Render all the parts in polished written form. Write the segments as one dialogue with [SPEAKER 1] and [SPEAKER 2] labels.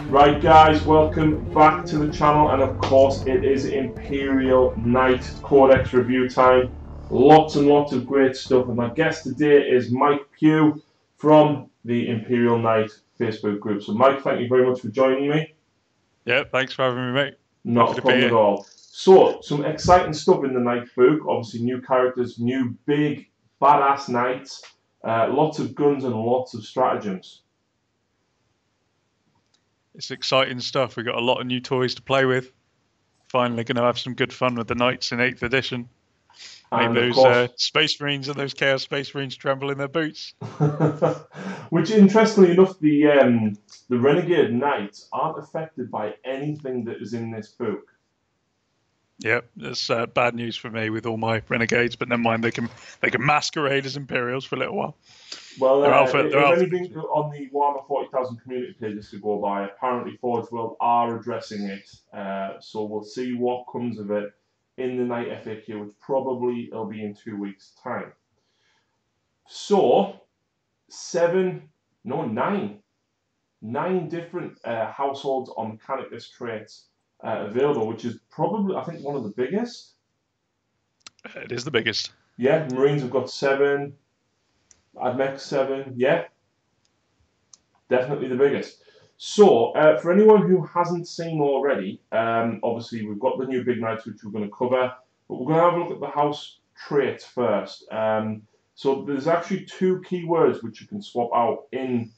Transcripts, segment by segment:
[SPEAKER 1] Right guys, welcome back to the channel, and of course it is Imperial Knight Codex review time. Lots and lots of great stuff, and my guest today is Mike.eu from the Imperial Knight Facebook group. So Mike, thank you very much for joining me.
[SPEAKER 2] Yeah, thanks for having me, mate.
[SPEAKER 1] Not a problem at all. So, some exciting stuff in the Knight book. Obviously new characters, new big badass knights, lots of guns and lots of stratagems.
[SPEAKER 2] It's exciting stuff. We've got a lot of new toys to play with. Finally going to have some good fun with the Knights in 8th edition. Make those Space Marines and those Chaos Space Marines tremble in their boots.
[SPEAKER 1] Which, interestingly enough, the Renegade Knights aren't affected by anything that is in this book.
[SPEAKER 2] Yep, that's bad news for me with all my Renegades, but never mind. They can masquerade as Imperials for a little while.
[SPEAKER 1] Well, if anything on the Warhammer 40,000 community pages to go by, apparently Forge World are addressing it. So we'll see what comes of it in the Knight FAQ, which probably will be in 2 weeks' time. So, 9 different households on Mechanicus traits available, which is probably, I think, one of the biggest.
[SPEAKER 2] It is the biggest.
[SPEAKER 1] Yeah, Marines have got 7. Admech 7, yeah. Definitely the biggest. So, for anyone who hasn't seen already, obviously we've got the new Big Knights, which we're going to cover, but we're going to have a look at the house traits first. So there's actually 2 keywords which you can swap out in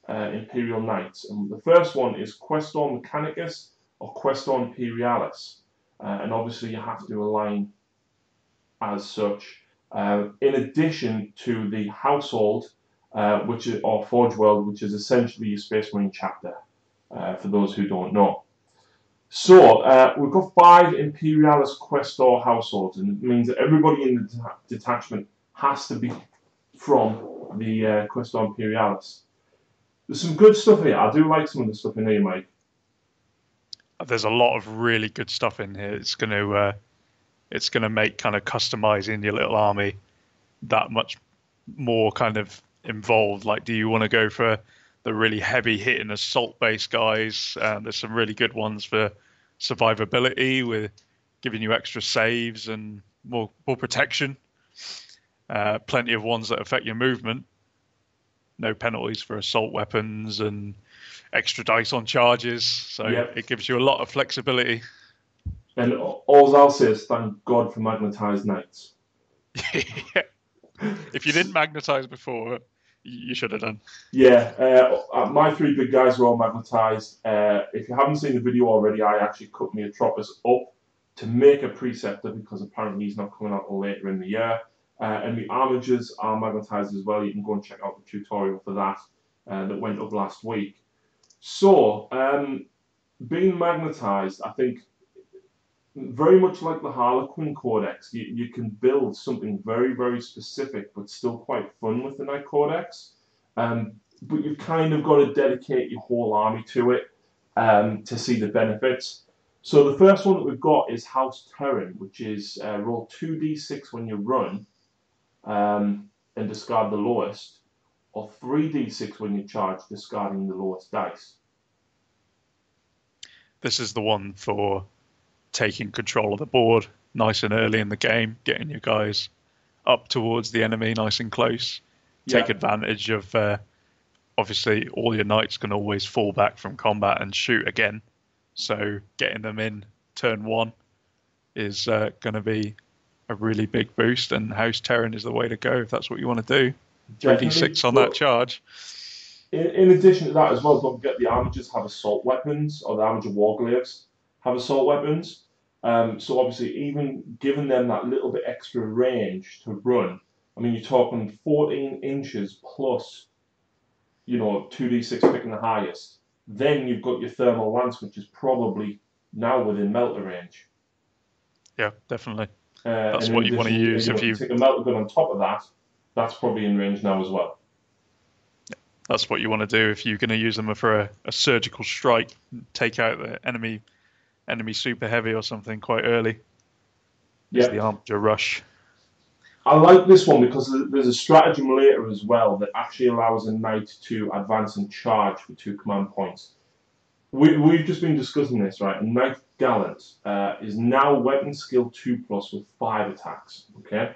[SPEAKER 1] Imperial Knights. And the first one is Questor Mechanicus or Questor Imperialis. And obviously you have to align as such. In addition to the household, or Forge World, which is essentially a Space Marine chapter, for those who don't know. So, we've got 5 Imperialis Questor households, and it means that everybody in the detachment has to be from the Questor Imperialis. There's some good stuff here. I do like some of the stuff in here, Mike.
[SPEAKER 2] There's a lot of really good stuff in here. It's going to make kind of customizing your little army that much more kind of involved. Like, do you want to go for the really heavy hitting assault based guys? There's some really good ones for survivability with giving you extra saves and more protection. Plenty of ones that affect your movement. No penalties for assault weapons and extra dice on charges. So It gives you a lot of flexibility.
[SPEAKER 1] And all I'll say is thank God for magnetized knights.
[SPEAKER 2] Yeah. If you didn't magnetize before, you should have done.
[SPEAKER 1] Yeah, my 3 big guys are all magnetized. If you haven't seen the video already, I actually cut my Atropos up to make a preceptor because apparently he's not coming out till later in the year. And the armigers are magnetized as well. You can go and check out the tutorial for that that went up last week. So, being magnetized, I think, very much like the Harlequin Codex, you can build something very, very specific, but still quite fun with the Knight Codex. But you've kind of got to dedicate your whole army to it to see the benefits. So the first one that we've got is House Terran, which is roll 2d6 when you run and discard the lowest, or 3d6 when you charge, discarding the lowest dice.
[SPEAKER 2] This is the one for taking control of the board nice and early in the game, getting your guys up towards the enemy nice and close. Take advantage of, obviously, all your knights can always fall back from combat and shoot again. So getting them in turn 1 is going to be a really big boost, and House Terran is the way to go if that's what you want to do. 3d6 on that charge.
[SPEAKER 1] In addition to that as well, don't forget the armigers have assault weapons, or the armiger warglaives have assault weapons. So obviously, even giving them that little bit extra range to run, I mean, you're talking 14 inches plus, 2d6 picking the highest. Then you've got your thermal lance, which is probably now within melter range.
[SPEAKER 2] Yeah, definitely. That's what you want to use. If you
[SPEAKER 1] take a melter gun on top of that, that's probably in range now as well.
[SPEAKER 2] That's what you want to do if you're going to use them for a surgical strike. Take out the enemy super heavy or something quite early. Yeah. The armiger rush.
[SPEAKER 1] I like this one because there's a stratagem later as well that actually allows a knight to advance and charge for 2 command points. we've just been discussing this, right? And Knight Gallant is now weapon skill 2+ with 5 attacks. Okay,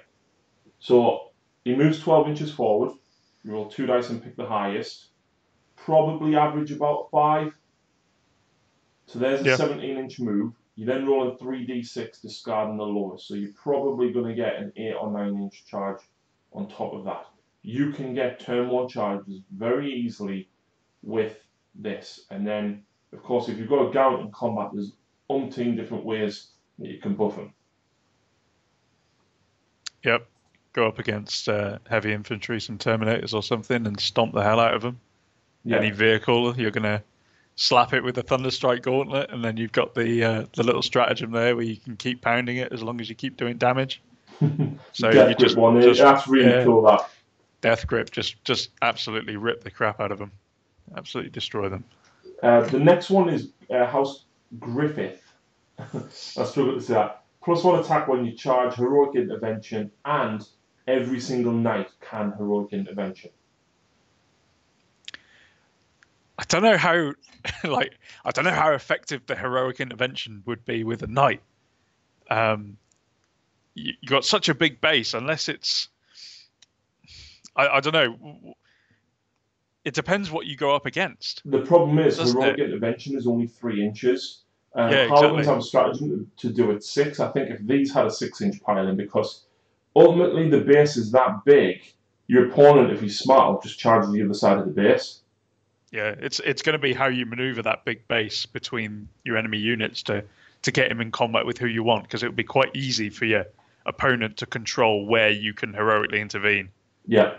[SPEAKER 1] so he moves 12 inches forward. You roll 2 dice and pick the highest. Probably average about 5. So there's a 17-inch move. You then roll a 3d6, discarding the lowest. So you're probably going to get an 8 or 9-inch charge on top of that. You can get turn 1 charges very easily with this. And then, of course, if you've got a Gallant in combat, there's umpteen different ways that you can buff him.
[SPEAKER 2] Yep. Go up against heavy infantry, some Terminators or something, and stomp the hell out of them. Yeah. Any vehicle, you're going to slap it with a Thunderstrike Gauntlet, and then you've got the little stratagem there where you can keep pounding it as long as you keep doing damage. So
[SPEAKER 1] Death Grip just, one, that's really cool. That
[SPEAKER 2] Death Grip, just absolutely rip the crap out of them, absolutely destroy them.
[SPEAKER 1] The next one is House Griffith. I struggle to say that. +1 attack when you charge, Heroic Intervention, and every single knight can Heroic Intervention.
[SPEAKER 2] I don't know how, I don't know how effective the Heroic Intervention would be with a knight. You got such a big base, unless it's, I don't know. It depends what you go up against.
[SPEAKER 1] The problem is Heroic Intervention is only 3 inches. Harlequins have a strategy to do it 6. I think if these had a 6-inch piling, because ultimately the base is that big, your opponent, if he's smart, will just charge the other side of the base.
[SPEAKER 2] Yeah, it's going to be how you maneuver that big base between your enemy units to get him in combat with who you want, because it would be quite easy for your opponent to control where you can heroically intervene.
[SPEAKER 1] Yeah.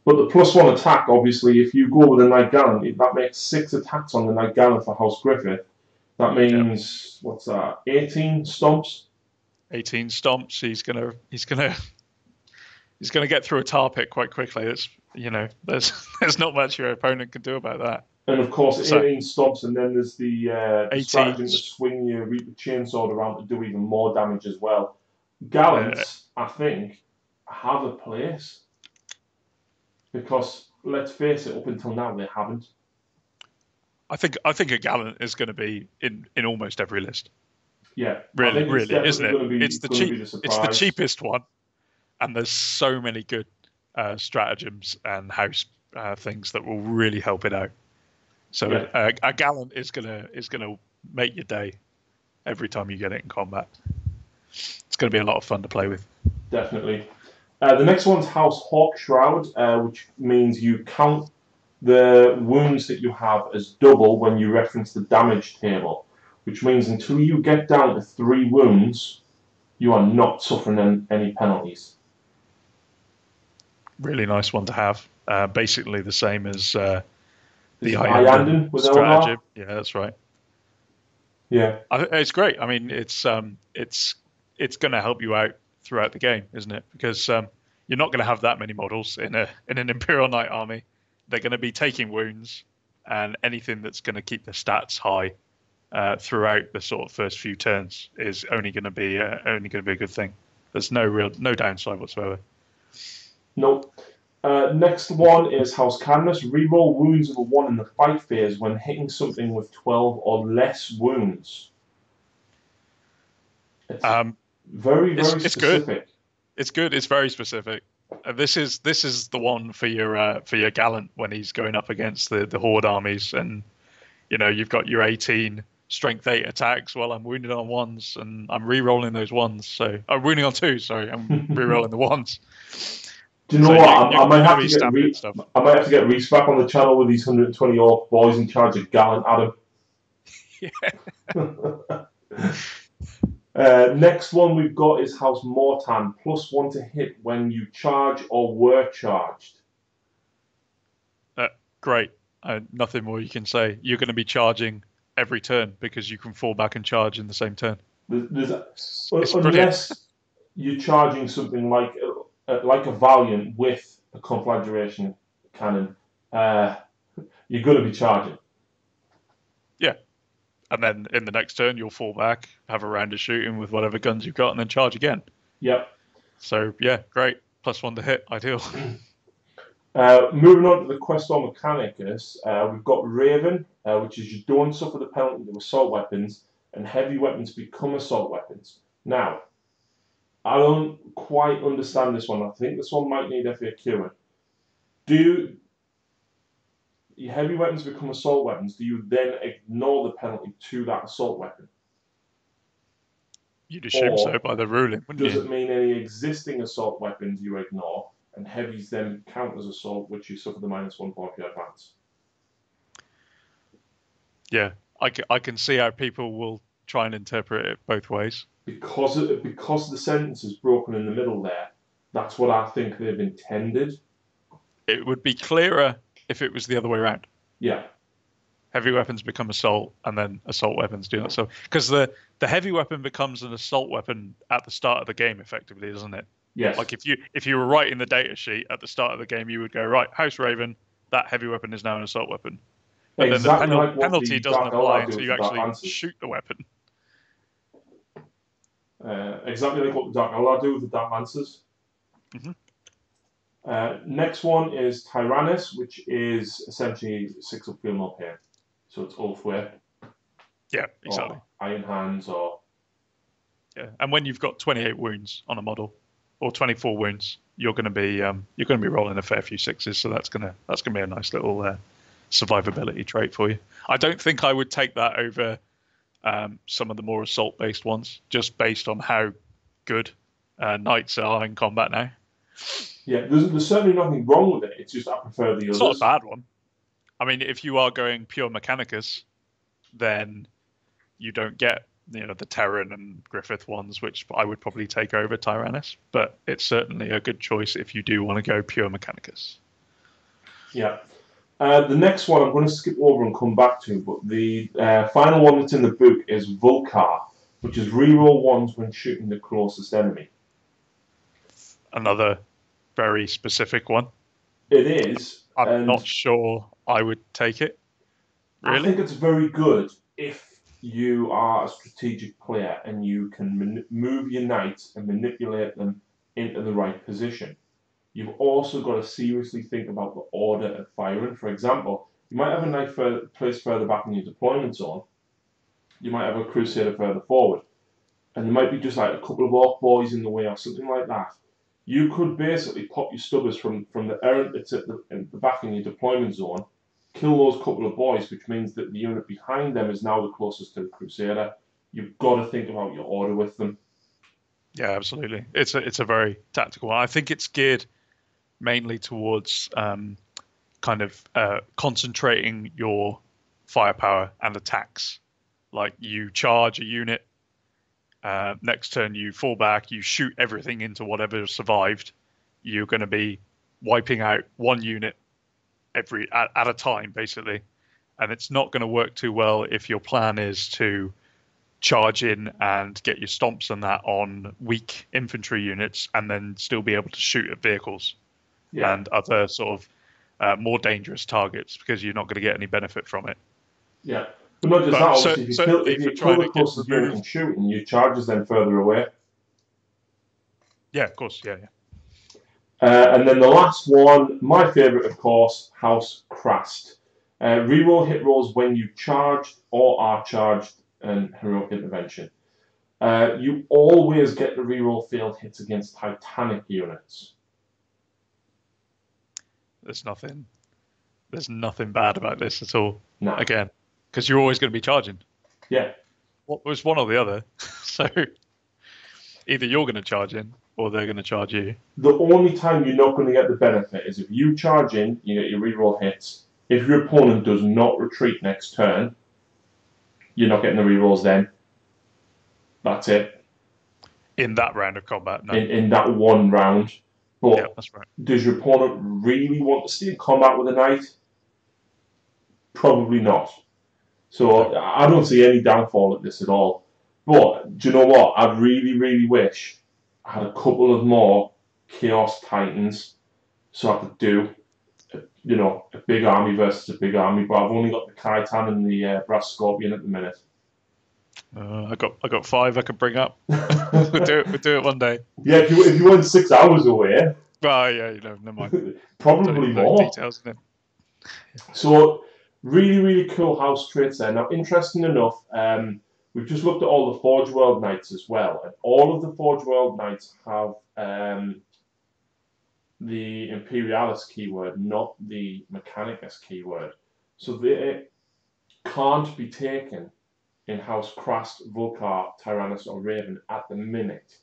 [SPEAKER 1] But the +1 attack, obviously, if you go with a Knight Gallant, that makes 6 attacks on the Knight Gallant for House Griffith. That means, what's that, 18 stomps?
[SPEAKER 2] 18 stomps. He's gonna get through a tar pit quite quickly. It's, there's not much your opponent can do about that.
[SPEAKER 1] And of course, 18 stomps, and then there's the strategy to swing your Reaper Chainsword around to do even more damage as well. Gallants, I think, have a place, because let's face it, up until now they haven't.
[SPEAKER 2] I think a Gallant is going to be in almost every list.
[SPEAKER 1] Yeah,
[SPEAKER 2] really, isn't it? It's the cheapest one, and there's so many good stratagems and house things that will really help it out. So a Gallant is gonna make your day every time you get it in combat. It's going to be a lot of fun to play with.
[SPEAKER 1] Definitely. The next one's House Hawk Shroud, which means you count the wounds that you have as double when you reference the damage table, which means until you get down to 3 wounds, you are not suffering any penalties.
[SPEAKER 2] Really nice one to have. Basically the same as the
[SPEAKER 1] Ianden with
[SPEAKER 2] strategy. Yeah, that's right.
[SPEAKER 1] Yeah,
[SPEAKER 2] it's great. I mean, it's going to help you out throughout the game, isn't it? Because you're not going to have that many models in an Imperial Knight army. They're going to be taking wounds, and anything that's going to keep the stats high throughout the sort of first few turns is only going to be a good thing. There's no downside whatsoever.
[SPEAKER 1] Nope. Next one is House Cadmus. Reroll wounds of a 1 in the fight phase when hitting something with 12 or less wounds. It's very specific.
[SPEAKER 2] Good. It's good. It's very specific. This is the one for your Gallant when he's going up against the Horde armies, and you've got your 18 strength 8 attacks. Well, I'm wounded on 1s, and I'm re-rolling those 1s. So I'm wounding on 2s. Sorry, I'm re-rolling the 1s.
[SPEAKER 1] Do you know what? I might have to get Reese back on the channel with these 120 orc boys in charge of Gallant Adam.
[SPEAKER 2] Yeah.
[SPEAKER 1] Next one we've got is House Mortan, +1 to hit when you charge or were charged.
[SPEAKER 2] Great. Nothing more you can say. You're going to be charging every turn because you can fall back and charge in the same turn.
[SPEAKER 1] Unless you're charging something like a Valiant with a Conflagration cannon, you're going to be charging.
[SPEAKER 2] Yeah. And then in the next turn, you'll fall back, have a round of shooting with whatever guns you've got, and then charge again.
[SPEAKER 1] Yep.
[SPEAKER 2] So, yeah, great. +1 to hit, ideal.
[SPEAKER 1] Moving on to the Quest or Mechanicus, we've got Raven, which is you don't suffer the penalty to assault weapons, and heavy weapons become assault weapons. Now, I don't quite understand this one. I think this one might need FAQing. Do your heavy weapons become assault weapons? Do you then ignore the penalty to that assault weapon?
[SPEAKER 2] You'd assume so by the ruling, wouldn't you?
[SPEAKER 1] Does it mean any existing assault weapons you ignore, and heavies then count as assault, which you suffer the -1 point for your advance?
[SPEAKER 2] Yeah, I can see how people will try and interpret it both ways.
[SPEAKER 1] Because the sentence is broken in the middle there, that's what I think they've intended.
[SPEAKER 2] It would be clearer if it was the other way around.
[SPEAKER 1] Yeah.
[SPEAKER 2] Heavy weapons become assault, and then assault weapons do not. So, because the heavy weapon becomes an assault weapon at the start of the game, effectively, doesn't it?
[SPEAKER 1] Yes.
[SPEAKER 2] Like if you were writing the data sheet at the start of the game, you would go, right, House Raven, that heavy weapon is now an assault weapon. But
[SPEAKER 1] exactly,
[SPEAKER 2] then the
[SPEAKER 1] like
[SPEAKER 2] penalty doesn't apply until you actually shoot the weapon.
[SPEAKER 1] Exactly like what the Dark Ally do with the Dark Lancers. Next one is Tyrannus, which is essentially 6 upfield more pain. So it's Ulfwear.
[SPEAKER 2] Yeah, exactly.
[SPEAKER 1] Or Iron Hands, or
[SPEAKER 2] yeah, and when you've got 28 wounds on a model, or 24 wounds, you're going to be rolling a fair few sixes. So that's gonna be a nice little survivability trait for you. I don't think I would take that over some of the more assault-based ones, just based on how good knights are in combat now.
[SPEAKER 1] Yeah, there's certainly nothing wrong with it. It's just I prefer the others.
[SPEAKER 2] It's not a bad one. I mean, if you are going pure Mechanicus, then you don't get the Terran and Griffith ones, which I would probably take over Tyrannus. But it's certainly a good choice if you do want to go pure Mechanicus.
[SPEAKER 1] Yeah. The next one I'm going to skip over and come back to, but the final one that's in the book is Vulcar, which is reroll ones when shooting the closest enemy.
[SPEAKER 2] Another very specific one.
[SPEAKER 1] It is.
[SPEAKER 2] I'm not sure I would take it. Really?
[SPEAKER 1] I think it's very good if you are a strategic player and you can move your knights and manipulate them into the right position. You've also got to seriously think about the order of firing. For example, you might have a knight placed further back in your deployment zone. You might have a crusader further forward. And there might be just like a couple of orc boys in the way or something like that. You could basically pop your stubbers from the errant that's at the back in your deployment zone, kill those couple of boys, which means that the unit behind them is now the closest to the crusader. You've got to think about your order with them.
[SPEAKER 2] Yeah, absolutely. It's a very tactical one. I think it's geared mainly towards concentrating your firepower and attacks. Like you charge a unit, next turn you fall back, you shoot everything into whatever survived. You're going to be wiping out one unit at a time, basically. And it's not going to work too well if your plan is to charge in and get your stomps and that on weak infantry units and then still be able to shoot at vehicles and other sort of more dangerous targets, because you're not going to get any benefit from it.
[SPEAKER 1] Yeah. But not just that, obviously, if you kill the closest unit and shooting, your charges then further away.
[SPEAKER 2] Yeah, of course, yeah.
[SPEAKER 1] And then the last one, my favourite, of course, House Crast. Reroll hit rolls when you charge or are charged and heroic intervention. You always get the reroll failed hits against Titanic units.
[SPEAKER 2] There's nothing bad about this at all.
[SPEAKER 1] No.
[SPEAKER 2] Again, because you're always going to be charging.
[SPEAKER 1] Yeah.
[SPEAKER 2] What was one or the other? So either you're going to charge in or they're going to charge you.
[SPEAKER 1] The only time you're not going to get the benefit is if you charge in, you get your reroll hits. If your opponent does not retreat next turn, you're not getting the rerolls then. That's it.
[SPEAKER 2] In that round of combat, no.
[SPEAKER 1] In that one round. But
[SPEAKER 2] yeah, that's right.
[SPEAKER 1] Does your opponent really want to stay in combat with a knight? Probably not. So I don't see any downfall at this at all. But do you know what? I really, really wish I had a couple of more Chaos Titans so I could do, a big army versus a big army. But I've only got the Khitan and the Brass Scorpion at the minute.
[SPEAKER 2] I got 5 I could bring up. We'll do it one day.
[SPEAKER 1] Yeah, if you went 6 hours away.
[SPEAKER 2] Well, yeah, never mind.
[SPEAKER 1] Probably more.
[SPEAKER 2] Details in it.
[SPEAKER 1] So really, really cool house traits there. Now, interesting enough, we've just looked at all the Forge World Knights as well, and all of the Forge World Knights have the Imperialis keyword, not the Mechanicus keyword. So they can't be taken in House Krast, Vulkar, Tyrannus, or Raven at the minute.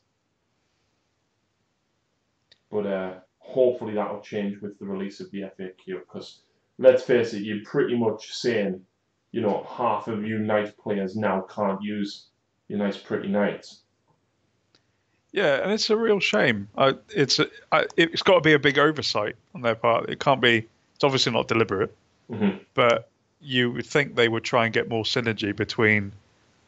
[SPEAKER 1] But hopefully that'll change with the release of the FAQ, because let's face it, you're pretty much saying, half of you knight players now can't use your nice pretty knights.
[SPEAKER 2] Yeah, and it's a real shame. It's got to be a big oversight on their part. It can't be. It's obviously not deliberate, but you would think they would try and get more synergy between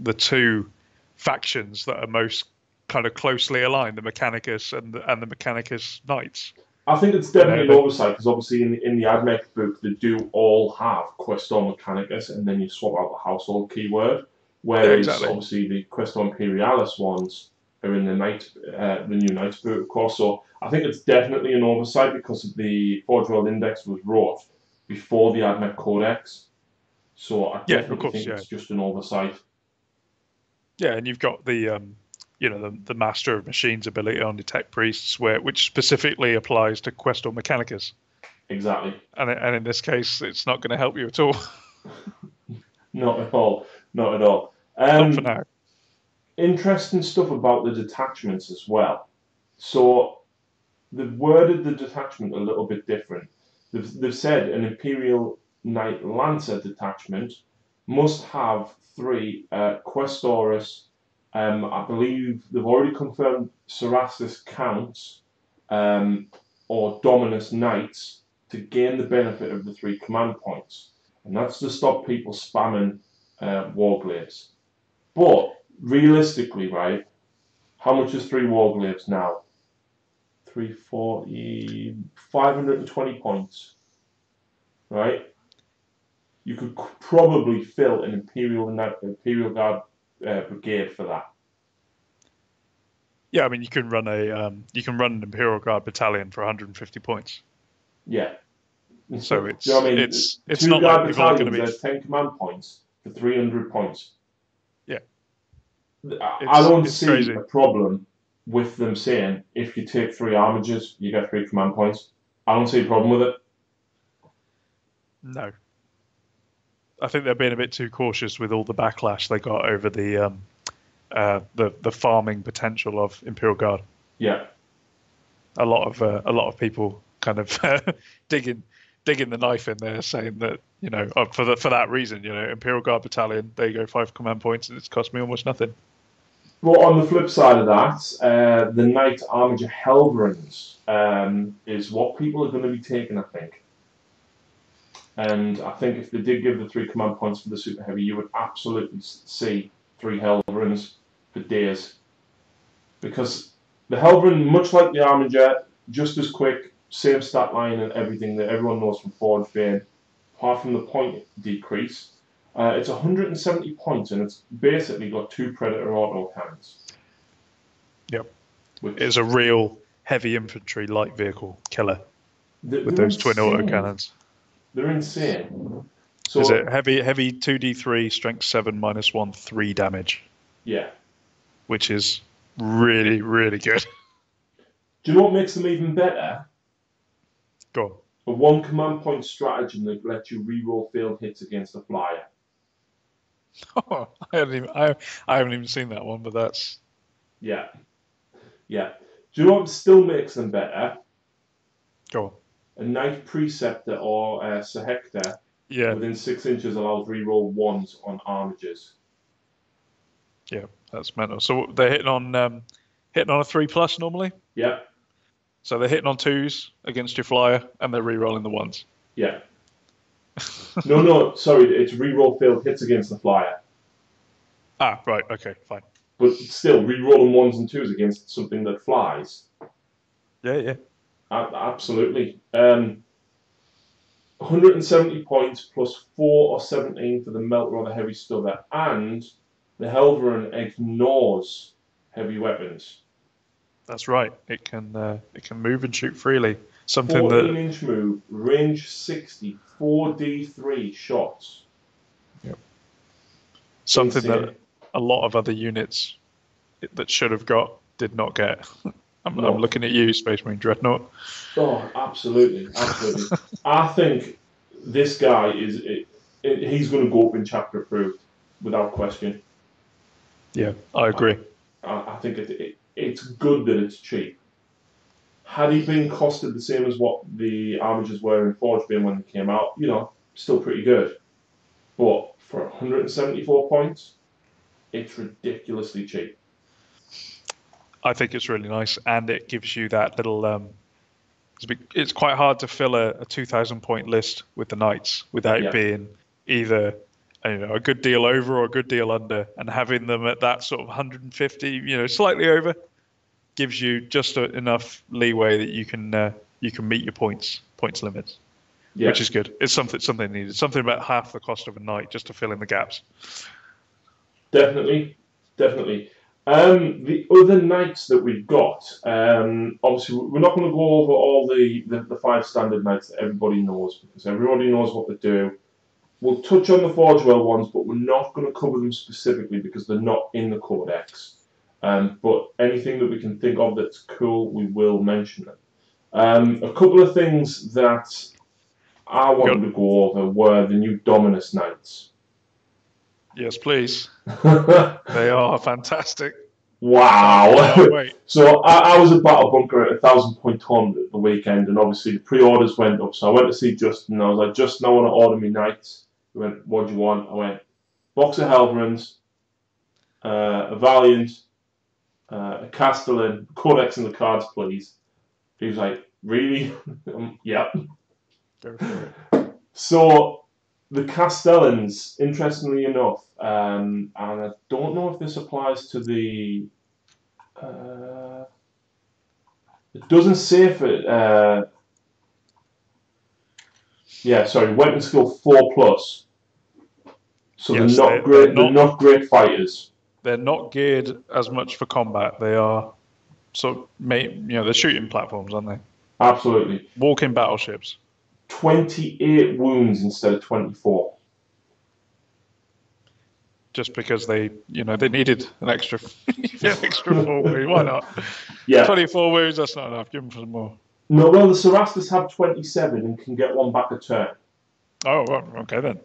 [SPEAKER 2] the two factions that are most kind of closely aligned, the Mechanicus and the Mechanicus Knights.
[SPEAKER 1] I think it's definitely an oversight, because obviously in the AdMech book they do all have Questor Mechanicus, and then you swap out the household keyword. Whereas obviously the Questor Imperialis ones are in the new Knights book, of course. So I think it's definitely an oversight, because the Forge World Index was wrote before the AdMech Codex. So I definitely think it's just an oversight.
[SPEAKER 2] Yeah, and you've got the the Master of Machines ability on Detect Priests, which specifically applies to Questor Mechanicus.
[SPEAKER 1] Exactly.
[SPEAKER 2] And in this case, it's not going to help you at all.
[SPEAKER 1] Not at all. Not at all.
[SPEAKER 2] Not for now.
[SPEAKER 1] Interesting stuff about the detachments as well. So they've worded the detachment a little bit different. They've said an Imperial Knight Lancer detachment must have 3 Questores. I believe they've already confirmed Serasis Counts or Dominus Knights to gain the benefit of the 3 command points. And that's to stop people spamming Warglaives. But realistically, right, how much is 3 Warglaives now? 340, 520 points, right? You could probably fill an Imperial Guard brigade for that.
[SPEAKER 2] Yeah, I mean you can run an Imperial Guard battalion for 150 points.
[SPEAKER 1] Yeah.
[SPEAKER 2] So it's
[SPEAKER 1] it's
[SPEAKER 2] not like people are going to be
[SPEAKER 1] 10 command points for 300 points.
[SPEAKER 2] Yeah.
[SPEAKER 1] I don't see a problem with them saying if you take 3 armigers, you get 3 command points. I don't see a problem with it.
[SPEAKER 2] No. I think they're being a bit too cautious with all the backlash they got over the farming potential of Imperial Guard.
[SPEAKER 1] Yeah.
[SPEAKER 2] A lot of people kind of digging the knife in there, saying that for that reason, Imperial Guard battalion, there you go, 5 command points, and it's cost me almost nothing.
[SPEAKER 1] Well, on the flip side of that, the Knight Armiger Helverins is what people are going to be taking, I think. And I think if they did give the 3 command points for the Super Heavy, you would absolutely see 3 Helverins for days. Because the Helverin, much like the Armiger, just as quick, same stat line and everything that everyone knows from Forge Fame, apart from the point decrease. It's 170 points, and it's basically got 2 Predator autocannons.
[SPEAKER 2] Yep. It's a real heavy infantry light vehicle killer with those twin autocannons.
[SPEAKER 1] They're insane. So
[SPEAKER 2] is it heavy 2d3 strength 7 -1 3 damage?
[SPEAKER 1] Yeah.
[SPEAKER 2] Which is really, really good.
[SPEAKER 1] Do you know what makes them even better?
[SPEAKER 2] Go on.
[SPEAKER 1] A 1 command point stratagem that lets you reroll failed hits against a flyer.
[SPEAKER 2] Oh, I haven't even seen that one, but that's...
[SPEAKER 1] Yeah. Do you know what still makes them better?
[SPEAKER 2] Go on.
[SPEAKER 1] A Knight Preceptor or a Sehector within 6 inches allows reroll 1s on armigers.
[SPEAKER 2] Yeah, that's mental. So they're hitting on a 3+ normally?
[SPEAKER 1] Yeah.
[SPEAKER 2] So they're hitting on 2s against your flyer, and they're re-rolling the 1s.
[SPEAKER 1] Yeah. No, sorry, it's reroll failed hits against the flyer.
[SPEAKER 2] Ah, right, okay, fine.
[SPEAKER 1] But still, rerolling 1s and 2s against something that flies.
[SPEAKER 2] Yeah.
[SPEAKER 1] Absolutely. 170 points plus 4 or 17 for the Melter or the Heavy Stubber, and the Helverin ignores heavy weapons.
[SPEAKER 2] That's right. It can move and shoot freely. Something
[SPEAKER 1] 14-inch move, range 60, 4d3 shots.
[SPEAKER 2] Yep. Something
[SPEAKER 1] Insane.
[SPEAKER 2] that a lot of other units that should have got did not get. I'm looking at you, Space Marine Dreadnought.
[SPEAKER 1] Oh, absolutely, absolutely. I think this guy he's going to go up in chapter approved without question.
[SPEAKER 2] Yeah, I agree.
[SPEAKER 1] I think it's good that it's cheap. Had he been costed the same as what the Armigers were in Forge Bin when they came out, still pretty good. But for 174 points, it's ridiculously cheap.
[SPEAKER 2] I think it's really nice, and it gives you that little. It's quite hard to fill a 2,000 point list with the Knights without being either a good deal over or a good deal under, and having them at that sort of 150, slightly over, gives you just enough leeway that you can meet your points limits, which is good. It's something needed. Something about half the cost of a Knight just to fill in the gaps.
[SPEAKER 1] Definitely. The other Knights that we've got, obviously we're not going to go over all the 5 standard Knights that everybody knows, because everybody knows what they do. We'll touch on the Forge World ones, but we're not going to cover them specifically because they're not in the Codex. But anything that we can think of that's cool, we will mention it. A couple of things that I wanted to go over were the new Dominus Knights.
[SPEAKER 2] Yes, please. They are fantastic.
[SPEAKER 1] Wow. So I was at Battle Bunker at 1,000 point tournament at the weekend, and obviously the pre-orders went up. So I went to see Justin, and I was like, Justin, I want to order me Knights. He went, what do you want? I went, box of Helverins, a Valiant, a Castellan, Codex and the cards, please. He was like, really? Yep.
[SPEAKER 2] Go for it.
[SPEAKER 1] So the Castellans, interestingly enough, and I don't know if this applies to the... it doesn't say if it... weapon skill 4+. So yes, they're not great. They're not great fighters.
[SPEAKER 2] They're not geared as much for combat. They are they're shooting platforms, aren't they?
[SPEAKER 1] Absolutely.
[SPEAKER 2] Walking battleships.
[SPEAKER 1] 28 wounds instead of 24.
[SPEAKER 2] Just because they needed an extra 4 wounds. Why not?
[SPEAKER 1] Yeah.
[SPEAKER 2] 24 wounds, that's not enough. Give them some more.
[SPEAKER 1] No, well, the Cerastus have 27 and can get one back a turn.
[SPEAKER 2] Oh, okay then.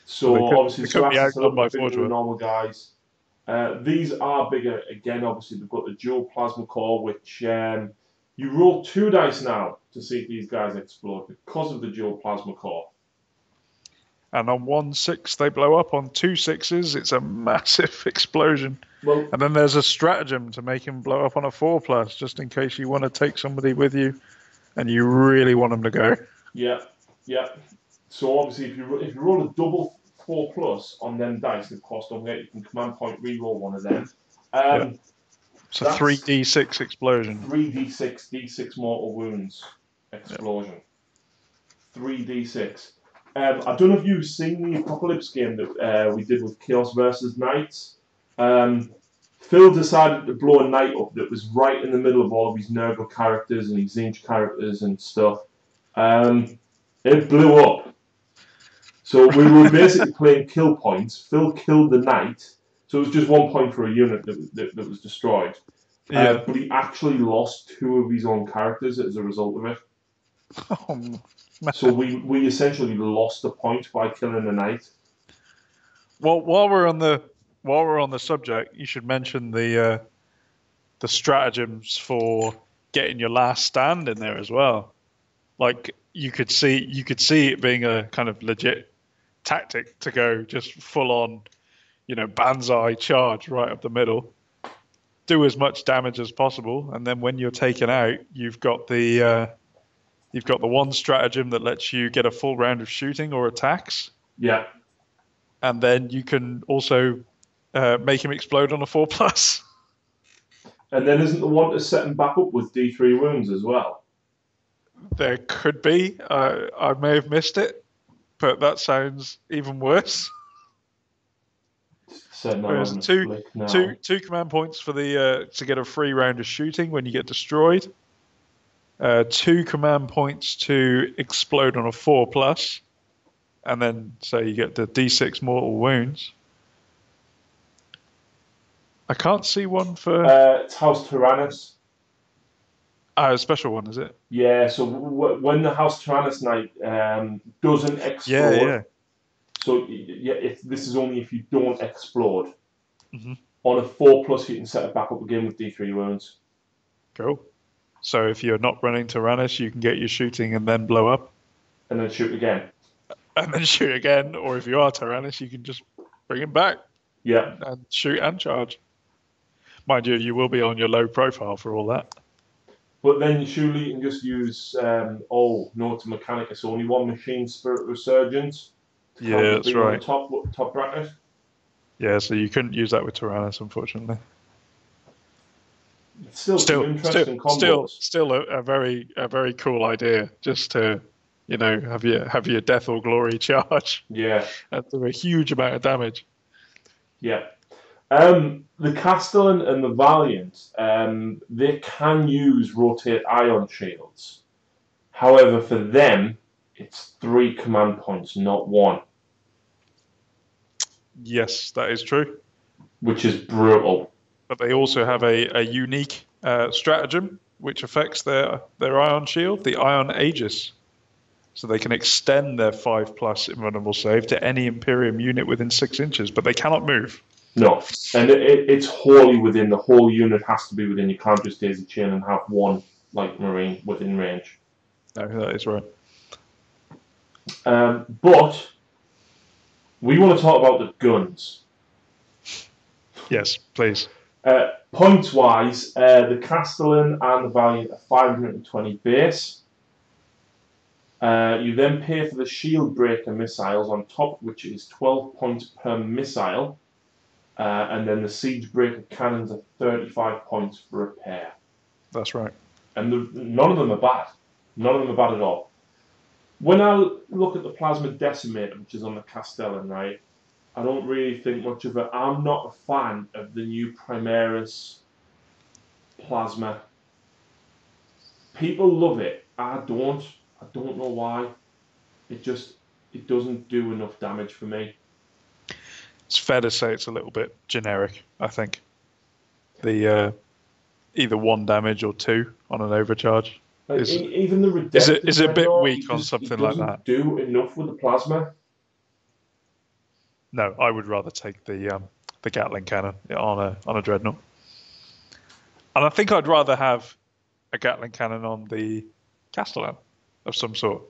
[SPEAKER 1] So obviously, Cerastus are a bit bigger than normal guys. These are bigger. Again, obviously, they've got the dual plasma core, which you roll 2 dice now to see if these guys explode because of the dual plasma core.
[SPEAKER 2] And on 1/6 they blow up. On 2 6s, it's a massive explosion.
[SPEAKER 1] Well,
[SPEAKER 2] and then there's a stratagem to make him blow up on a 4+, just in case you want to take somebody with you, and you really want them to go.
[SPEAKER 1] Yeah. So obviously, if you roll a double 4+ on them dice, of course, don't forget you can command point reroll one of them.
[SPEAKER 2] It's a 3d6 explosion.
[SPEAKER 1] 3d6, d6 mortal wounds explosion. 3d6. I don't know if you've seen the Apocalypse game that we did with Chaos versus Knights. Phil decided to blow a knight up that was right in the middle of all of his Nurgle characters and his Zinj characters and stuff. It blew up. So we were basically playing kill points. Phil killed the knight, so it was just 1 point for a unit that was destroyed.
[SPEAKER 2] Yeah.
[SPEAKER 1] But he actually lost 2 of his own characters as a result of it.
[SPEAKER 2] Oh, man.
[SPEAKER 1] So we essentially lost a point by killing a knight.
[SPEAKER 2] Well, while we're on the subject, you should mention the stratagems for getting your last stand in there as well. Like you could see it being a kind of legit tactic to go just full on, banzai charge right up the middle, do as much damage as possible, and then when you're taken out, you've got the one stratagem that lets you get a full round of shooting or attacks.
[SPEAKER 1] Yeah.
[SPEAKER 2] And then you can also make him explode on a 4+.
[SPEAKER 1] And then isn't the one to set him back up with D3 wounds as well?
[SPEAKER 2] There could be. I may have missed it, but that sounds even worse.
[SPEAKER 1] Said no,
[SPEAKER 2] There's
[SPEAKER 1] I'm gonna flick now.
[SPEAKER 2] two command points for the to get a free round of shooting when you get destroyed. 2 command points to explode on a 4+, and then so you get the D6 mortal wounds. I can't see one for
[SPEAKER 1] It's House Tyrannus.
[SPEAKER 2] a special one, is it?
[SPEAKER 1] Yeah, so when the House Tyrannus Knight doesn't explode,
[SPEAKER 2] Yeah.
[SPEAKER 1] so yeah, this is only if you don't explode.
[SPEAKER 2] Mm-hmm.
[SPEAKER 1] On a 4+, you can set it back up again with D3 wounds.
[SPEAKER 2] Cool. So if you're not running Tyrannus, you can get your shooting and then blow up.
[SPEAKER 1] And then shoot again.
[SPEAKER 2] And then shoot again. Or if you are Tyrannus, you can just bring him back.
[SPEAKER 1] Yeah.
[SPEAKER 2] And shoot and charge. Mind you, you will be on your low profile for all that.
[SPEAKER 1] But then surely you can just use, no, it's a Mechanicus. Only one Machine Spirit Resurgence.
[SPEAKER 2] Yeah, that's right.
[SPEAKER 1] Top bracket.
[SPEAKER 2] Yeah, so you couldn't use that with Tyrannus, unfortunately.
[SPEAKER 1] It's still interesting combos.
[SPEAKER 2] Still a very cool idea, just to, have your death or glory charge.
[SPEAKER 1] Yeah.
[SPEAKER 2] And do a huge amount of damage.
[SPEAKER 1] Yeah. The Castellan and the Valiant, they can use rotate ion shields. However, for them, it's 3 command points, not 1.
[SPEAKER 2] Yes, that is true.
[SPEAKER 1] Which is brutal.
[SPEAKER 2] But they also have a unique stratagem which affects their ion shield, the Ion Aegis. So they can extend their 5+ invulnerable save to any Imperium unit within 6 inches, but they cannot move.
[SPEAKER 1] No, and it's wholly within, the whole unit has to be within. You can't just daisy chain and have one light marine within range.
[SPEAKER 2] No, that is right.
[SPEAKER 1] But we want to talk about the guns.
[SPEAKER 2] Yes, please.
[SPEAKER 1] Points wise, the Castellan and the Valiant are 520 base. You then pay for the Shield Breaker missiles on top, which is 12 points per missile. And then the Siege Breaker cannons are 35 points for repair.
[SPEAKER 2] That's right.
[SPEAKER 1] And none of them are bad. None of them are bad at all. When I look at the Plasma Decimator, which is on the Castellan, right, I don't really think much of it. I'm not a fan of the new Primaris Plasma. People love it. I don't. I don't know why. It doesn't do enough damage for me.
[SPEAKER 2] It's fair to say it's a little bit generic, I think. The either 1 damage or 2 on an overcharge.
[SPEAKER 1] Even the Redemptor
[SPEAKER 2] is it a bit weak on something like that?
[SPEAKER 1] Do enough with the plasma.
[SPEAKER 2] No, I would rather take the Gatling cannon on a dreadnought, and I think I'd rather have a Gatling cannon on the Castellan of some sort.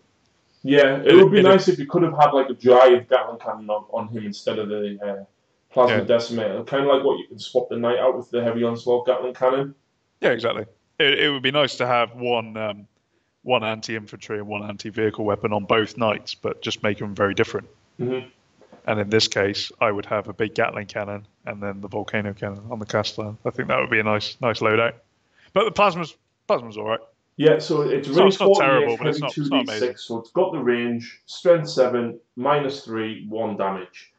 [SPEAKER 1] Yeah, it would be nice if you could have had like a giant Gatling cannon on him instead of the Plasma Decimator. Kind of like what you can swap the Knight out with the Heavy Onslaught Gatling cannon.
[SPEAKER 2] Yeah, exactly. It would be nice to have one anti-infantry and 1 anti-vehicle weapon on both Knights, but just make them very different.
[SPEAKER 1] Mm-hmm.
[SPEAKER 2] And in this case, I would have a big Gatling cannon and then the Volcano cannon on the Castellan. I think that would be a nice loadout. But the Plasma's all right.
[SPEAKER 1] Yeah, so it's really
[SPEAKER 2] not terrible, but it's
[SPEAKER 1] heavy
[SPEAKER 2] not
[SPEAKER 1] 2d6,
[SPEAKER 2] amazing.
[SPEAKER 1] so it's got the range, strength 7, -3, 1 damage.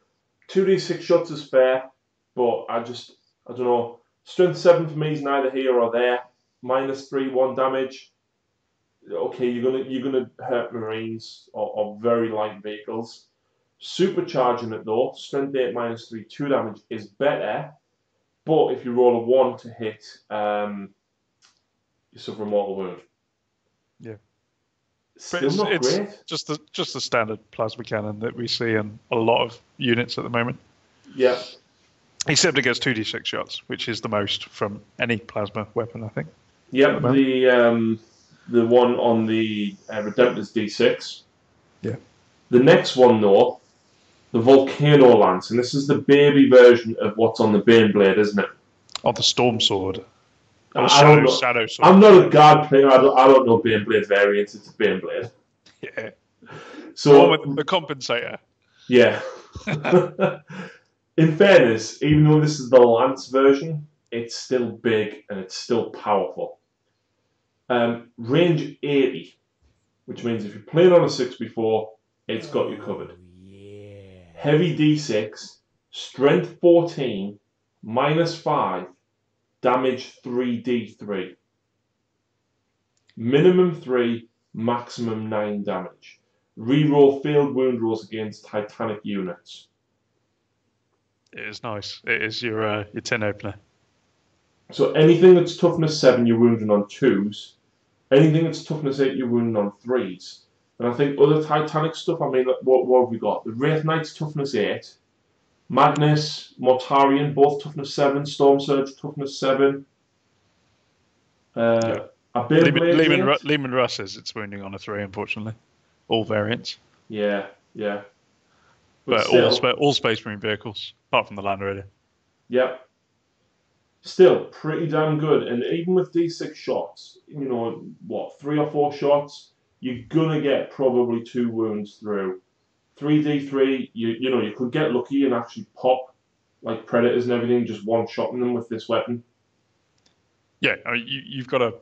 [SPEAKER 1] 2d6 shots is fair, but I don't know. Strength 7 for me is neither here or there. -3, 1 damage. Okay, you're gonna hurt Marines or very light vehicles. Supercharging it though, strength 8 -3, 2 damage is better. But if you roll a 1 to hit, you suffer a mortal wound.
[SPEAKER 2] Yeah.
[SPEAKER 1] Still not great.
[SPEAKER 2] Just the standard plasma cannon that we see in a lot of units at the moment.
[SPEAKER 1] Yeah.
[SPEAKER 2] Except it gets 2d6 shots, which is the most from any plasma weapon, I think.
[SPEAKER 1] Yeah, the one on the Redemptor's D6.
[SPEAKER 2] Yeah.
[SPEAKER 1] The next one though, the Volcano Lance, and this is the baby version of what's on the Baneblade, isn't it?
[SPEAKER 2] Oh, the Storm Sword.
[SPEAKER 1] Shadow Sword. I'm not a guard player. I don't know Baneblade variants. It's a Baneblade.
[SPEAKER 2] Yeah.
[SPEAKER 1] So
[SPEAKER 2] with the compensator.
[SPEAKER 1] Yeah. In fairness, even though this is the Lance version, it's still big and it's still powerful. Range 80, which means if you're playing on a 6 before, it's got you covered.
[SPEAKER 3] Yeah.
[SPEAKER 1] Heavy D6, Strength 14, -5, damage 3d3. Minimum 3, maximum 9 damage. Reroll failed wound rolls against Titanic units.
[SPEAKER 2] It is nice. It is your tin opener.
[SPEAKER 1] So anything that's toughness 7, you're wounding on 2s. Anything that's toughness 8, you're wounding on 3s. And I think other Titanic stuff, I mean, what have we got? The Wraith Knight's toughness 8. Magnus, Mortarion, both toughness 7. Storm Surge, toughness 7.
[SPEAKER 2] Yeah.
[SPEAKER 1] A Beyblade
[SPEAKER 2] Lehman Russ says it's wounding on a 3, unfortunately. All variants.
[SPEAKER 1] Yeah, yeah.
[SPEAKER 2] But still, all Space Marine vehicles, apart from the Land Raider.
[SPEAKER 1] Yeah. Still pretty damn good. And even with D6 shots, you know, what, 3 or 4 shots, you're going to get probably 2 wounds through. 3d3, you know, you could get lucky and actually pop, like Predators and everything, just one-shotting them with this weapon.
[SPEAKER 2] Yeah, I mean, you've got a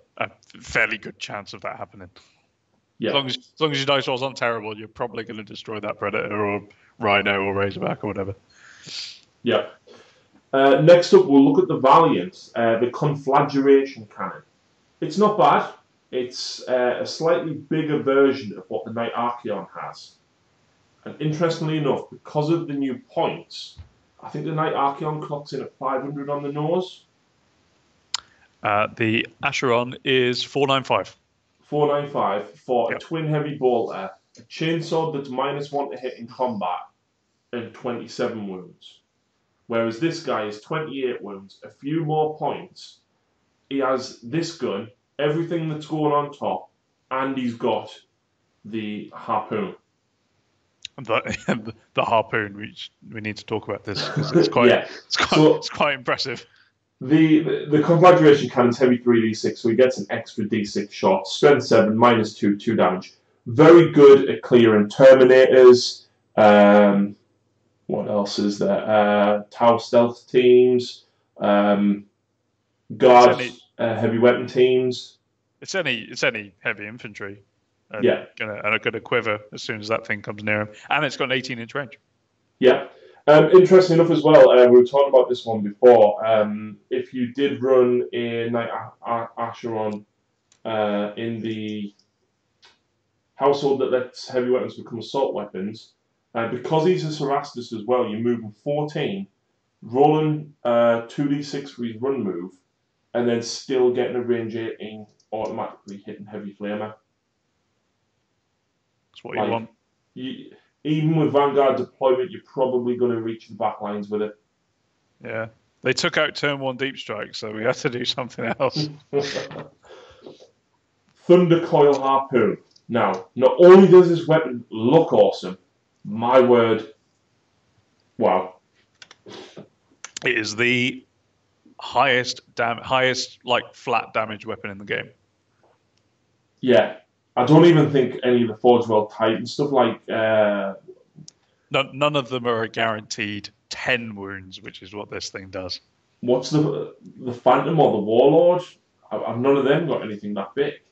[SPEAKER 2] fairly good chance of that happening.
[SPEAKER 1] Yeah.
[SPEAKER 2] As long as your dice rolls aren't terrible, you're probably going to destroy that Predator or Rhino or Razorback or whatever.
[SPEAKER 1] Yeah. Next up, we'll look at the Valiant, the Conflagration Cannon. It's not bad. It's a slightly bigger version of what the Knight Archeon has. And interestingly enough, because of the new points, I think the Knight Archeon clocks in at 500 on the nose.
[SPEAKER 2] The Acheron is 495.
[SPEAKER 1] 495 for a twin heavy bolter, a chainsword that's -1 to hit in combat, and 27 wounds. Whereas this guy is 28 wounds, a few more points. He has this gun, everything that's going on top, and he's got the harpoon.
[SPEAKER 2] The harpoon, which we need to talk about this because it's quite, it's quite impressive.
[SPEAKER 1] The Conflagration Cannon's heavy 3d6, so he gets an extra d6 shot. Strength 7, -2, 2 damage. Very good at clearing Terminators. What else is there? Tower Stealth teams. Guard heavy weapon teams.
[SPEAKER 2] It's any heavy infantry. And
[SPEAKER 1] yeah.
[SPEAKER 2] And a good quiver as soon as that thing comes near him. And it's got an 18-inch range.
[SPEAKER 1] Yeah. Interesting enough as well, we were talking about this one before. If you did run a Knight Acheron in the household that lets heavy weapons become assault weapons, because he's a Cerastus as well, you're moving 14, rolling 2d6 for his run move, and then still getting a range 18, automatically hitting heavy flamer.
[SPEAKER 2] That's what you want.
[SPEAKER 1] Even with Vanguard deployment, you're probably going to reach the back lines with it.
[SPEAKER 2] Yeah. They took out Turn 1 Deep Strike, so we had to do something else.
[SPEAKER 1] Thunder Coil Harpoon. Now, not only does this weapon look awesome, my word, wow.
[SPEAKER 2] It is the highest like flat damage weapon in the game.
[SPEAKER 1] Yeah. I don't even think any of the Forge World Titan stuff like...
[SPEAKER 2] None of them are a guaranteed 10 wounds, which is what this thing does.
[SPEAKER 1] What's the Phantom or the Warlord? None of them got anything that big.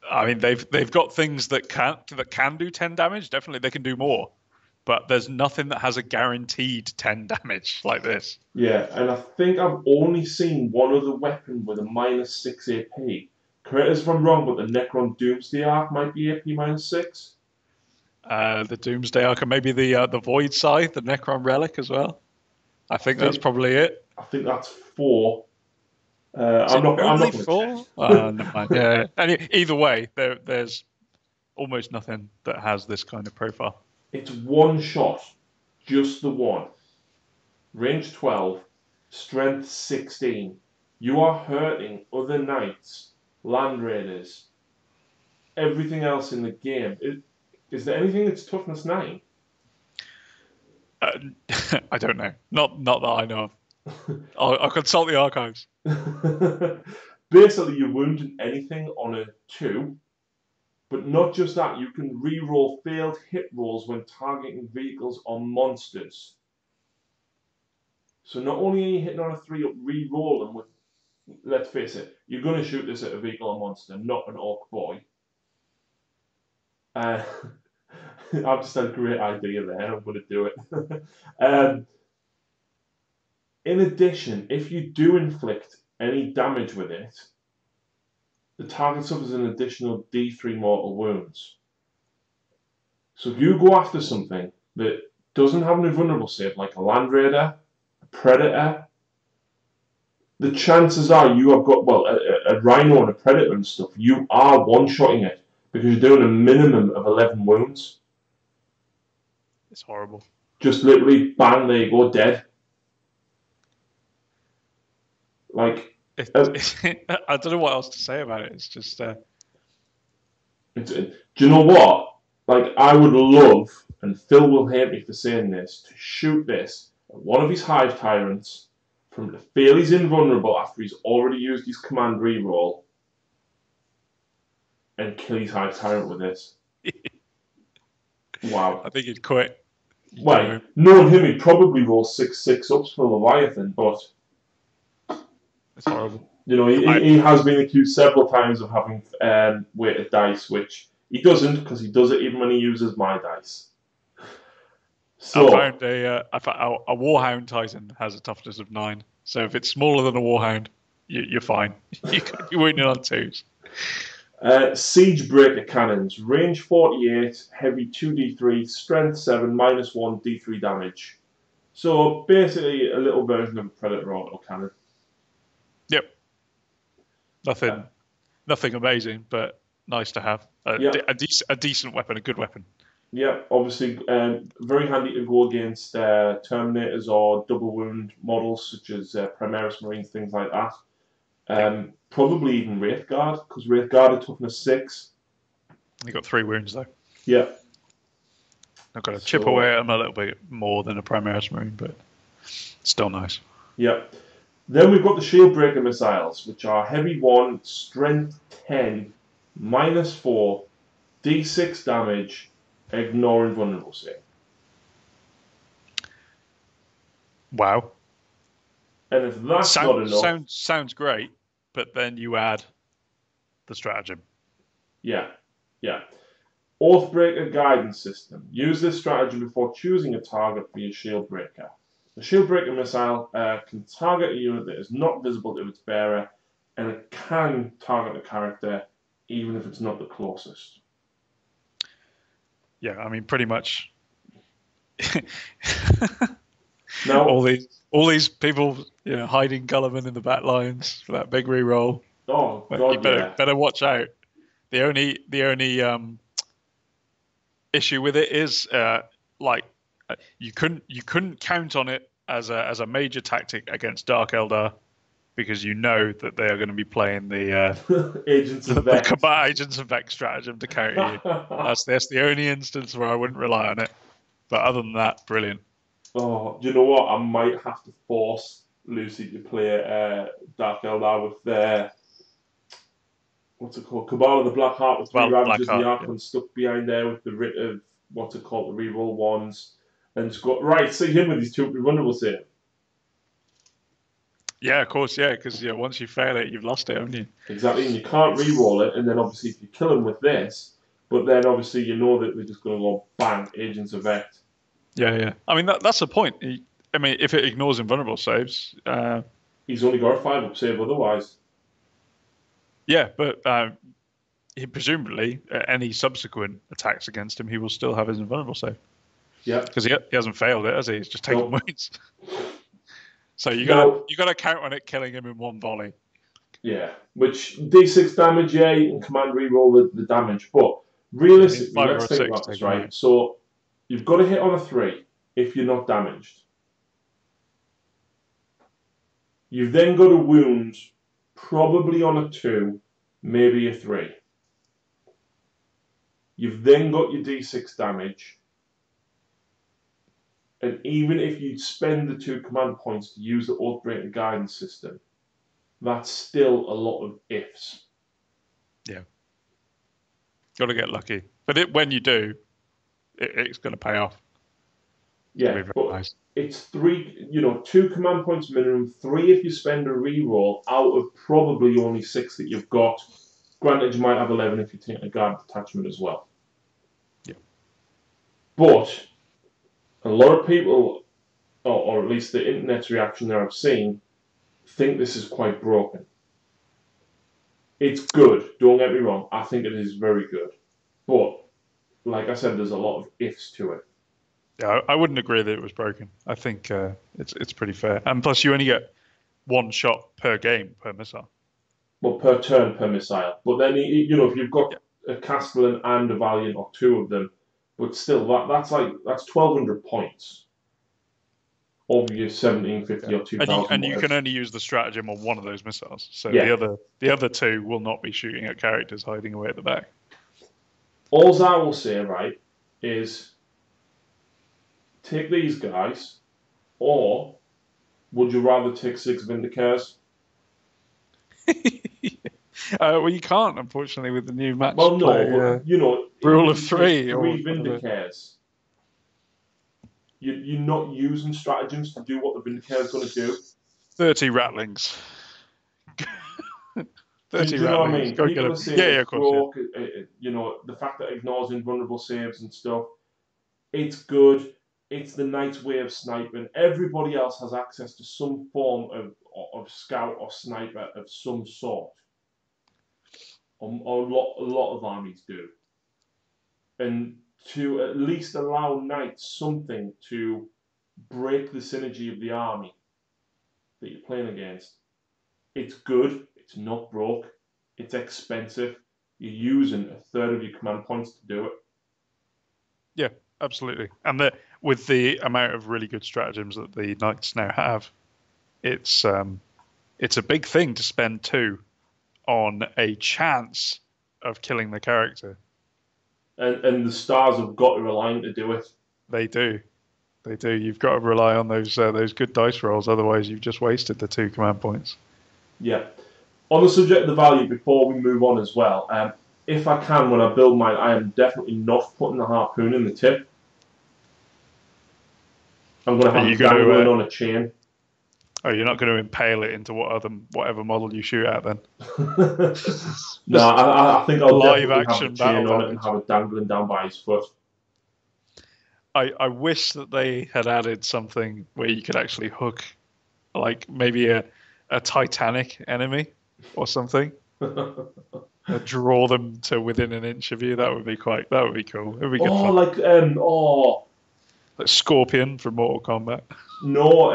[SPEAKER 2] I mean, they've got things that can do 10 damage. Definitely, they can do more. But there's nothing that has a guaranteed 10 damage like this.
[SPEAKER 1] Yeah, and I think I've only seen one other weapon with a -6 AP. Correct us if I'm wrong, but the Necron Doomsday Arc might be AP -6.
[SPEAKER 2] The Doomsday Arc, and maybe the Void Scythe, the Necron Relic as well. I think that's probably it.
[SPEAKER 1] I think that's 4. I'm not
[SPEAKER 2] 4? Never mind. Yeah. And either way, there's almost nothing that has this kind of profile.
[SPEAKER 1] It's one shot, just the one. Range 12, strength 16. You are hurting other knights, Land Raiders, everything else in the game. Is there anything that's toughness 9?
[SPEAKER 2] I don't know. Not that I know of. I'll consult the archives.
[SPEAKER 1] Basically, you're wounding anything on a 2, but not just that. You can re-roll failed hit rolls when targeting vehicles or monsters. So not only are you hitting on a 3, re-roll them with... Let's face it, you're going to shoot this at a vehicle or monster, not an orc boy. I've just had a great idea there. I'm going to do it. um, in addition, if you do inflict any damage with it, the target suffers an additional D3 mortal wounds. So if you go after something that doesn't have an invulnerable save, like a Land Raider, a Predator, the chances are you have got, well, a Rhino and a Predator and stuff, you are one-shotting it because you're doing a minimum of 11 wounds.
[SPEAKER 2] It's horrible.
[SPEAKER 1] Just literally, bang, there you go, dead. Like,
[SPEAKER 2] I don't know what else to say about it. It's just.
[SPEAKER 1] do you know what? Like, I would love, and Phil will hate me for saying this, to shoot this at one of his Hive Tyrants from the feel he's invulnerable after he's already used his command reroll and kill his Hive Tyrant with this. Wow.
[SPEAKER 2] I think he'd quit.
[SPEAKER 1] Well, knowing him, he'd probably roll 6/6 ups for Leviathan, but
[SPEAKER 2] it's horrible.
[SPEAKER 1] You know, he has been accused several times of having weighted dice, which he doesn't, because he does it even when he uses my dice. So,
[SPEAKER 2] I found a Warhound Titan has a toughness of 9. So if it's smaller than a Warhound, you're fine. You could be winning on 2s.
[SPEAKER 1] Siege Breaker Cannons, range 48, heavy 2d3, strength 7, -1, d3 damage. So basically a little version of a Predator auto cannon.
[SPEAKER 2] Yep. Nothing amazing, but nice to have. A decent weapon, a good weapon.
[SPEAKER 1] Yeah, obviously very handy to go against Terminators or double wound models such as Primaris Marines, things like that. Probably even Wraithguard, because Wraithguard are toughness 6.
[SPEAKER 2] You got 3 wounds though.
[SPEAKER 1] Yeah.
[SPEAKER 2] I've got to chip away at them a little bit more than a Primaris Marine, but still nice.
[SPEAKER 1] Yeah. Then we've got the Shield Breaker missiles, which are heavy 1, strength 10, -4, d6 damage, ignore invulnerable save.
[SPEAKER 2] Wow.
[SPEAKER 1] And if that's not enough...
[SPEAKER 2] Sounds great, but then you add the stratagem.
[SPEAKER 1] Yeah. Oathbreaker Guidance System. Use this stratagem before choosing a target for your Shield Breaker. The Shield Breaker missile can target a unit that is not visible to its bearer, and it can target a character even if it's not the closest.
[SPEAKER 2] Yeah, I mean, pretty much.
[SPEAKER 1] Now,
[SPEAKER 2] all these people, hiding Gulliman in the back lines for that big reroll.
[SPEAKER 1] Oh God,
[SPEAKER 2] you better watch out. The only issue with it is you couldn't count on it as a major tactic against Dark Eldar, because you know that they are going to be playing the
[SPEAKER 1] Agents of Vex.
[SPEAKER 2] The Combat Agents of Vex stratagem to counter you. That's the only instance where I wouldn't rely on it. But other than that, brilliant.
[SPEAKER 1] Oh, do you know what? I might have to force Lucy to play Dark Eldar with their what's it called? Cabal of the Black Heart with 3 Ravagers, the Archons stuck behind there with the writ of what's it called, the reroll ones, and just got right. See him with his 2 vulnerable save.
[SPEAKER 2] Yeah, of course, yeah, because once you fail it, you've lost it, haven't you?
[SPEAKER 1] Exactly, and you can't re-roll it, and then obviously if you kill him with this, but then obviously you know that they're just going to go bang, Agents of Vex.
[SPEAKER 2] Yeah. I mean, that's the point. If it ignores invulnerable saves...
[SPEAKER 1] he's only got a 5-up save otherwise.
[SPEAKER 2] Yeah, but he presumably, any subsequent attacks against him, he will still have his invulnerable save.
[SPEAKER 1] Yeah.
[SPEAKER 2] Because he hasn't failed it, has he? He's just taken wounds. So you got to count on it killing him in one volley. Yeah,
[SPEAKER 1] which d6 damage, you can command reroll the damage, but realistically, let's think about this, right? So you've got to hit on a 3 if you're not damaged. You've then got a wound probably on a 2, maybe a 3. You've then got your d6 damage. And even if you spend the 2 command points to use the Oathbreaker Guidance System, that's still a lot of ifs.
[SPEAKER 2] Yeah. Got to get lucky. But when you do, it's going to pay off.
[SPEAKER 1] Yeah, but nice. It's 3, 2 command points minimum, 3 if you spend a reroll out of probably only 6 that you've got. Granted, you might have 11 if you take a guard detachment as well.
[SPEAKER 2] Yeah.
[SPEAKER 1] But a lot of people, or at least the internet's reaction that I've seen, think this is quite broken. It's good, don't get me wrong, I think it is very good. But, like I said, there's a lot of ifs to it.
[SPEAKER 2] Yeah, I wouldn't agree that it was broken. I think it's pretty fair. And plus, you only get one shot per game per missile.
[SPEAKER 1] Well, per turn per missile. But then, you know, if you've got a Castellan and a Valiant or two of them, but still, that's 1,200 points over your 1,750 or 2,000.
[SPEAKER 2] And you can only use the stratagem on one of those missiles. So
[SPEAKER 1] Yeah.
[SPEAKER 2] the other two will not be shooting at characters hiding away at the back.
[SPEAKER 1] All I will say, right, is take these guys, or would you rather take 6 Vindicators?
[SPEAKER 2] Well, you can't, unfortunately, with the new match.
[SPEAKER 1] Well, no,
[SPEAKER 2] play,
[SPEAKER 1] but, you know,
[SPEAKER 2] rule of three.
[SPEAKER 1] Three Vindicators. You're not using stratagems to do what the Vindicator's going to do.
[SPEAKER 2] 30 rattlings. 30
[SPEAKER 1] do you know what I mean?
[SPEAKER 2] Go
[SPEAKER 1] People
[SPEAKER 2] get
[SPEAKER 1] are saying
[SPEAKER 2] yeah, of course.
[SPEAKER 1] Broke, you know, the fact that it ignores invulnerable saves and stuff. It's good. It's the Knight's way of sniping. Everybody else has access to some form of scout or sniper of some sort. A lot of armies do. And to at least allow Knights something to break the synergy of the army that you're playing against. It's good. It's not broke. It's expensive. You're using a third of your command points to do it.
[SPEAKER 2] Yeah, absolutely. And with the amount of really good stratagems that the Knights now have, it's a big thing to spend 2 on a chance of killing the character.
[SPEAKER 1] And the stars have got to align to do it.
[SPEAKER 2] They do. They do. You've got to rely on those good dice rolls, otherwise you've just wasted the 2 command points.
[SPEAKER 1] Yeah. On the subject of the value, before we move on as well, if I can, when I build mine, I am definitely not putting the harpoon in the tip. I'm going to have it dangling on a chain.
[SPEAKER 2] Oh, you're not going to impale it into whatever model you shoot at then?
[SPEAKER 1] No, I think I'll definitely have
[SPEAKER 2] action
[SPEAKER 1] a chain on it and have it dangling down by his foot.
[SPEAKER 2] I wish that they had added something where you could actually hook, like maybe a Titanic enemy or something. Draw them to within an inch of you. That would be cool. It would be good fun. Like Scorpion from Mortal Kombat.
[SPEAKER 1] No,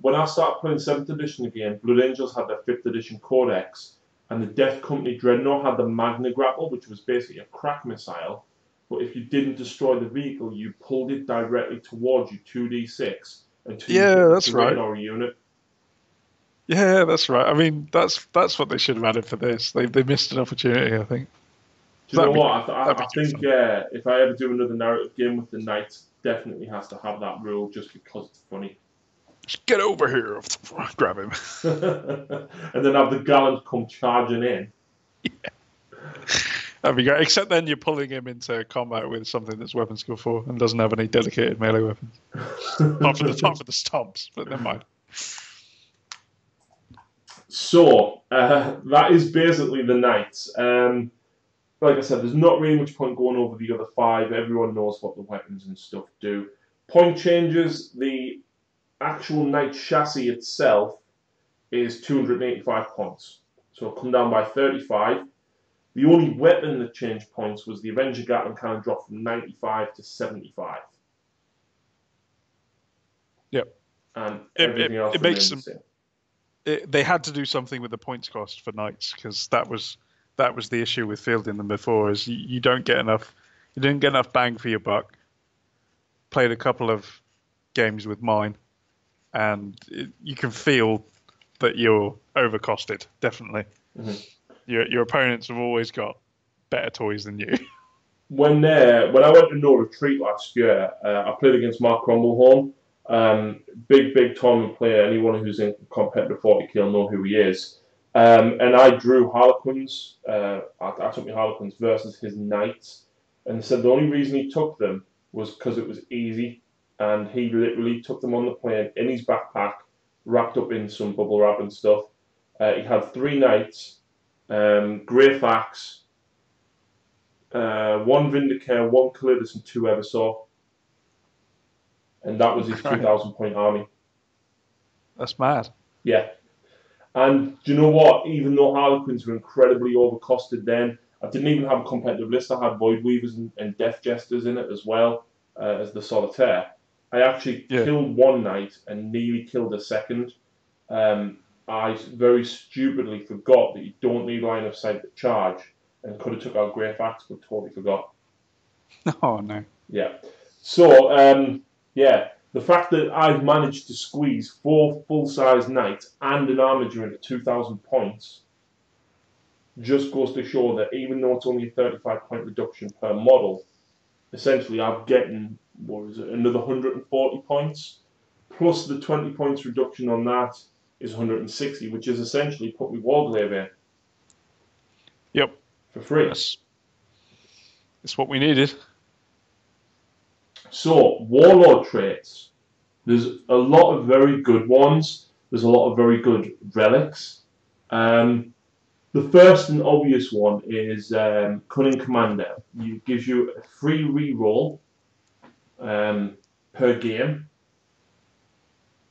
[SPEAKER 1] when I started playing 7th edition again, Blood Angels had their 5th edition Codex, and the Death Company Dreadnought had the Magna Grapple, which was basically a crack missile. But if you didn't destroy the vehicle, you pulled it directly towards you, 2d6, until you hit the terrain or a unit.
[SPEAKER 2] Yeah, that's right. I mean, that's what they should have added for this. They missed an opportunity, I think.
[SPEAKER 1] Do you know what? I think if I ever do another narrative game with the Knights, definitely has to have that rule just because it's funny.
[SPEAKER 2] Just get over here, grab him,
[SPEAKER 1] and then have the gallant come charging in.
[SPEAKER 2] Yeah. That'd be great. Except then you're pulling him into combat with something that's weapon skill 4 and doesn't have any dedicated melee weapons. Apart from the stomps, but never mind.
[SPEAKER 1] So that is basically the Knights. Like I said, there's not really much point going over the other 5. Everyone knows what the weapons and stuff do. Point changes, the actual Knight chassis itself is 285 points. So it'll come down by 35. The only weapon that changed points was the Avenger Gatling cannon dropped from 95 to 75.
[SPEAKER 2] Yep.
[SPEAKER 1] And everything else remains the same.
[SPEAKER 2] They had to do something with the points cost for Knights, because that was the issue with fielding them before, is you didn't get enough bang for your buck. Played a couple of games with mine, and you can feel that you're overcosted, definitely. Mm-hmm. Your opponents have always got better toys than you. When
[SPEAKER 1] I went to No Retreat last year, I played against Mark Cromwellhorn. Big tournament player. Anyone who's in competitive 40K will know who he is. And I drew Harlequins. I took my Harlequins versus his Knights, and said the only reason he took them was because it was easy, and he literally took them on the plane in his backpack, wrapped up in some bubble wrap and stuff. He had 3 Knights, Grey Fax, 1 Vindicator, 1 Calidus, and 2 Eversaw. and that was his
[SPEAKER 2] Right.
[SPEAKER 1] 2,000 point army.
[SPEAKER 2] That's mad.
[SPEAKER 1] Yeah. And do you know what? Even though Harlequins were incredibly overcosted then, I didn't even have a competitive list. I had Void Weavers and Death Jesters in it as well as the Solitaire. I actually
[SPEAKER 2] Yeah.
[SPEAKER 1] killed one knight and nearly killed a second. I very stupidly forgot that you don't need line of sight to charge, and could have took out Grey Axe, but totally forgot.
[SPEAKER 2] Oh no.
[SPEAKER 1] Yeah. So, yeah, the fact that I've managed to squeeze 4 full-size knights and an armiger into 2,000 points just goes to show that even though it's only a 35-point reduction per model, essentially I'm getting, what is it, another 140 points, plus the 20 points reduction on that is 160, which is essentially put me Warglaive in
[SPEAKER 2] Yep.
[SPEAKER 1] for free.
[SPEAKER 2] That's what we needed.
[SPEAKER 1] So, Warlord traits. There's a lot of very good ones. There's a lot of very good relics. The first and obvious one is Cunning Commander. It gives you a free reroll per game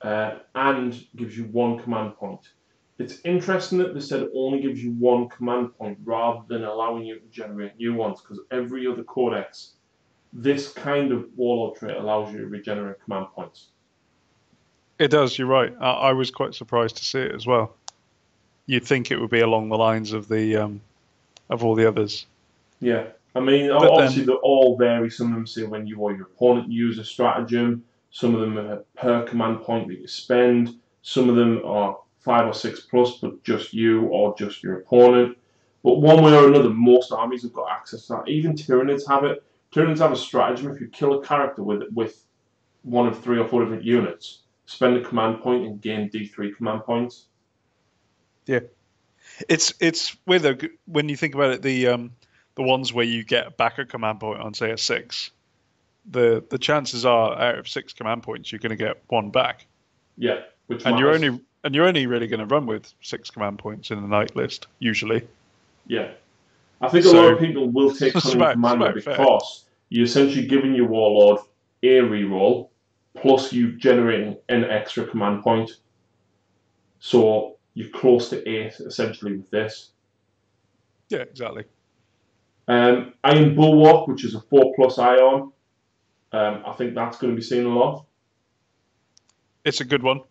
[SPEAKER 1] and gives you 1 command point. It's interesting that they said it only gives you 1 command point rather than allowing you to generate new ones, because every other codex, this kind of Warlord trait allows you to regenerate command points.
[SPEAKER 2] It does. You're right. I was quite surprised to see it as well. You'd think it would be along the lines of the of all the others.
[SPEAKER 1] Yeah, I mean,
[SPEAKER 2] But
[SPEAKER 1] obviously
[SPEAKER 2] then,
[SPEAKER 1] they all vary. Some of them say when you or your opponent use a stratagem. Some of them are per command point that you spend. Some of them are 5 or 6 plus, but just you or just your opponent. But one way or another, most armies have got access to that. Even Tyranids have it. Tyranids have a stratagem. If you kill a character with one of 3 or 4 different units, spend a command point and gain D3 command points.
[SPEAKER 2] yeah, it's weird though when you think about it. The ones where you get back a command point on say a 6, the chances are out of 6 command points you're going to get 1 back.
[SPEAKER 1] Yeah, which
[SPEAKER 2] And
[SPEAKER 1] matters.
[SPEAKER 2] you're only really going to run with 6 command points in the night list usually.
[SPEAKER 1] Yeah. I think a lot
[SPEAKER 2] So
[SPEAKER 1] of people will take
[SPEAKER 2] it's
[SPEAKER 1] Cunning Commander
[SPEAKER 2] about fair.
[SPEAKER 1] because you're essentially giving your Warlord a reroll, plus you generating an extra command point. So you're close to 8 essentially with this.
[SPEAKER 2] Yeah, exactly.
[SPEAKER 1] Iron Bulwark, which is a 4 plus ion, I think that's going to be seen a lot.
[SPEAKER 2] It's a good one.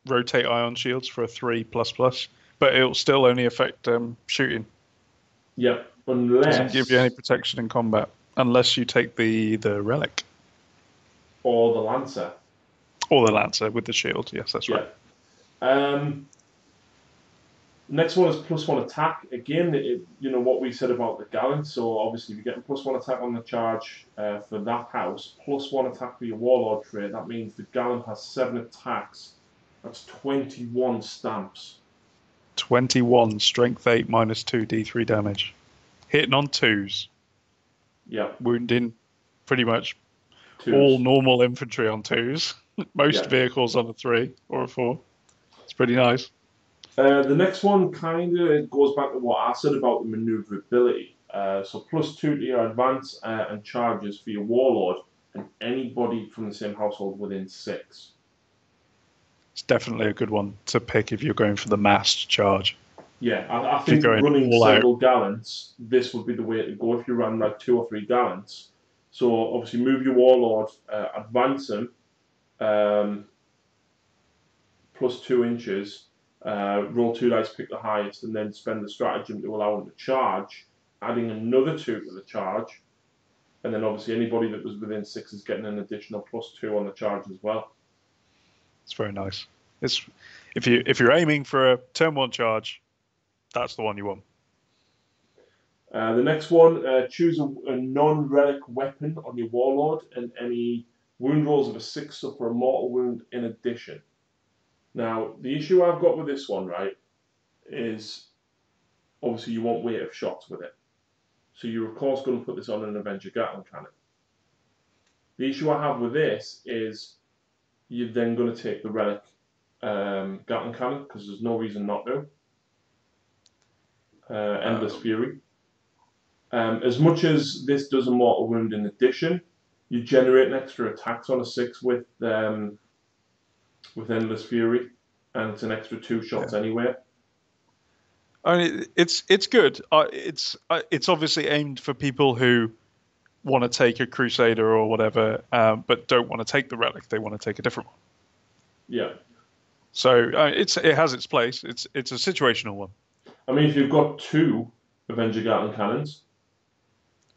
[SPEAKER 2] Rotate ion shields for a 3 plus plus, but it'll still only affect shooting.
[SPEAKER 1] Yep,
[SPEAKER 2] Doesn't give you any
[SPEAKER 1] unless
[SPEAKER 2] protection in combat unless you take the relic
[SPEAKER 1] or the Lancer.
[SPEAKER 2] or the lancer with the shield. Yes, that's
[SPEAKER 1] Yeah.
[SPEAKER 2] right.
[SPEAKER 1] Next one is +1 attack. Again, you know what we said about the Gallant. So obviously, if you're getting +1 attack on the charge for that house, +1 attack for your Warlord trait, that means the Gallant has 7 attacks. That's 21 stamps.
[SPEAKER 2] 21 strength 8 minus 2 d3 damage. Hitting on 2s.
[SPEAKER 1] Yeah.
[SPEAKER 2] Wounding pretty much
[SPEAKER 1] 2s.
[SPEAKER 2] all normal infantry on 2s. Most
[SPEAKER 1] Yeah.
[SPEAKER 2] vehicles on a 3 or a 4. It's pretty nice.
[SPEAKER 1] The next one kind of goes back to what I said about the maneuverability. So +2 to your advance and charges for your Warlord and anybody from the same household within 6.
[SPEAKER 2] It's definitely a good one to pick if you're going for the massed charge.
[SPEAKER 1] Yeah, I
[SPEAKER 2] If you're
[SPEAKER 1] think
[SPEAKER 2] going
[SPEAKER 1] running
[SPEAKER 2] all out.
[SPEAKER 1] several Gallants, this would be the way to go if you run like 2 or 3 Gallants. So obviously move your Warlord, advance him, +2 inches, roll 2 dice, pick the highest, and then spend the stratagem to allow him to charge, adding another 2 to the charge, and then obviously anybody that was within 6 is getting an additional +2 on the charge as well.
[SPEAKER 2] It's very nice. It's if you're aiming for a turn 1 charge, that's the one you want.
[SPEAKER 1] The next one, choose a non-relic weapon on your Warlord, and any wound rolls of a 6 suffer a mortal wound in addition. Now, the issue I've got with this one, right, is obviously you want weight of shots with it. So you're of course going to put this on an Avenger Gatling cannon. The issue I have with this is you're then going to take the relic Gatling cannon, because there's no reason not to. Endless Fury. As much as this does a mortal wound in addition, You generate extra attacks on a 6 with Endless Fury, and it's an extra 2 shots anyway.
[SPEAKER 2] I mean, it's good. It's obviously aimed for people who want to take a Crusader or whatever, but don't want to take the Relic. They want to take a different one.
[SPEAKER 1] Yeah.
[SPEAKER 2] So it has its place. It's a situational one.
[SPEAKER 1] I mean, if you've got 2 Avenger Gatling cannons,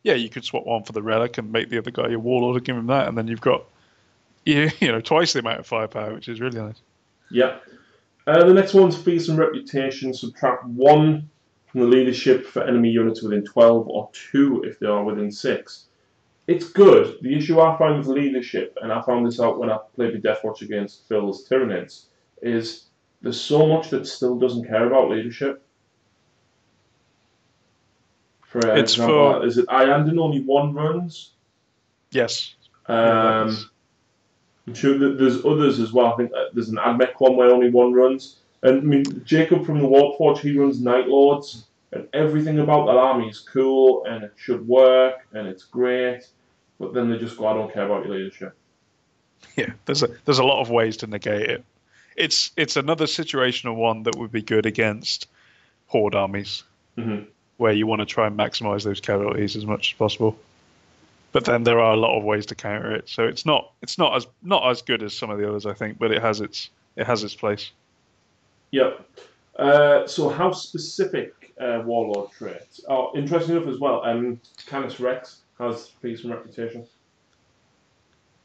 [SPEAKER 2] yeah, you could swap one for the Relic and make the other guy your Warlord and give him that, and then you've got twice the amount of firepower, which is really nice.
[SPEAKER 1] Yeah. The next one's Feast and Reputation. Subtract 1 from the leadership for enemy units within 12, or 2 if they are within 6. It's good. The issue I find with leadership, and I found this out when I played the Deathwatch against Phil's Tyranids, is there's so much that still doesn't care about leadership. For example, is it Iandin only 1 runs?
[SPEAKER 2] Yes.
[SPEAKER 1] I'm sure that there's others as well. I think there's an Admech one where only 1 runs. And I mean, Jacob from the Warforge, he runs Night Lords, and everything about that army is cool, and it should work, and it's great. But then they just go, I don't care about your leadership.
[SPEAKER 2] Yeah, there's a lot of ways to negate it. It's another situational one that would be good against Horde armies, where you want to try and maximize those casualties as much as possible. But then there are a lot of ways to counter it, so it's not as good as some of the others, I think, but it has its place.
[SPEAKER 1] Yep. So how specific Warlord traits? Oh, interesting enough as well. Canis Rex has Feast and Reputation.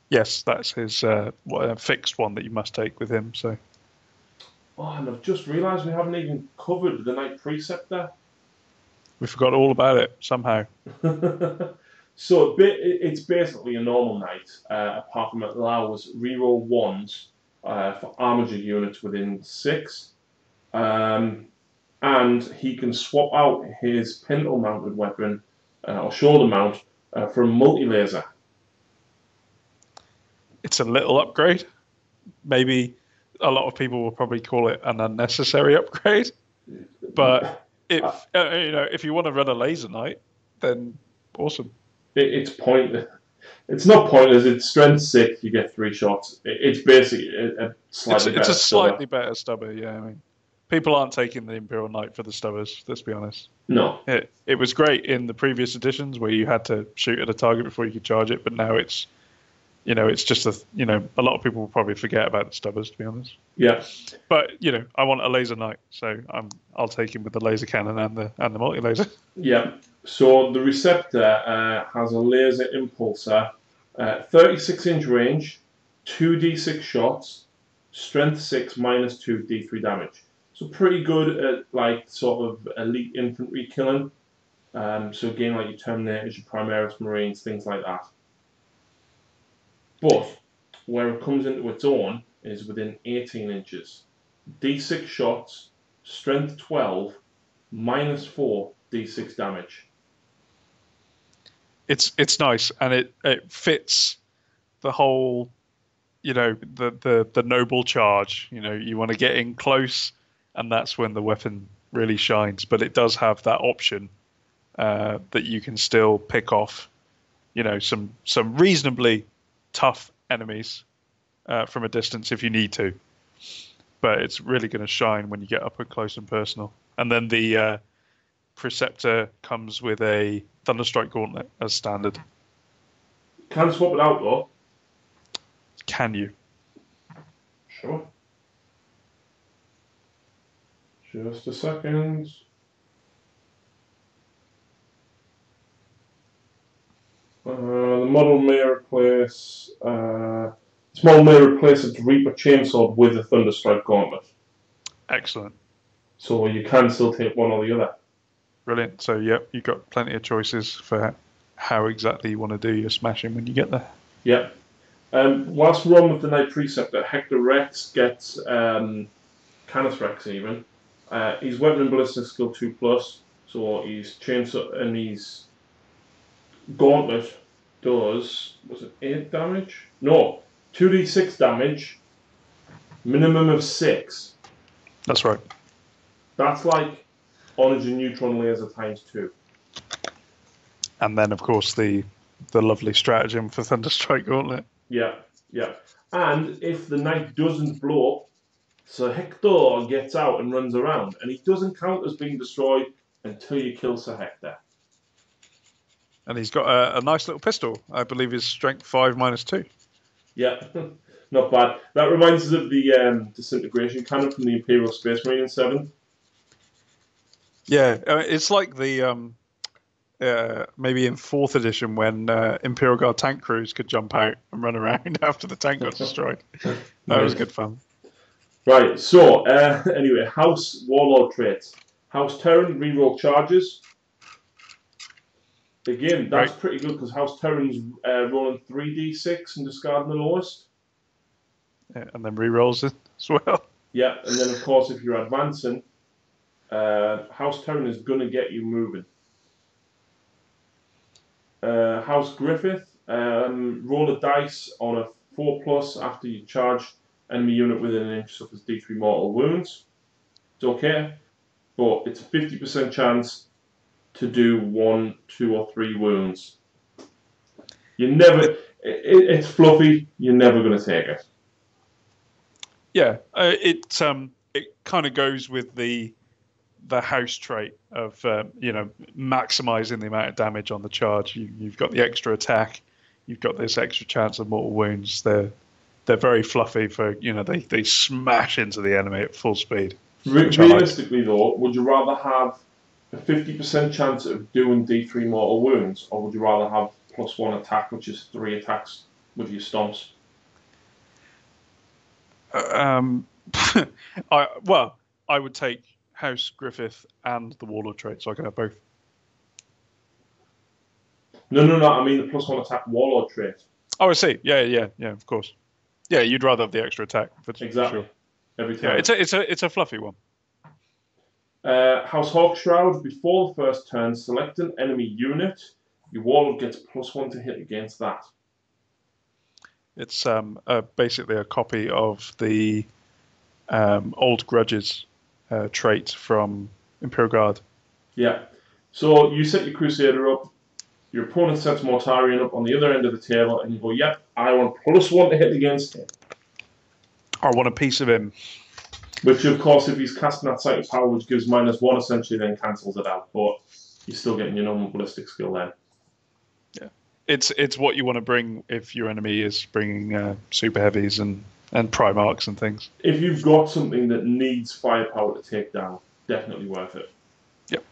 [SPEAKER 2] Yes, that's his fixed one that you must take with him. So.
[SPEAKER 1] Oh, and I've just realised we haven't even covered the Knight Preceptor.
[SPEAKER 2] We forgot all about it somehow.
[SPEAKER 1] So it's basically a normal knight, apart from it allows reroll 1s for armature units within 6. And he can swap out his pintle-mounted weapon, or shoulder mount, for a multi-laser.
[SPEAKER 2] It's a little upgrade. Maybe a lot of people will probably call it an unnecessary upgrade. But if you want to run a laser knight, then awesome.
[SPEAKER 1] It's pointless. It's not pointless. It's strength 6. You get 3 shots. It's basically a slightly better.
[SPEAKER 2] It's a slightly better stubber. Yeah, I mean, people aren't taking the Imperial Knight for the stubbers. Let's be honest.
[SPEAKER 1] No.
[SPEAKER 2] It was great in the previous editions where you had to shoot at a target before you could charge it, but now it's just a lot of people will probably forget about the stubbers, to be honest.
[SPEAKER 1] Yeah.
[SPEAKER 2] But I want a laser knight, so I'll take him with the laser cannon and the multi laser.
[SPEAKER 1] Yeah. So the Receptor has a laser impulsor, 36-inch range, 2d6 shots, strength 6 minus 2 d3 damage. So pretty good at sort of elite infantry killing. So again, like your Terminators, your Primaris Marines, things like that. But where it comes into its own is within 18 inches. D6 shots, strength 12, minus 4 d6 damage.
[SPEAKER 2] It's nice, and it fits the whole, the noble charge. You want to get in close, and that's when the weapon really shines. But it does have that option that you can still pick off, some reasonably tough enemies from a distance if you need to. But it's really going to shine when you get up close and personal. And then the Preceptor comes with a Thunderstrike Gauntlet as standard.
[SPEAKER 1] Can I swap it out though?
[SPEAKER 2] Can you?
[SPEAKER 1] Sure. Just a second. The model may replace. This model may replace a Reaper Chainsword with a Thunderstrike Gauntlet.
[SPEAKER 2] Excellent.
[SPEAKER 1] So you can still take one or the other.
[SPEAKER 2] Brilliant. So, yep, you've got plenty of choices for how exactly you want to do your smashing when you get there.
[SPEAKER 1] Yep. Whilst we're on with the Knight Preceptor, Hector Rex gets Canis Rex even. He's Weapon and Ballistic Skill 2+, so he's Chainsaw and his Gauntlet does, was it 8 damage? No, 2d6 damage, minimum of 6.
[SPEAKER 2] That's right.
[SPEAKER 1] That's like Onergen Neutron Laser times 2.
[SPEAKER 2] And then, of course, the the lovely stratagem for Thunderstrike Gauntlet.
[SPEAKER 1] Yeah, yeah. And if the knight doesn't blow up, Sir Hector gets out and runs around, and he doesn't count as being destroyed until you kill Sir Hector.
[SPEAKER 2] And he's got a nice little pistol. I believe his strength 5 -2.
[SPEAKER 1] Yeah, not bad. That reminds us of the disintegration cannon from the Imperial Space Marine in 7th.
[SPEAKER 2] Yeah, it's like the maybe in 4th edition when Imperial Guard tank crews could jump out and run around after the tank got destroyed. That was good fun.
[SPEAKER 1] Right, so anyway, House Warlord traits. House Terran, reroll charges. Again, that's pretty good because House Terran's rolling 3d6 and discarding the lowest.
[SPEAKER 2] Yeah, and then rerolls it as well.
[SPEAKER 1] Yeah, and then of course if you're advancing, House Terran is going to get you moving. House Griffith, roll a dice on a 4+ after you charge enemy unit within an inch suffers D3 mortal wounds. It's okay, but it's a 50% chance to do 1, 2, or 3 wounds. You never. It's fluffy. You're never going to take it.
[SPEAKER 2] Yeah, it kind of goes with the house trait of maximizing the amount of damage on the charge. You've got the extra attack. You've got this extra chance of mortal wounds. They're very fluffy for they smash into the enemy at full speed.
[SPEAKER 1] Realistically, though, would you rather have a 50% chance of doing D3 mortal wounds, or would you rather have +1 attack, which is 3 attacks with your stomps?
[SPEAKER 2] I would take House Griffith and the Warlord trait, so I can have both.
[SPEAKER 1] No. I mean the +1 attack Warlord trait.
[SPEAKER 2] Oh, I see. Yeah. Of course. Yeah, you'd rather have the extra attack.
[SPEAKER 1] Exactly.
[SPEAKER 2] Sure.
[SPEAKER 1] Every time.
[SPEAKER 2] Yeah, it's a fluffy one.
[SPEAKER 1] House Hawkshroud, before the first turn, select an enemy unit. Your Warlord gets +1 to hit against that.
[SPEAKER 2] It's basically a copy of the Old Grudges trait from Imperial Guard.
[SPEAKER 1] Yeah. So you set your Crusader up, your opponent sets Mortarion up on the other end of the table, and you go, yep, I want +1 to hit against him.
[SPEAKER 2] I want a piece of him.
[SPEAKER 1] Which, of course, if he's casting that Sight of Power, which gives -1, essentially then cancels it out. But you're still getting your normal ballistic skill then.
[SPEAKER 2] Yeah. It's what you want to bring if your enemy is bringing super heavies and Primarchs and things.
[SPEAKER 1] If you've got something that needs firepower to take down, definitely worth it.
[SPEAKER 2] Yep.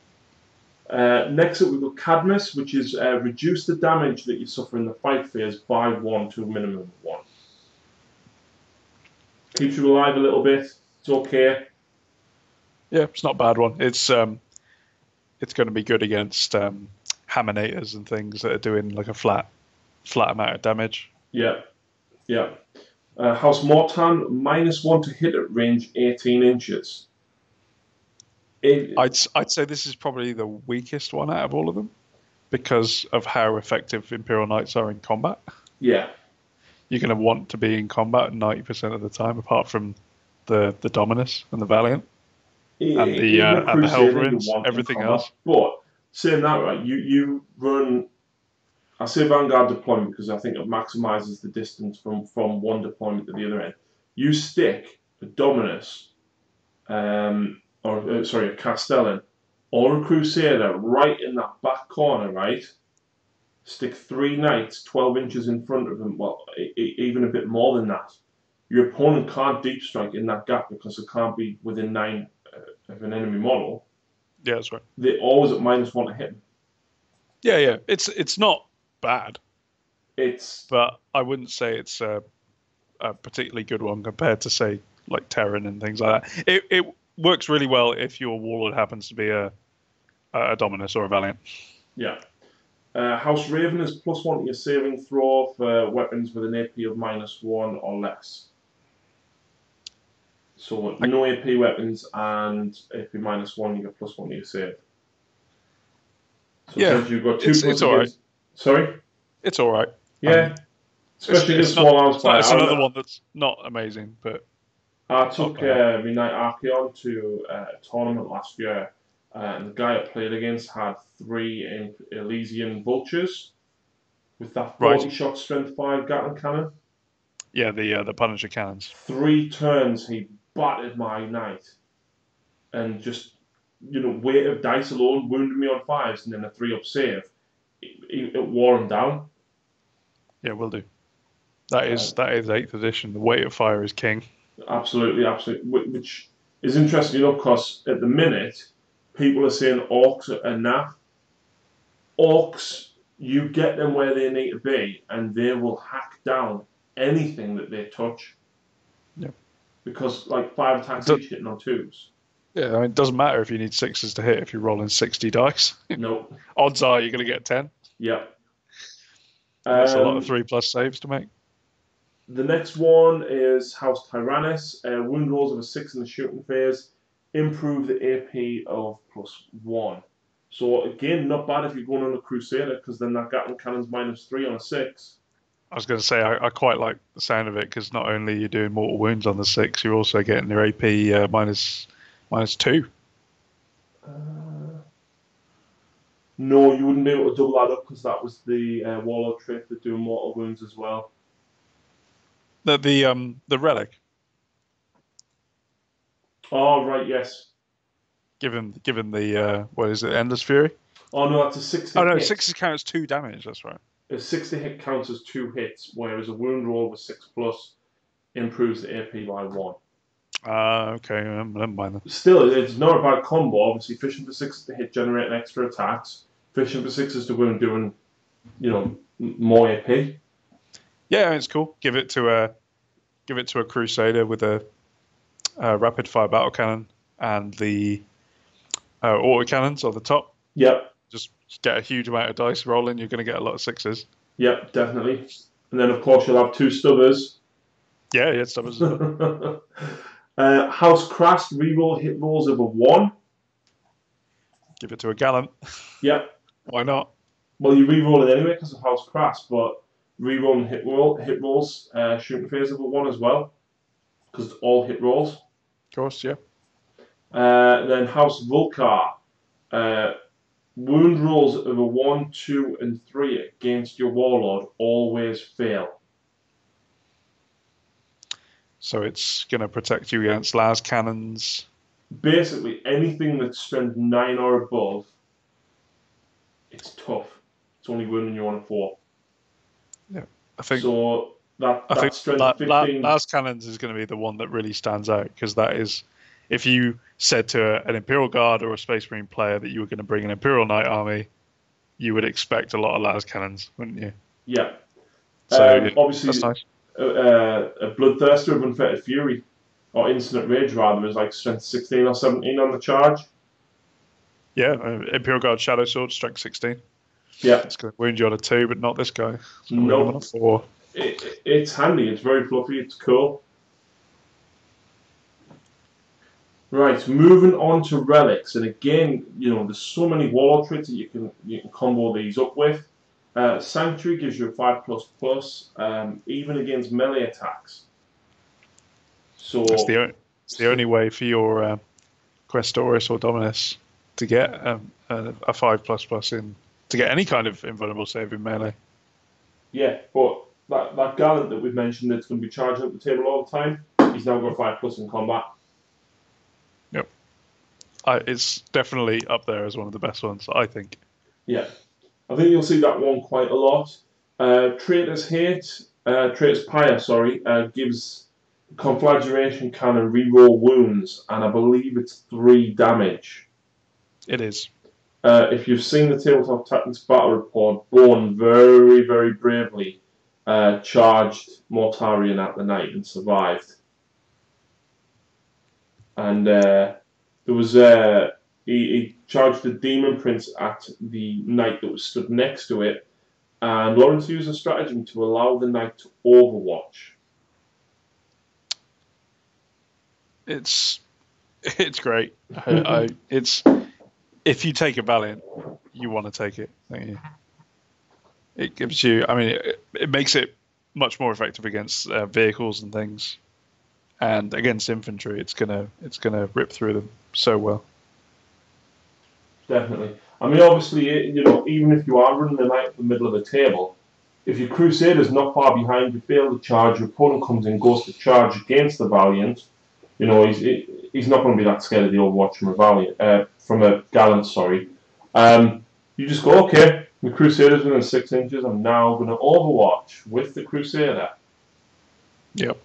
[SPEAKER 1] Next up, we've got Cadmus, which is reduce the damage that you suffer in the fight phase by 1 to a minimum of 1. Keeps you alive a little bit. It's okay.
[SPEAKER 2] Yeah, it's not a bad one. It's going to be good against Hammonators and things that are doing like a flat amount of damage.
[SPEAKER 1] Yeah. House Mortan, -1 to hit at range 18 inches.
[SPEAKER 2] I'd say this is probably the weakest one out of all of them because of how effective Imperial Knights are in combat.
[SPEAKER 1] Yeah.
[SPEAKER 2] You're going to want to be in combat 90% of the time, apart from the Dominus and the Valiant and the Helverins, everything else.
[SPEAKER 1] But saying that, right, you run. I say Vanguard deployment because I think it maximises the distance from one deployment to the other end. You stick a Dominus, a Castellan, or a Crusader right in that back corner, right? Stick 3 Knights 12 inches in front of them, well, even a bit more than that. Your opponent can't deep strike in that gap because it can't be within 9 of an enemy model.
[SPEAKER 2] Yeah, that's right.
[SPEAKER 1] They're always at -1 to hit them.
[SPEAKER 2] Yeah. It's not bad. But I wouldn't say it's a particularly good one compared to, say, like Terran and things like that. It works really well if your Warlord happens to be a Dominus or a Valiant.
[SPEAKER 1] Yeah. House Raven is +1 to your saving throw for weapons with an AP of -1 or less. So no AP weapons and AP -1, you get +1 to your save. So
[SPEAKER 2] yeah,
[SPEAKER 1] you've got 2
[SPEAKER 2] it's all right.
[SPEAKER 1] Sorry?
[SPEAKER 2] It's all right.
[SPEAKER 1] Yeah. Especially against small arms fire.
[SPEAKER 2] It's another one that's not amazing, but
[SPEAKER 1] I took my Knight Archeon to a tournament last year, and the guy I played against had 3 Elysian Vultures, with that
[SPEAKER 2] Right.
[SPEAKER 1] 40 shot strength 5 Gatling cannon.
[SPEAKER 2] Yeah, the Punisher cannons.
[SPEAKER 1] 3 turns he battered my knight, and just weight of dice alone wounded me on 5s, and then a 3-up save. It wore him down.
[SPEAKER 2] Yeah, will do. That is 8th edition. The weight of fire is king.
[SPEAKER 1] Absolutely, absolutely. Which is interesting, because at the minute people are saying orcs are naff. Orcs, you get them where they need to be, and they will hack down anything that they touch.
[SPEAKER 2] Yep.
[SPEAKER 1] Because 5 attacks each hitting on 2s.
[SPEAKER 2] Yeah, I mean, it doesn't matter if you need 6s to hit if you're rolling 60 dice.
[SPEAKER 1] Nope.
[SPEAKER 2] Odds are you're going to get 10.
[SPEAKER 1] Yep.
[SPEAKER 2] That's a lot of 3+ saves to make.
[SPEAKER 1] The next one is House Tyrannus. Wound rolls of a 6 in the shooting phase. Improve the AP of +1. So again, not bad if you're going on a Crusader, because then that Gatling cannon's -3 on a 6.
[SPEAKER 2] I was going to say, I quite like the sound of it, because not only are you doing mortal wounds on the 6, you're also getting your AP -2.
[SPEAKER 1] No, you wouldn't be able to double that up, because that was the Warlord trait that do mortal wounds as well.
[SPEAKER 2] The relic.
[SPEAKER 1] Oh, right, yes.
[SPEAKER 2] Given the what is it, Endless Fury?
[SPEAKER 1] Oh no, that's a 6 hit.
[SPEAKER 2] Oh no,
[SPEAKER 1] hit.
[SPEAKER 2] 6 counts 2 damage. That's right.
[SPEAKER 1] A 60 hit counts as 2 hits, whereas a wound roll with 6+ improves the AP by 1.
[SPEAKER 2] Okay, never mind then.
[SPEAKER 1] Still, it's not a bad combo. Obviously, fishing for 6 to hit, generating extra attacks. Fishing for 6s to wound, doing, more AP.
[SPEAKER 2] Yeah, it's cool. Give it to a Crusader with a rapid fire battle cannon and the auto cannons on the top.
[SPEAKER 1] Yep.
[SPEAKER 2] Just get a huge amount of dice rolling. You're going to get a lot of 6s.
[SPEAKER 1] Yep, definitely. And then, of course, you'll have 2 stubbers.
[SPEAKER 2] Yeah, stubbers.
[SPEAKER 1] House Crast, reroll hit rolls of a 1.
[SPEAKER 2] Give it to a Gallant.
[SPEAKER 1] Yep.
[SPEAKER 2] Why not?
[SPEAKER 1] Well, you reroll it anyway because of House Crast, but reroll hit rolls, shooting phase of a 1 as well, because it's all hit rolls.
[SPEAKER 2] Of course, yeah.
[SPEAKER 1] Then House Vulcar, wound rolls of a 1, 2, and 3 against your Warlord always fail.
[SPEAKER 2] So it's going to protect you against las cannons.
[SPEAKER 1] Basically, anything that's strength 9 or above, it's tough. It's only wounding you on a 4.
[SPEAKER 2] Yeah, I think.
[SPEAKER 1] So that strength 15.
[SPEAKER 2] Las cannons is going to be the one that really stands out, because that is, if you said to an Imperial Guard or a Space Marine player that you were going to bring an Imperial Knight army, you would expect a lot of las cannons, wouldn't you?
[SPEAKER 1] Yeah.
[SPEAKER 2] So
[SPEAKER 1] obviously,
[SPEAKER 2] that's nice.
[SPEAKER 1] A Bloodthirster of Unfettered Fury, or Infinite Rage rather, is like strength 16 or 17 on the charge.
[SPEAKER 2] Yeah, Imperial Guard Shadow Sword, strength 16.
[SPEAKER 1] Yeah.
[SPEAKER 2] It's going to wound you on a 2, but not this guy. It's going to
[SPEAKER 1] No.
[SPEAKER 2] wound him on a 4.
[SPEAKER 1] It's handy, it's very fluffy, it's cool. Right, moving on to relics, and again, there's so many Warlord traits that you can combo these up with. Sanctuary gives you a 5++, even against melee attacks. So
[SPEAKER 2] it's the only way for your Questoris or Dominus to get a 5++ in, to get any kind of invulnerable save in melee.
[SPEAKER 1] Yeah, but that Gallant that we've mentioned that's going to be charging up the table all the time, he's now got 5+ in combat.
[SPEAKER 2] Yep. It's definitely up there as one of the best ones, I think.
[SPEAKER 1] Yeah. I think you'll see that one quite a lot. Traitor's Pyre, gives Conflagration Cannon reroll wounds, and I believe it's 3 damage.
[SPEAKER 2] It is.
[SPEAKER 1] If you've seen the Tabletop Tactics Battle Report, Bourne very, very bravely charged Mortarion at the night and survived. And there was he charged the Demon Prince at the knight that was stood next to it, and Lawrence used a stratagem to allow the knight to overwatch.
[SPEAKER 2] It's great. It's if you take a Valiant, you want to take it, don't you? It gives you. I mean, it makes it much more effective against vehicles and things, and against infantry, it's gonna rip through them so well.
[SPEAKER 1] Definitely. I mean, obviously, even if you are running the knight in the middle of the table, If your Crusader's not far behind, you fail to charge, your opponent comes in, goes to charge against the Valiant. You know, he's not going to be that scared of the Overwatch from a Gallant, sorry. You just go, okay, the Crusader's within 6 inches, I'm now going to Overwatch with the Crusader.
[SPEAKER 2] Yep.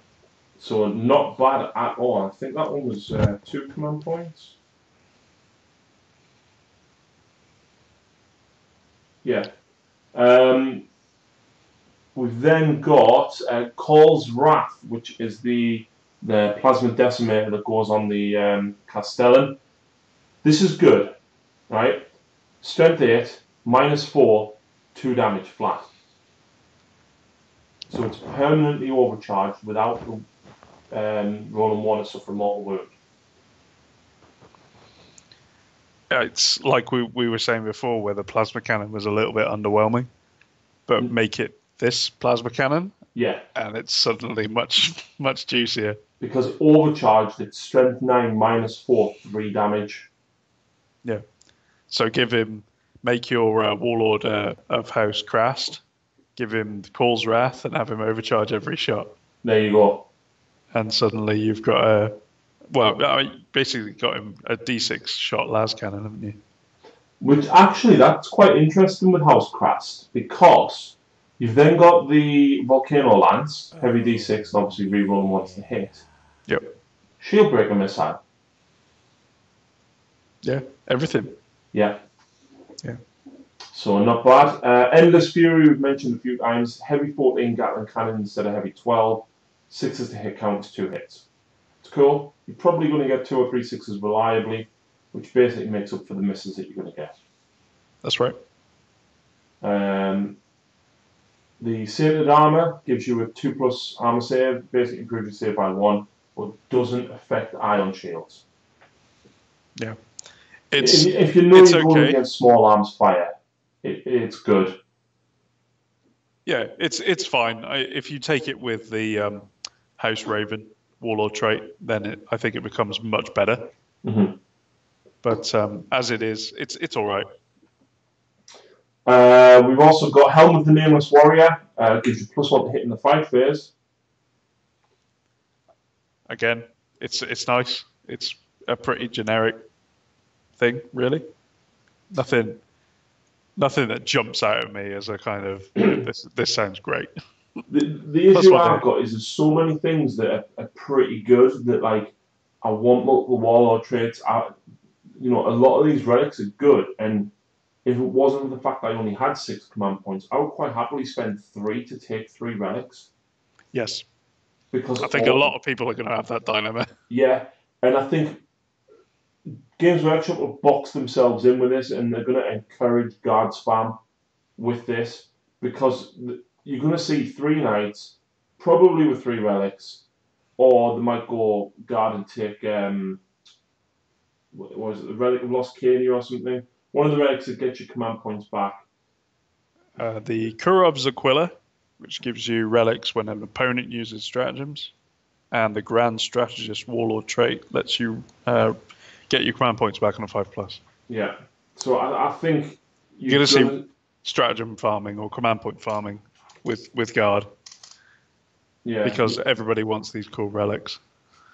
[SPEAKER 1] So not bad at all. I think that one was 2 command points. Yeah. We've then got Call's Wrath, which is the plasma decimator that goes on the Castellan. This is good, right? Strength 8, -4, 2 damage flat. So it's permanently overcharged without rolling 1 to suffer a mortal wound.
[SPEAKER 2] It's like we were saying before, where the plasma cannon was a little bit underwhelming, but make it this plasma cannon,
[SPEAKER 1] yeah,
[SPEAKER 2] and it's suddenly much juicier.
[SPEAKER 1] Because overcharged, it's strength 9, -4, 3 damage.
[SPEAKER 2] Yeah. So make your Warlord of House Krast, give him the Call's Wrath, and have him overcharge every shot.
[SPEAKER 1] There you go.
[SPEAKER 2] And suddenly you've got basically got him a D6 shot las cannon, haven't you?
[SPEAKER 1] Which actually, that's quite interesting with House Krast, because you've then got the Volcano Lance, heavy D6, and obviously rerolling once to hit.
[SPEAKER 2] Yep.
[SPEAKER 1] Shieldbreaker missile.
[SPEAKER 2] Yeah, everything.
[SPEAKER 1] Yeah.
[SPEAKER 2] Yeah.
[SPEAKER 1] So not bad. Endless Fury, we've mentioned a few times. Heavy 14 Gatling cannon instead of heavy 12. 6s to hit count, 2 hits. It's cool. You're probably going to get 2 or 3 6s reliably, which basically makes up for the misses that you're going to get.
[SPEAKER 2] That's right.
[SPEAKER 1] The Sated Armour gives you a 2+ armour save, basically improves your save by 1, but doesn't affect ion shields.
[SPEAKER 2] Yeah.
[SPEAKER 1] If you know you're going against small arms fire, it's good.
[SPEAKER 2] Yeah, it's fine. If you take it with the House Raven Warlord trait, then I think it becomes much better.
[SPEAKER 1] Mm-hmm.
[SPEAKER 2] But as it is, it's all right.
[SPEAKER 1] We've also got Helm of the Nameless Warrior. Gives you +1 to hit in the fight phase.
[SPEAKER 2] Again, it's nice. It's a pretty generic thing, really. Nothing that jumps out at me as a kind of this sounds great.
[SPEAKER 1] The issue I've got is there's so many things that are pretty good that like I want multiple warlord traits. A lot of these relics are good, and if it wasn't for the fact that I only had 6 command points, I would quite happily spend 3 to take 3 relics.
[SPEAKER 2] Yes.
[SPEAKER 1] Because
[SPEAKER 2] I think a lot of people are going to have that dilemma.
[SPEAKER 1] Yeah, and I think Games Workshop will box themselves in with this, and they're going to encourage guard spam with this, because you're going to see 3 knights, probably with 3 relics, or they might go guard and take, what was it, the Relic of Lost Cadia or something? One of the relics that gets your command points back.
[SPEAKER 2] The Kurov's Aquila, which gives you relics when an opponent uses stratagems, and the Grand Strategist Warlord trait lets you get your command points back on a 5+.
[SPEAKER 1] Yeah, so I think
[SPEAKER 2] you're going to see stratagem farming or command point farming with guard. Yeah, because everybody wants these cool relics.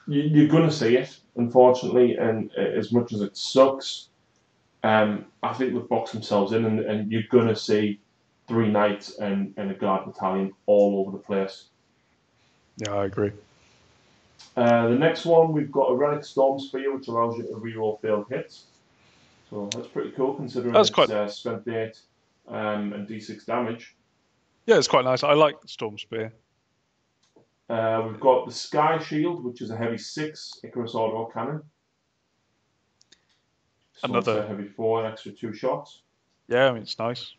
[SPEAKER 1] You're going to see it, unfortunately, and as much as it sucks, I think they've boxed themselves in, and you're going to see 3 knights and a guard battalion all over the place.
[SPEAKER 2] Yeah, I agree.
[SPEAKER 1] The next one, we've got a Relic Storm Spear, which allows you to reroll failed hits. So that's pretty cool, considering it's strength 8 and D6 damage.
[SPEAKER 2] Yeah, it's quite nice. I like the Storm Spear.
[SPEAKER 1] We've got the Sky Shield, which is a heavy 6 Icarus Auto Cannon. So another heavy 4, an extra 2 shots.
[SPEAKER 2] Yeah, I mean, it's nice.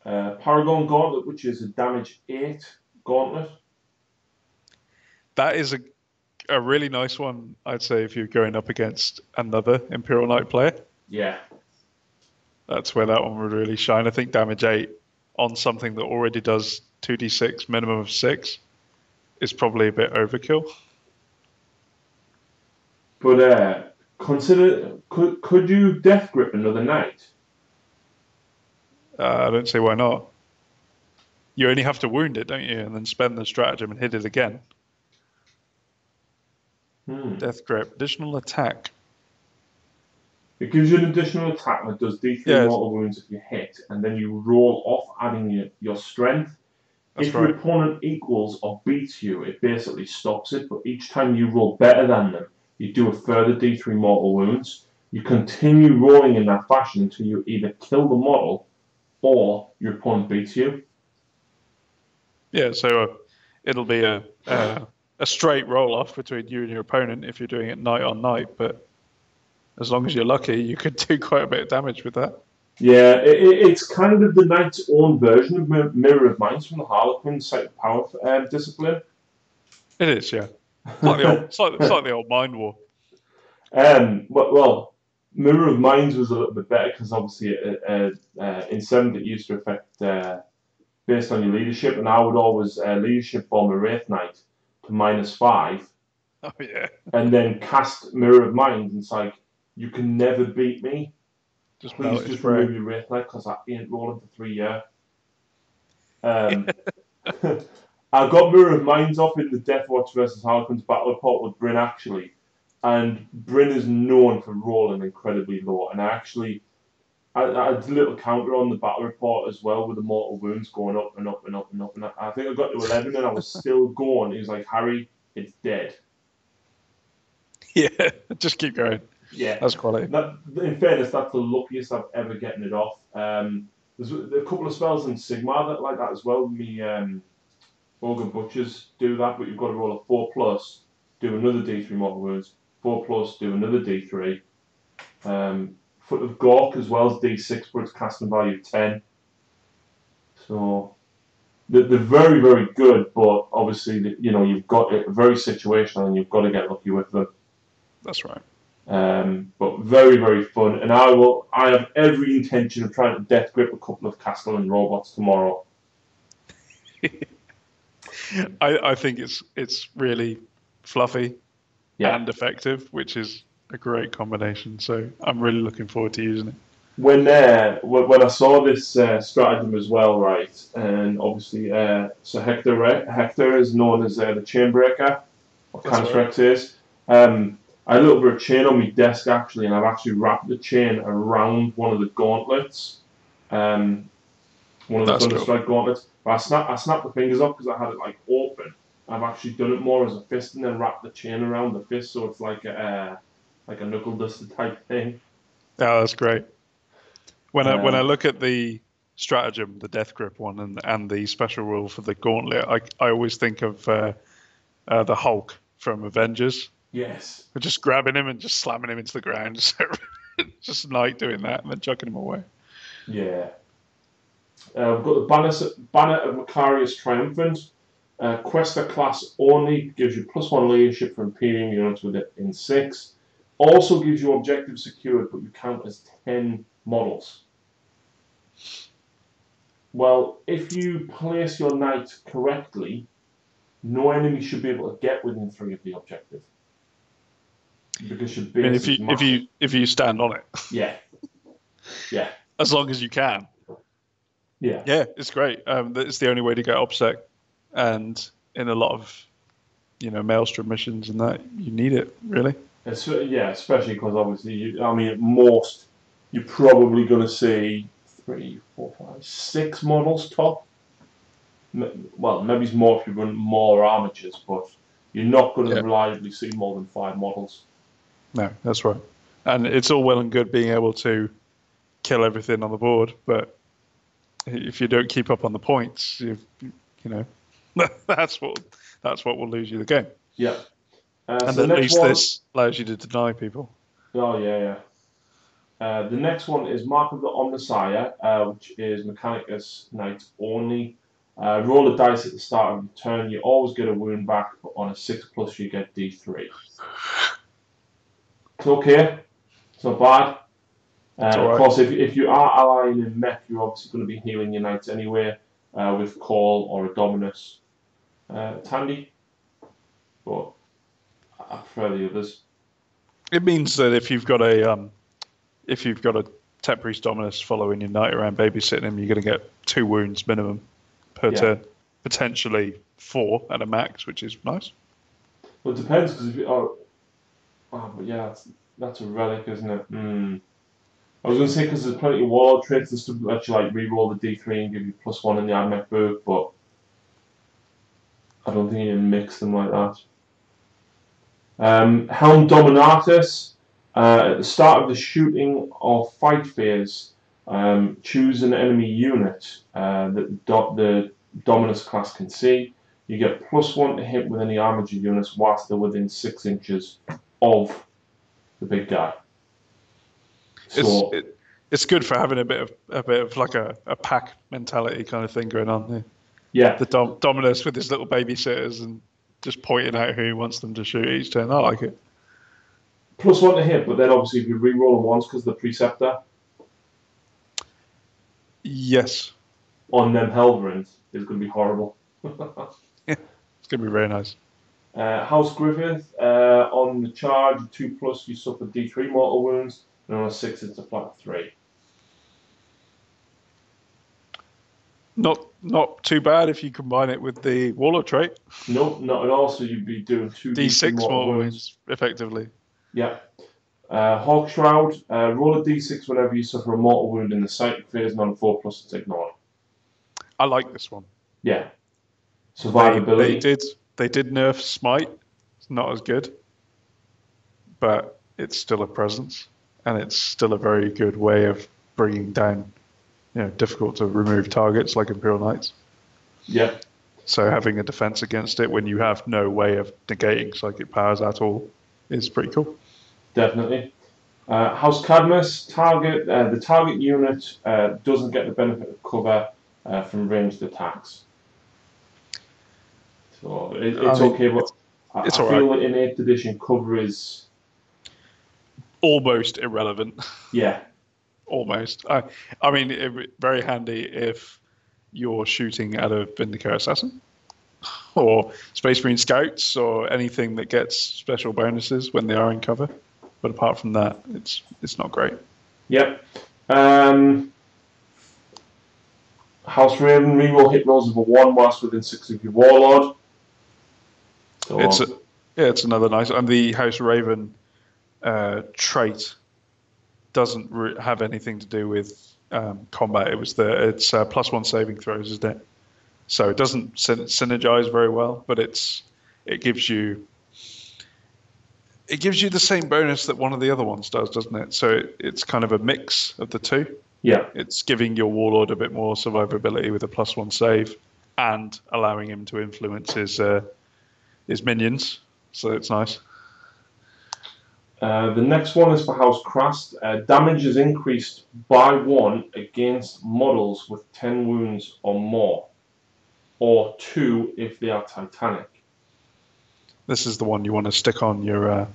[SPEAKER 1] Paragon Gauntlet, which is a damage 8 gauntlet.
[SPEAKER 2] That is a really nice one, I'd say, if you're going up against another Imperial Knight player.
[SPEAKER 1] Yeah.
[SPEAKER 2] That's where that one would really shine. I think damage 8 on something that already does 2d6, minimum of 6, is probably a bit overkill.
[SPEAKER 1] But consider, could you Death Grip another knight?
[SPEAKER 2] I don't see why not. You only have to wound it, don't you? And then spend the stratagem and hit it again. Death grip. Additional attack.
[SPEAKER 1] It gives you an additional attack that does D3 mortal wounds if you hit, and then you roll off adding your strength.
[SPEAKER 2] That's
[SPEAKER 1] if
[SPEAKER 2] right.
[SPEAKER 1] your opponent equals or beats you, it basically stops it, but each time you roll better than them, you do a further D3 mortal wounds. You continue rolling in that fashion until you either kill the model or your opponent beats you.
[SPEAKER 2] Yeah, so it'll be a straight roll-off between you and your opponent if you're doing it night on night, but as long as you're lucky, you could do quite a bit of damage with that.
[SPEAKER 1] Yeah, it's kind of the knight's own version of Mirror of Minds from the Harlequins Psychic Power discipline.
[SPEAKER 2] It is, yeah. It's like the old Mind War.
[SPEAKER 1] Well, Mirror of Minds was a little bit better because obviously in 7th it used to affect based on your leadership, and I would always leadership bomb a Wraith Knight to -5.
[SPEAKER 2] Oh yeah.
[SPEAKER 1] And then cast Mirror of Minds, and it's like, you can never beat me. Please just remove your Wraith Knight because I ain't rolling for 3 years. I got Mirror of Minds off in the Death Watch versus Harlequins battle report with Bryn actually, and Bryn is known for rolling incredibly low. And I had a little counter on the battle report as well with the mortal wounds going up and up and up and up. And I think I got to 11 and I was still going. He was like, Harry, it's dead.
[SPEAKER 2] Yeah, just keep going.
[SPEAKER 1] Yeah,
[SPEAKER 2] that's quality.
[SPEAKER 1] In fairness, that's the luckiest I've ever gotten it off. There's a couple of spells in Sigmar that like that as well. Ogre Butchers do that, but you've got to roll a 4+, do another D3 mortal wounds, 4+, do another D3. Foot of Gork as well as D6, but it's casting value 10. So they're very, very good, but obviously, you've got it very situational and you've got to get lucky with them.
[SPEAKER 2] That's right.
[SPEAKER 1] But very, very fun, and I have every intention of trying to death grip a couple of Castellan robots tomorrow.
[SPEAKER 2] I think it's really fluffy and effective, which is a great combination. So I'm really looking forward to using it. When
[SPEAKER 1] I saw this stratagem as well, right, and obviously, so Hector is known as the Chainbreaker, or Cantrix is. I had a little bit of chain on my desk actually, and I've actually wrapped the chain around one of the gauntlets, one of the Thunderstrike gauntlets. But I snapped the fingers off because I had it like open. I've actually done it more as a fist and then wrapped the chain around the fist, so it's like a knuckle duster type thing.
[SPEAKER 2] Yeah, that's great. When I look at the stratagem, the death grip one, and the special rule for the gauntlet, I always think of the Hulk from Avengers.
[SPEAKER 1] Yes.
[SPEAKER 2] Just grabbing him and just slamming him into the ground. Just Knight doing that and then chucking him away.
[SPEAKER 1] Yeah. We've got the Banner of Macarius Triumphant. Questa class only, gives you +1 leadership for Imperium units with it in 6. Also gives you objective secured, but you count as 10 models. Well, if you place your knight correctly, no enemy should be able to get within 3 of the objective. Because your base is massive.
[SPEAKER 2] if you stand on it.
[SPEAKER 1] Yeah. Yeah.
[SPEAKER 2] As long as you can.
[SPEAKER 1] Yeah.
[SPEAKER 2] Yeah, it's great. It's the only way to get OBSEC, and in a lot of Maelstrom missions and that, you need it really.
[SPEAKER 1] Yeah, especially because obviously, at most you're probably going to see 3, 4, 5, 6 models top. Well, maybe it's more if you run more armatures, but you're not going to reliably see more than 5 models.
[SPEAKER 2] No, that's right. And it's all well and good being able to kill everything on the board, but if you don't keep up on the points, that's what will lose you the game.
[SPEAKER 1] Yeah.
[SPEAKER 2] And at least this allows you to deny people.
[SPEAKER 1] Oh, yeah. The next one is Mark of the Omnissiah, which is Mechanicus Knights only. Roll a dice at the start of your turn. You always get a wound back, but on a 6+ you get D3. It's okay. It's not bad. Of course, if you are allying in mech, you're obviously going to be healing your knights anyway with Call or a Dominus. It's handy, but I prefer the others.
[SPEAKER 2] It means that if you've got a Tech Priest Dominus following your knight around babysitting him, you're going to get 2 wounds minimum. per
[SPEAKER 1] Yeah.
[SPEAKER 2] turn. Potentially 4 at a max, which is nice.
[SPEAKER 1] Well, it depends, because if you... but yeah, that's a relic, isn't it? I was going to say, because there's plenty of warlord traits and stuff that let you, like, re-roll the D3 and give you +1 in the AdMech book, but I don't think you can mix them like that. Helm Dominatus. At the start of the shooting or fight phase, choose an enemy unit that the Dominus class can see. You get +1 to hit with any armored units whilst they're within 6 inches of the big guy. So
[SPEAKER 2] it's good for having a bit of like a pack mentality kind of thing going on there.
[SPEAKER 1] Yeah.
[SPEAKER 2] The Dominus with his little babysitters and just pointing out who he wants them to shoot each turn. I like it.
[SPEAKER 1] +1 to hit, but then obviously if you re-roll them once because of the Preceptor.
[SPEAKER 2] Yes.
[SPEAKER 1] On them Helverins is going to be horrible.
[SPEAKER 2] Yeah, it's going to be very nice.
[SPEAKER 1] House Griffith, on the charge, 2+, you suffer D3 mortal wounds, and on a 6, it's a flat 3.
[SPEAKER 2] Not too bad if you combine it with the Warlord trait.
[SPEAKER 1] Nope, not at all. So you'd be doing 2
[SPEAKER 2] D6 mortal wounds, effectively.
[SPEAKER 1] Yeah. Hawk Shroud, roll a D6 whenever you suffer a mortal wound in the psychic phase, and on 4+, it's ignored.
[SPEAKER 2] I like this one.
[SPEAKER 1] Yeah. Survivability.
[SPEAKER 2] They did nerf Smite. It's not as good, but it's still a presence, and it's still a very good way of bringing down, difficult to remove targets like Imperial Knights.
[SPEAKER 1] Yeah.
[SPEAKER 2] So having a defense against it when you have no way of negating psychic powers at all is pretty cool.
[SPEAKER 1] Definitely. House Cadmus, the target unit doesn't get the benefit of cover from ranged attacks. So it's okay, but I feel like in 8th edition cover is
[SPEAKER 2] almost irrelevant.
[SPEAKER 1] Yeah.
[SPEAKER 2] Almost. I mean, very handy if you're shooting at a Vindicator Assassin or Space Marine Scouts or anything that gets special bonuses when they are in cover. But apart from that, it's not great.
[SPEAKER 1] Yep. House Raven, reroll hit rolls of a 1 whilst within 6 of your Warlord. So
[SPEAKER 2] it's another nice. And the House Raven trait doesn't have anything to do with combat. It's +1 saving throws, isn't it? So it doesn't synergize very well, but it gives you the same bonus that one of the other ones does, doesn't it? So it's kind of a mix of the two.
[SPEAKER 1] Yeah.
[SPEAKER 2] It's giving your Warlord a bit more survivability with a +1 save and allowing him to influence his minions. So it's nice.
[SPEAKER 1] The next one is for House Crast. Damage is increased by 1 against models with 10 wounds or more, or 2 if they are Titanic.
[SPEAKER 2] This is the one you want to stick on your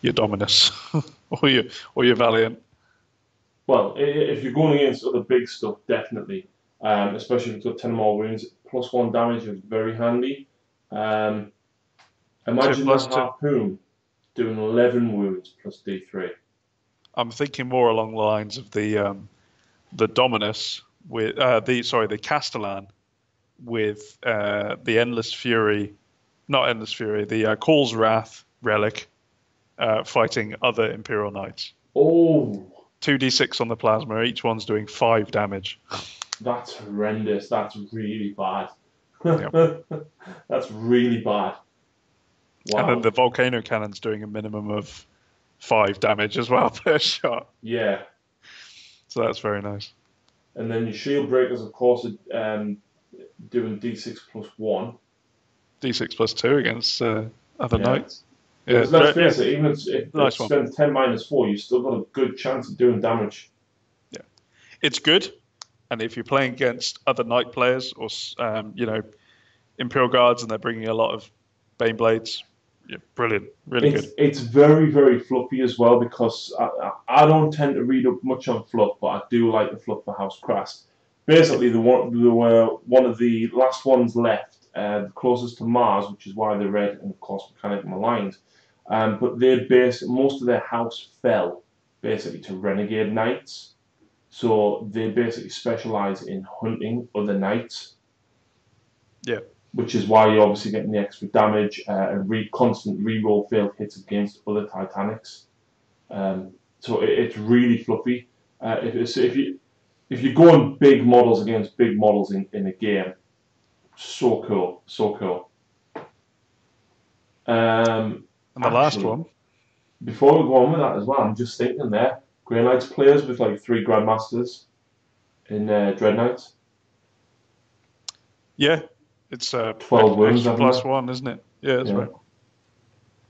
[SPEAKER 2] Dominus or your Valiant.
[SPEAKER 1] Well, if you're going against other big stuff, definitely. Especially if you've got 10 more wounds, +1 damage is very handy. Imagine the Harpoon doing 11 wounds plus D3.
[SPEAKER 2] I'm thinking more along the lines of the Dominus with the Castellan with the Endless Fury, not Endless Fury, the Call's Wrath relic fighting other Imperial Knights.
[SPEAKER 1] Oh.
[SPEAKER 2] 2d6 on the plasma, each one's doing 5 damage.
[SPEAKER 1] That's horrendous. That's really bad.
[SPEAKER 2] Yep.
[SPEAKER 1] That's really bad. Wow.
[SPEAKER 2] And then the Volcano Cannon's doing a minimum of 5 damage as well per shot.
[SPEAKER 1] Yeah.
[SPEAKER 2] So that's very nice.
[SPEAKER 1] And then your Shield Breakers, of course, are doing D6 +1.
[SPEAKER 2] D6 +2 against other knights.
[SPEAKER 1] Yeah, let's face it, even if it spends 10 -4, you've still got a good chance of doing damage.
[SPEAKER 2] Yeah. It's good. And if you're playing against other knight players or, Imperial Guards and they're bringing a lot of Bane Blades, yeah, brilliant. Really good.
[SPEAKER 1] It's very, very fluffy as well, because I don't tend to read up much on fluff, but I do like the fluff for House Crast. Basically, they were one of the last ones left, closest to Mars, which is why they're red and, of course, mechanic maligned. But most of their house fell basically to renegade knights. So they basically specialize in hunting other knights.
[SPEAKER 2] Yeah.
[SPEAKER 1] Which is why you're obviously getting the extra damage and constant reroll failed hits against other Titanics. So it's really fluffy. If you're going big models against big models in a game, so cool, so cool.
[SPEAKER 2] And the last one.
[SPEAKER 1] Before we go on with that as well, I'm just thinking there, Grey Knights players with like 3 Grandmasters in Dread Knights.
[SPEAKER 2] Yeah, it's
[SPEAKER 1] 12 wounds,
[SPEAKER 2] extra +1, isn't it? Yeah, that's right.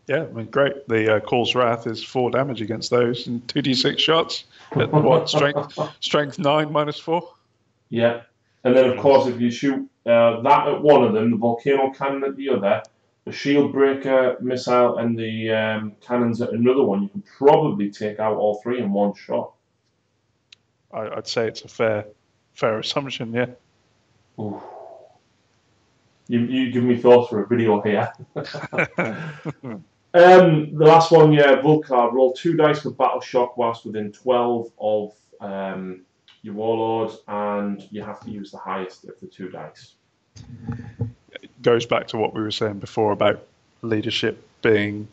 [SPEAKER 2] Yeah, I mean, great. The Call's Wrath is 4 damage against those and 2d6 shots. At what, strength 9 -4?
[SPEAKER 1] Yeah. And then, of course, if you shoot that at one of them, the volcano cannon at the other, the shield breaker missile, and the cannons at another one, you can probably take out all 3 in one shot.
[SPEAKER 2] I'd say it's a fair assumption, yeah.
[SPEAKER 1] Ooh. You give me thoughts for a video here. The last one, Vulcar. Roll 2 dice for battle shock whilst within 12 of your warlord, and you have to use the highest of the 2 dice.
[SPEAKER 2] It goes back to what we were saying before about leadership being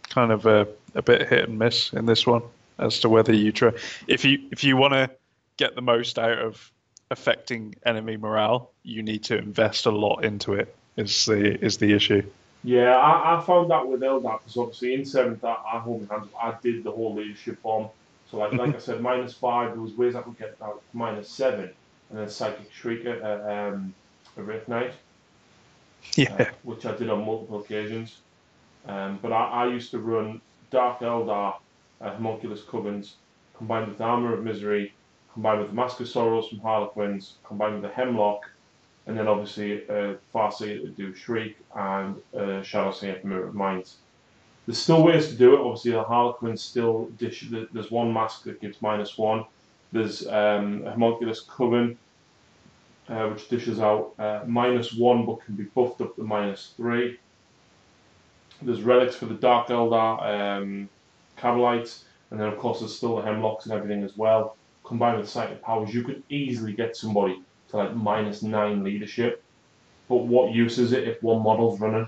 [SPEAKER 2] kind of a bit hit and miss in this one as to whether you try. If you want to get the most out of affecting enemy morale, you need to invest a lot into it. Is the issue?
[SPEAKER 1] Yeah, I found that with Eldar, because obviously in 7th I did the whole leadership bomb. So like I said, -5. There was ways I could get that -7, and then Psychic Shriek at a Wraith Knight.
[SPEAKER 2] Yeah,
[SPEAKER 1] which I did on multiple occasions. But I used to run Dark Eldar, Homunculus Covens, combined with the Armour of Misery, combined with the Mask of Sorrows from Harlequins, combined with the Hemlock, and then obviously Farseer to do Shriek, and Shadowseer for Mirror of Minds. There's still ways to do it. Obviously, the Harlequins still dish. There's one mask that gives -1. There's a Homunculus Coven, which dishes out -1 but can be buffed up to -3. There's relics for the Dark Eldar Cabalites, and then of course there's still the Hemlocks and everything as well. Combined with Psychic Powers, you could easily get somebody to like -9 leadership. But what use is it if one model's running?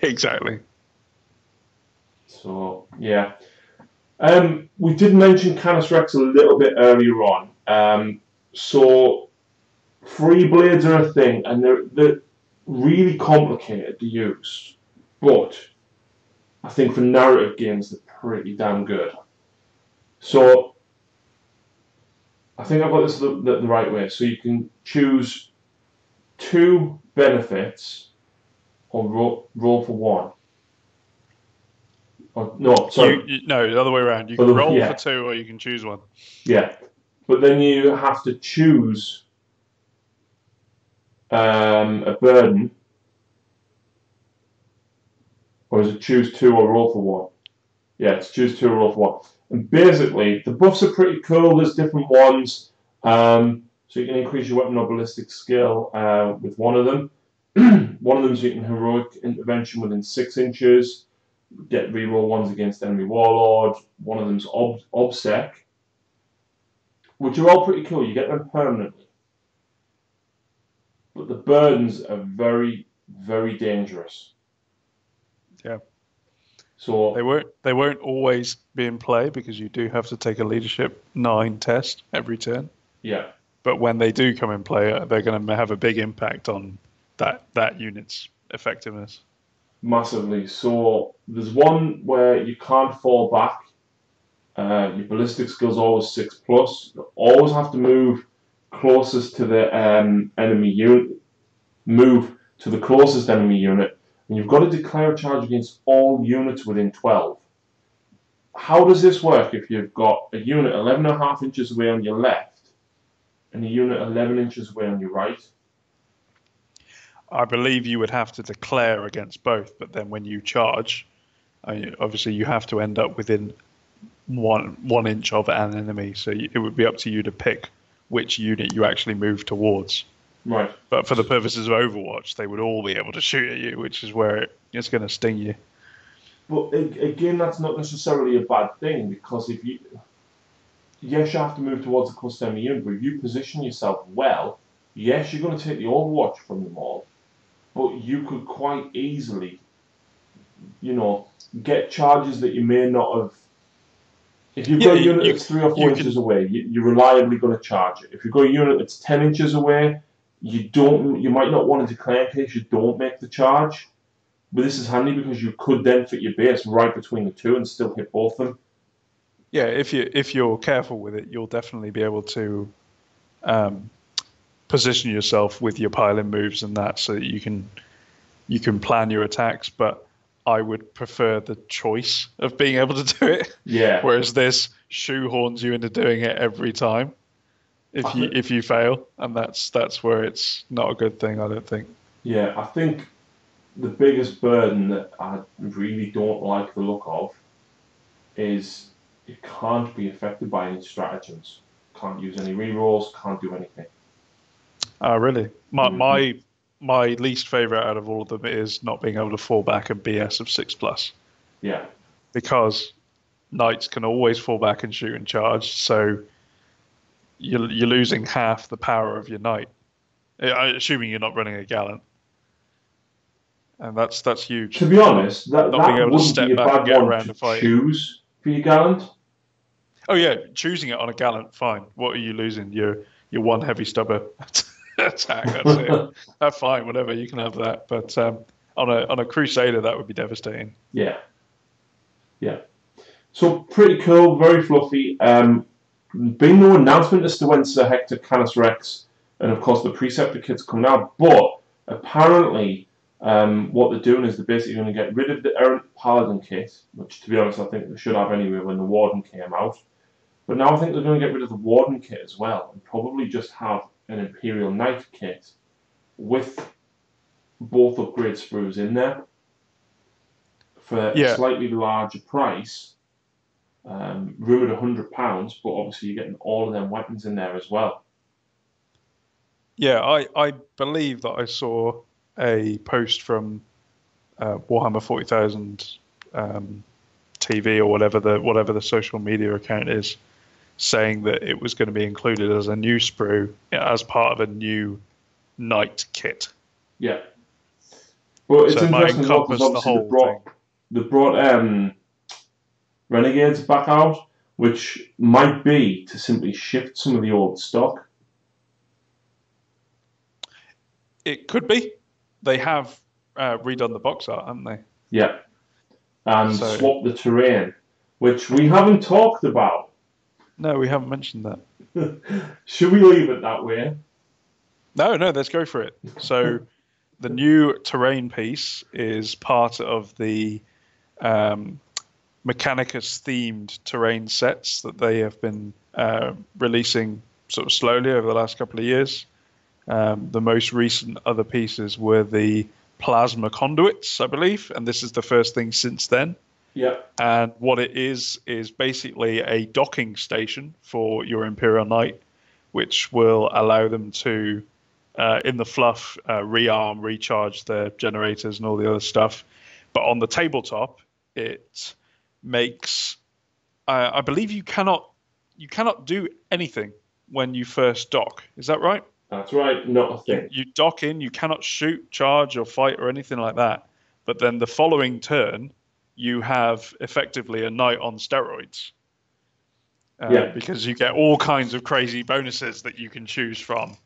[SPEAKER 2] exactly.
[SPEAKER 1] So yeah. We did mention Canis Rex a little bit earlier on. So free blades are a thing, and they're really complicated to use. But I think for narrative games, they're pretty damn good. So I think I've got this the right way. So you can choose 2 benefits or roll for 1. Or, no, sorry.
[SPEAKER 2] No, the other way around. You can roll for 2 or you can choose 1.
[SPEAKER 1] Yeah. But then you have to choose a burden. Or is it choose 2 or roll for 1? Yeah, it's choose 2 or roll for 1. And basically, the buffs are pretty cool. There's different ones. So you can increase your weapon or ballistic skill with one of them. One of them is you can heroic intervention within 6 inches. Get reroll 1s against enemy warlord. One of them's obsec, which are all pretty cool. You get them permanently. But the burdens are very, very dangerous.
[SPEAKER 2] Yeah.
[SPEAKER 1] So
[SPEAKER 2] they won't always be in play because you do have to take a leadership 9 test every turn.
[SPEAKER 1] Yeah.
[SPEAKER 2] But when they do come in play, they're going to have a big impact on that unit's effectiveness.
[SPEAKER 1] Massively. So there's one where you can't fall back. Your ballistic skill's always 6+. You always have to move closest to the enemy unit. Move to the closest enemy unit. And you've got to declare a charge against all units within 12. How does this work if you've got a unit 11.5 inches away on your left and a unit 11 inches away on your right?
[SPEAKER 2] I believe you would have to declare against both, but then when you charge, obviously you have to end up within one inch of an enemy, so it would be up to you to pick which unit you actually move towards.
[SPEAKER 1] Right.
[SPEAKER 2] But for the purposes of Overwatch, they would all be able to shoot at you, which is where it's going to sting you.
[SPEAKER 1] But again, that's not necessarily a bad thing, because yes, you have to move towards the closest enemy unit, but if you position yourself well, yes, you're going to take the Overwatch from them all, but you could quite easily, get charges that you may not have. If you've got a unit that's 3 or 4 inches away, you're reliably going to charge it. If you've got a unit that's 10 inches away, you might not want to declare in case you don't make the charge. But this is handy because you could then fit your base right between the two and still hit both of them.
[SPEAKER 2] Yeah, if you're careful with it, you'll definitely be able to position yourself with your pile-in moves and that, so that you can plan your attacks. But I would prefer the choice of being able to do it.
[SPEAKER 1] Yeah.
[SPEAKER 2] Whereas this shoehorns you into doing it every time if you fail, and that's where it's not a good thing, I don't think.
[SPEAKER 1] Yeah, I think the biggest burden that I really don't like the look of is it can't be affected by any stratagems. Can't use any rerolls, can't do anything.
[SPEAKER 2] Oh, really? My least favourite out of all of them is not being able to fall back and BS of 6+.
[SPEAKER 1] Yeah.
[SPEAKER 2] Because knights can always fall back and shoot and charge, so you're losing half the power of your knight. Assuming you're not running a gallant. And that's huge.
[SPEAKER 1] To be honest, that
[SPEAKER 2] being able
[SPEAKER 1] wouldn't
[SPEAKER 2] to
[SPEAKER 1] be a bad one to choose for your gallant.
[SPEAKER 2] Oh yeah, choosing it on a gallant, fine. What are you losing? Your one heavy stubber attack. That's it. That's fine. Whatever, you can have that. But on a crusader, that would be devastating.
[SPEAKER 1] Yeah. Yeah. So pretty cool, very fluffy. Been no announcement as to when Sir Hector Canis Rex and of course the Preceptor kit's coming out, but apparently what they're doing is they're basically going to get rid of the Errant Paladin kit, which to be honest I think they should have anyway when the Warden came out. But now I think they're going to get rid of the Warden kit as well, and probably just have an Imperial Knight kit with both upgrade sprues in there for a slightly larger price. Rumoured £100, but obviously you're getting all of them weapons in there as well.
[SPEAKER 2] Yeah, I believe that I saw a post from Warhammer 40,000 TV or whatever the social media account is, saying that it was going to be included as a new sprue as part of a new knight kit.
[SPEAKER 1] Yeah, but it's
[SPEAKER 2] so
[SPEAKER 1] interesting because obviously they brought Renegades back out, which might be to simply shift some of the old stock.
[SPEAKER 2] It could be. They have redone the box art, haven't they?
[SPEAKER 1] Yeah, and swapped the terrain, which we haven't talked about.
[SPEAKER 2] No, we haven't mentioned that.
[SPEAKER 1] Should we leave it that way?
[SPEAKER 2] No, let's go for it. So the new terrain piece is part of the Mechanicus-themed terrain sets that they have been releasing sort of slowly over the last couple of years. The most recent other pieces were the plasma conduits, I believe, and this is the first thing since then.
[SPEAKER 1] Yeah.
[SPEAKER 2] And what it is basically a docking station for your Imperial Knight, which will allow them to, in the fluff, rearm, recharge their generators and all the other stuff. But on the tabletop, it makes, I believe you cannot do anything when you first dock. Is that right?
[SPEAKER 1] That's right, not a thing.
[SPEAKER 2] You dock in, you cannot shoot, charge, or fight or anything like that. But then the following turn, you have effectively a knight on steroids. Because you get all kinds of crazy bonuses that you can choose from.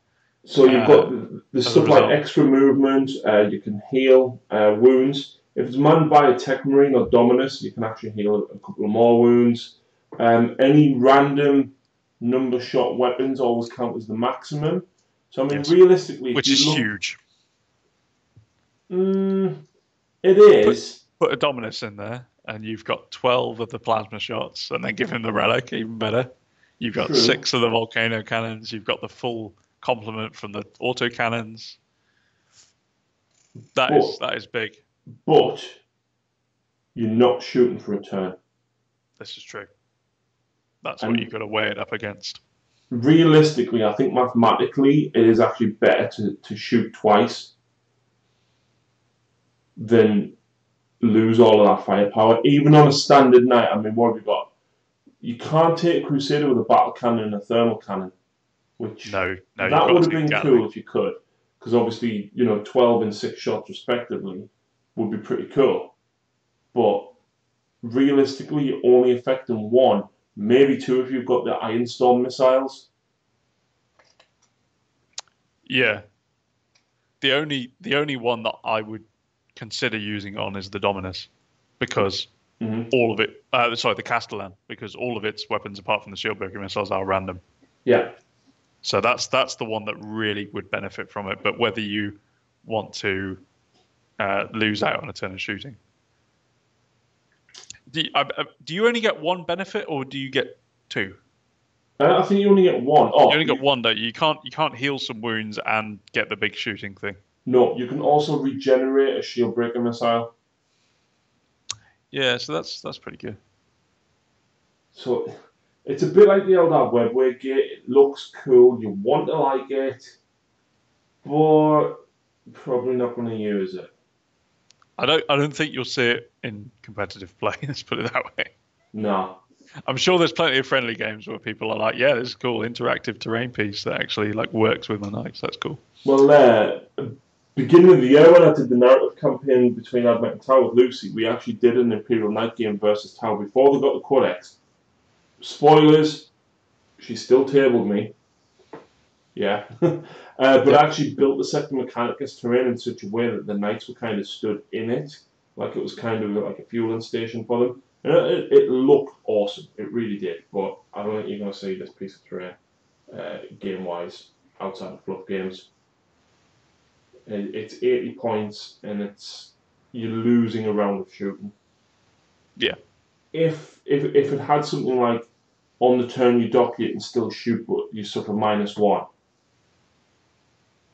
[SPEAKER 1] So you've got the stuff like extra movement, you can heal wounds. If it's manned by a Tech Marine or Dominus, you can actually heal a couple of more wounds. Any random number shot weapons always count as the maximum. So, I mean, realistically...
[SPEAKER 2] Which is huge.
[SPEAKER 1] It is.
[SPEAKER 2] Put a Dominus in there, and you've got 12 of the plasma shots, and then give him the relic, even better. You've got 6 of the volcano cannons. You've got the full complement from the auto cannons. That is big.
[SPEAKER 1] But you're not shooting for a turn.
[SPEAKER 2] This is true. That's what you've got to weigh it up against.
[SPEAKER 1] Realistically, I think mathematically it is actually better to shoot twice than lose all of that firepower. Even on a standard night, I mean, what have you got? You can't take a Crusader with a battle cannon and a thermal cannon which
[SPEAKER 2] No, you've
[SPEAKER 1] that
[SPEAKER 2] got
[SPEAKER 1] would have
[SPEAKER 2] to
[SPEAKER 1] been
[SPEAKER 2] Gatling.
[SPEAKER 1] cool if you could, because obviously 12 and 6 shots respectively would be pretty cool. But realistically, you're only affecting one, maybe two if you've got the Iron Storm missiles.
[SPEAKER 2] Yeah. The only one that I would consider using on is the Dominus, because all of it, the Castellan, because all of its weapons apart from the Shieldbreaker missiles are random.
[SPEAKER 1] Yeah.
[SPEAKER 2] So that's the one that really would benefit from it. But whether you want to lose out on a turn of shooting, do you only get one benefit or do you get two?
[SPEAKER 1] I think you only get one. Oh,
[SPEAKER 2] you only get one, though. You can't heal some wounds and get the big shooting thing.
[SPEAKER 1] No, you can also regenerate a Shieldbreaker missile.
[SPEAKER 2] Yeah, so that's pretty good.
[SPEAKER 1] So it's a bit like the Eldar Webway Gate. It looks cool. You want to like it, but probably not going to use it.
[SPEAKER 2] I don't think you'll see it in competitive play. Let's put it that way.
[SPEAKER 1] No.
[SPEAKER 2] I'm sure there's plenty of friendly games where people are like, "Yeah, this is cool, interactive terrain piece that actually like works with my knights. That's cool."
[SPEAKER 1] Well, beginning of the year when I did the narrative campaign between Admech and Tau with Lucy, we actually did an Imperial Knight game versus Tau before they got the Codex. Spoilers, she still tabled me. Yeah. But I actually built the Sector Mechanicus terrain in such a way that the knights were kind of stood in it, like it was kind of like a fueling station for them. And it looked awesome, it really did, but I don't think you're going to see this piece of terrain game-wise outside of fluff games. It's 80 points and you're losing a round of shooting.
[SPEAKER 2] Yeah.
[SPEAKER 1] If it had something like on the turn you dock it and still shoot, but you suffer -1,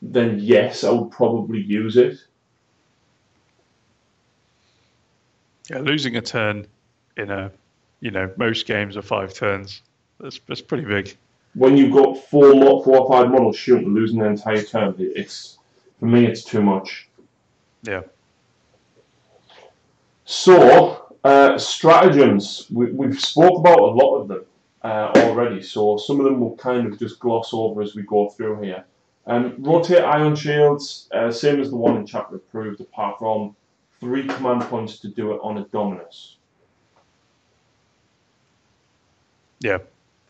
[SPEAKER 1] then yes, I would probably use it.
[SPEAKER 2] Yeah, losing a turn in most games are 5 turns. That's pretty big.
[SPEAKER 1] When you've got 4 or 5 models shooting, losing an entire turn, for me, it's too much.
[SPEAKER 2] Yeah.
[SPEAKER 1] So, stratagems. We've spoke about a lot of them already, so some of them we'll kind of just gloss over as we go through here. Rotate ion shields, same as the one in chapter approved, apart from 3 command points to do it on a Dominus.
[SPEAKER 2] Yeah,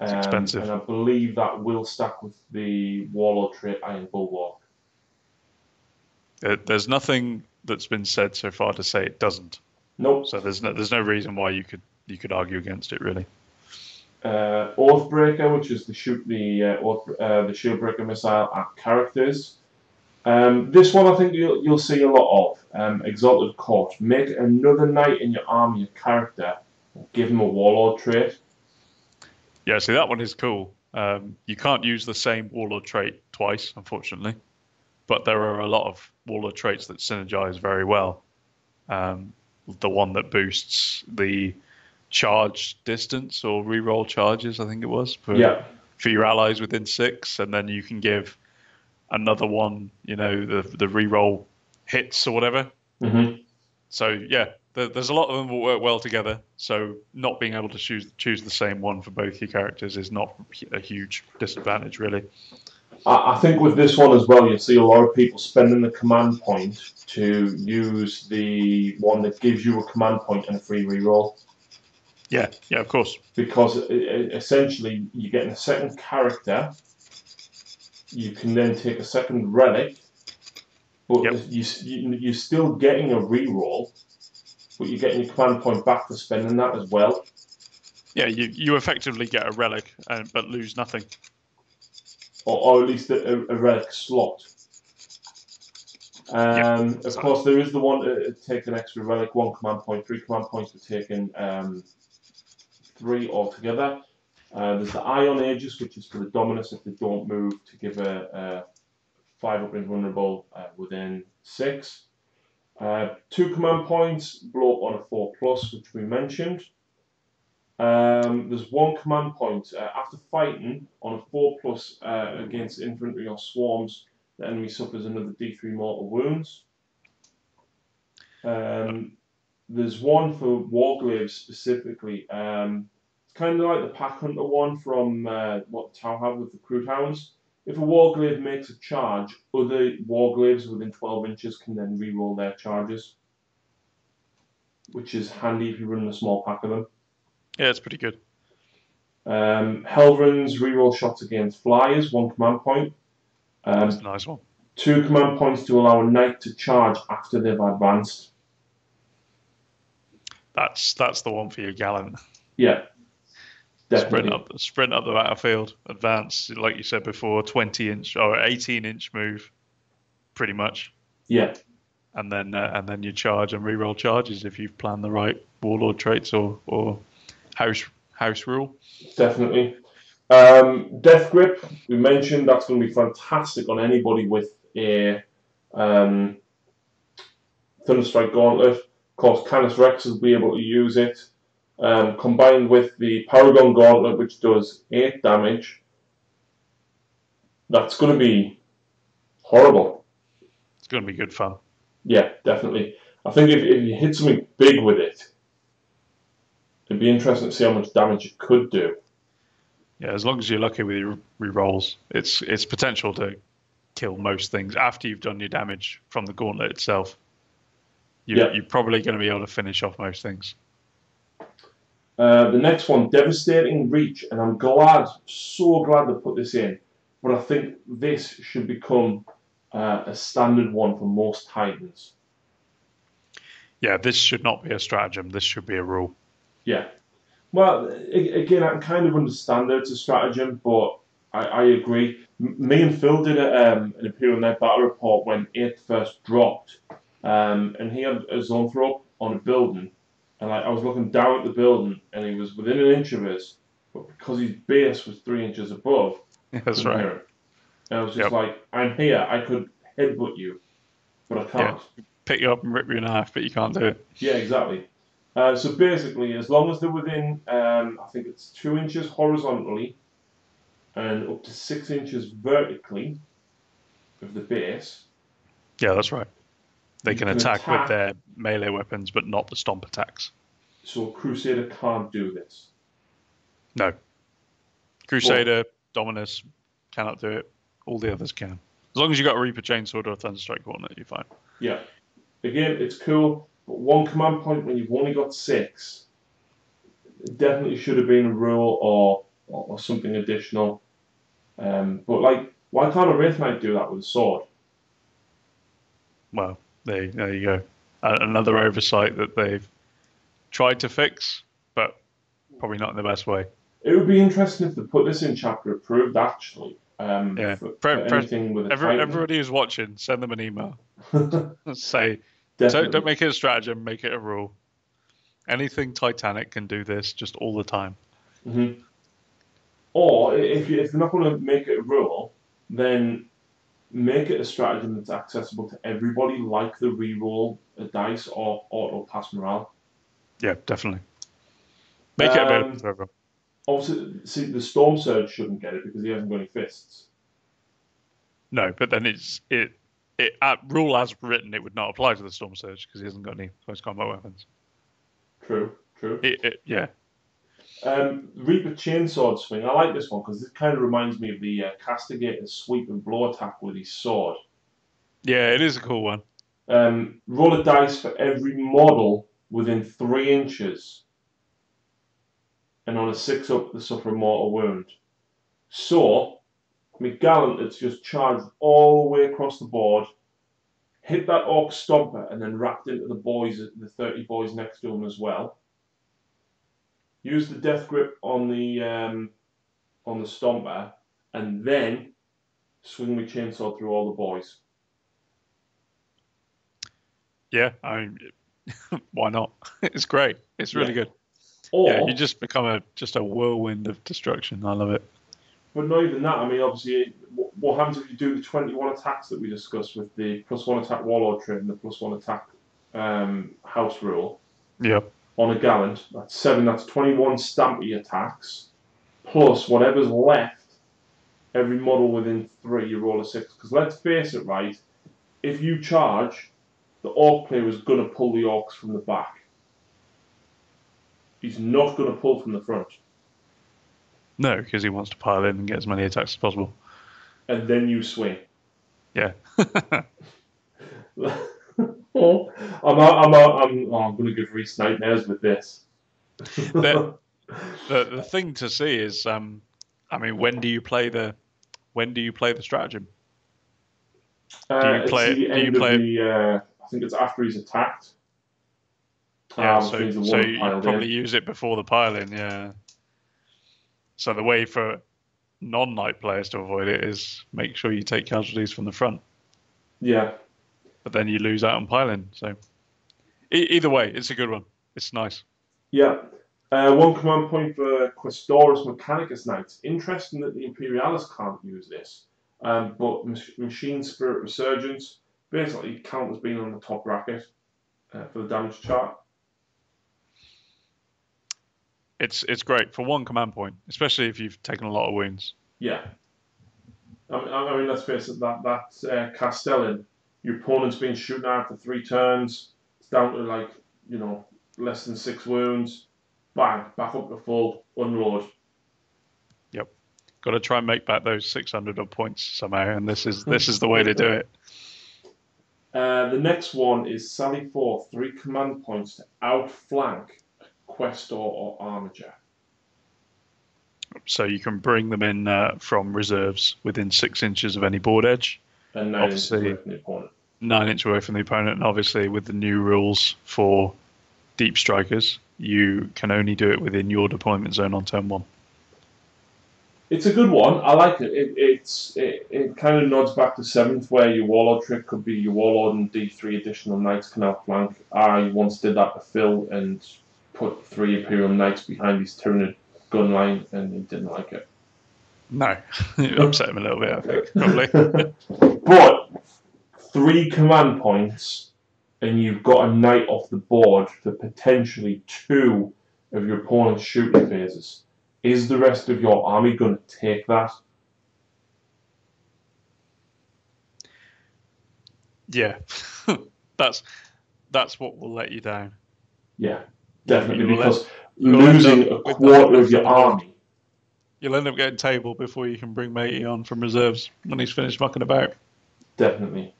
[SPEAKER 2] it's expensive.
[SPEAKER 1] And I believe that will stack with the Warlord trait Iron Bulwark.
[SPEAKER 2] There's nothing that's been said so far to say it doesn't.
[SPEAKER 1] Nope.
[SPEAKER 2] So there's no reason why you could argue against it, really.
[SPEAKER 1] Oathbreaker, which is the Shieldbreaker missile at characters. This one I think you'll see a lot of. Exalted Court. Make another knight in your army a character. Give him a Warlord trait.
[SPEAKER 2] Yeah, see, that one is cool. You can't use the same Warlord trait twice, unfortunately. But there are a lot of Warlord traits that synergize very well. The one that boosts the charge distance or reroll charges, I think it was, for your allies within 6, and then you can give another one, the reroll hits or whatever.
[SPEAKER 1] Mm-hmm.
[SPEAKER 2] So yeah, there's a lot of them that work well together. So not being able to choose the same one for both your characters is not a huge disadvantage, really.
[SPEAKER 1] I think with this one as well, you'll see a lot of people spending the command point to use the one that gives you a command point and a free reroll.
[SPEAKER 2] Yeah, of course.
[SPEAKER 1] Because essentially, you're getting a second character. You can then take a second relic, but you're still getting a reroll, but you're getting your command point back for spending that as well.
[SPEAKER 2] Yeah, you effectively get a relic, but lose nothing.
[SPEAKER 1] Or at least a relic slot. Of course, there is the one to take an extra relic, 1 command point, 3 command points for taking 3 altogether. There's the Ion Aegis, which is for the Dominus if they don't move, to give a 5-up invulnerable within 6. 2 command points, blow up on a 4+, which we mentioned. There's 1 command point. After fighting on a 4+ against infantry or swarms, the enemy suffers another D3 mortal wounds. There's 1 for Warglaives specifically. It's kind of like the Pack Hunter one from what Tau have with the Crude Hounds. if a Warglaive makes a charge, other Warglaives within 12 inches can then re-roll their charges, which is handy if you run a small pack of them.
[SPEAKER 2] Yeah, it's pretty good.
[SPEAKER 1] Helverins re-roll shots against flyers, 1 command point.
[SPEAKER 2] That's a nice one.
[SPEAKER 1] 2 command points to allow a knight to charge after they've advanced.
[SPEAKER 2] That's the one for you, Gallant.
[SPEAKER 1] Yeah, definitely.
[SPEAKER 2] Sprint up the battlefield, advance, like you said before, 20-inch or 18-inch move, pretty much.
[SPEAKER 1] Yeah.
[SPEAKER 2] And then you charge and reroll charges if you've planned the right warlord traits or house rule.
[SPEAKER 1] Definitely. Death Grip, we mentioned that's going to be fantastic on anybody with a Thunderstrike Gauntlet. Of course, Canis Rex will be able to use it. Combined with the Paragon Gauntlet, which does 8 damage. That's going to be horrible.
[SPEAKER 2] It's going to be good fun.
[SPEAKER 1] Yeah, definitely. I think if you hit something big with it, it'd be interesting to see how much damage it could do.
[SPEAKER 2] Yeah, as long as you're lucky with your rerolls, it's potential to kill most things after you've done your damage from the gauntlet itself. You're probably going to be able to finish off most things.
[SPEAKER 1] The next one, Devastating Reach, and I'm so glad they put this in, but I think this should become a standard one for most Titans.
[SPEAKER 2] Yeah, this should not be a stratagem. This should be a rule.
[SPEAKER 1] Yeah. Well, again, I can kind of understand that it's a stratagem, but I agree. Me and Phil did an Imperial Net Battle report when it first dropped, and he had a Zoanthrope on a building, and I was looking down at the building, and he was within an inch of us, but because his base was 3 inches above,
[SPEAKER 2] that's right.
[SPEAKER 1] And I was just like, I'm here, I could headbutt you, but I can't.
[SPEAKER 2] Yeah. Pick you up and rip you in half, but you can't do it.
[SPEAKER 1] Yeah, exactly. So basically, as long as they're within, I think it's 2 inches horizontally and up to 6 inches vertically of the base.
[SPEAKER 2] Yeah, that's right. They can attack with their melee weapons, but not the stomp attacks.
[SPEAKER 1] So a Crusader can't do this?
[SPEAKER 2] No. Crusader, Dominus cannot do it. All the others can. As long as you've got a Reaper Chainsword or a Thunderstrike Gauntlet, you're fine.
[SPEAKER 1] Yeah. Again, it's cool, but 1 command point when you've only got 6, it definitely should have been a rule or something additional. But like, why can't a Wraith Knight do that with a sword?
[SPEAKER 2] Well, there you go. Another oversight that they've tried to fix, but probably not in the best way.
[SPEAKER 1] It would be interesting if they put this in chapter approved, actually.
[SPEAKER 2] Yeah.
[SPEAKER 1] For anything with a Titan.
[SPEAKER 2] Everybody who's watching, send them an email. Say, don't make it a stratagem, make it a rule. Anything Titanic can do this just all the time.
[SPEAKER 1] Mm-hmm. Or if you're not going to make it a rule, then make it a stratagem that's accessible to everybody, like the reroll a dice or auto pass morale.
[SPEAKER 2] Yeah, definitely. Make it available to everyone.
[SPEAKER 1] Obviously, see, the Storm Surge shouldn't get it because he hasn't got any fists.
[SPEAKER 2] No, but then rule as written, it would not apply to the Storm Surge because he hasn't got any close combat weapons.
[SPEAKER 1] True.
[SPEAKER 2] Yeah.
[SPEAKER 1] Reaper Chainsword Swing. I like this one because it kind of reminds me of the Castigator's sweep and blow attack with his sword.
[SPEAKER 2] Yeah, it is a cool one.
[SPEAKER 1] Roll a dice for every model within 3 inches. And on a 6-up, they suffer a mortal wound. So, McGallant has just charged all the way across the board, hit that Orc Stomper, and then wrapped into the 30 boys next to him as well. Use the Death Grip on the Stomper, and then swing my chainsaw through all the boys.
[SPEAKER 2] Yeah, I mean, why not? It's great. It's really good.
[SPEAKER 1] Or,
[SPEAKER 2] you just become just a whirlwind of destruction. I love it.
[SPEAKER 1] But not even that. I mean, obviously, what happens if you do the 21 attacks that we discussed with the +1 attack Warlord trait and the +1 attack House rule?
[SPEAKER 2] Yeah.
[SPEAKER 1] On a Gallant, that's 7. That's 21 Stampy attacks plus whatever's left. Every model within 3, you roll a 6. Because let's face it, right? If you charge, the Orc player is going to pull the Orcs from the back. He's not going to pull from the front.
[SPEAKER 2] No, because he wants to pile in and get as many attacks as possible.
[SPEAKER 1] and then you swing.
[SPEAKER 2] Yeah.
[SPEAKER 1] I'm going to give Reese nightmares with this.
[SPEAKER 2] The thing to see is, I mean, when do you play the stratagem?
[SPEAKER 1] It's the end of
[SPEAKER 2] it?
[SPEAKER 1] the. I think it's after he's attacked.
[SPEAKER 2] Yeah,
[SPEAKER 1] So
[SPEAKER 2] you probably use it before the pile-in. Yeah. So the way for non-knight players to avoid it is make sure you take casualties from the front.
[SPEAKER 1] Yeah.
[SPEAKER 2] But then you lose out on pile-in. So either way, it's a good one. It's nice.
[SPEAKER 1] Yeah. One command point for Questoris Mechanicus Knights. Interesting that the Imperialis can't use this. But Machine Spirit Resurgence basically count as being on the top bracket for the damage chart.
[SPEAKER 2] It's great for one command point, especially if you've taken a lot of wounds.
[SPEAKER 1] Yeah. I mean, let's face it, that Castellan, your opponent's been shooting at for 3 turns. It's down to like, less than 6 wounds. Bang, back up to full, unload.
[SPEAKER 2] Yep. Got to try and make back those 600 odd points somehow, and this is the way to do it.
[SPEAKER 1] The next one is Sally 4, 3 command points to outflank a Questor or Armiger.
[SPEAKER 2] So you can bring them in from reserves within 6 inches of any board edge.
[SPEAKER 1] And 9 inches away from the opponent.
[SPEAKER 2] 9 inches away from the opponent, and obviously with the new rules for deep strikers, you can only do it within your deployment zone on turn 1.
[SPEAKER 1] It's a good one. I like it. It kind of nods back to 7th, where your Warlord trick could be your Warlord and D3 additional Knights can outflank. I once did that to Phil and put 3 Imperial Knights behind his Tyranid gun line, and he didn't like it.
[SPEAKER 2] No, it upset him a little bit, I think, probably.
[SPEAKER 1] But 3 command points, and you've got a knight off the board for potentially 2 of your opponent's shooting phases. Is the rest of your army going to take that?
[SPEAKER 2] Yeah, that's what will let you down.
[SPEAKER 1] Yeah, definitely, because losing a quarter of your army.
[SPEAKER 2] You'll end up getting tabled before you can bring Matey on from reserves when he's finished mucking about.
[SPEAKER 1] Definitely.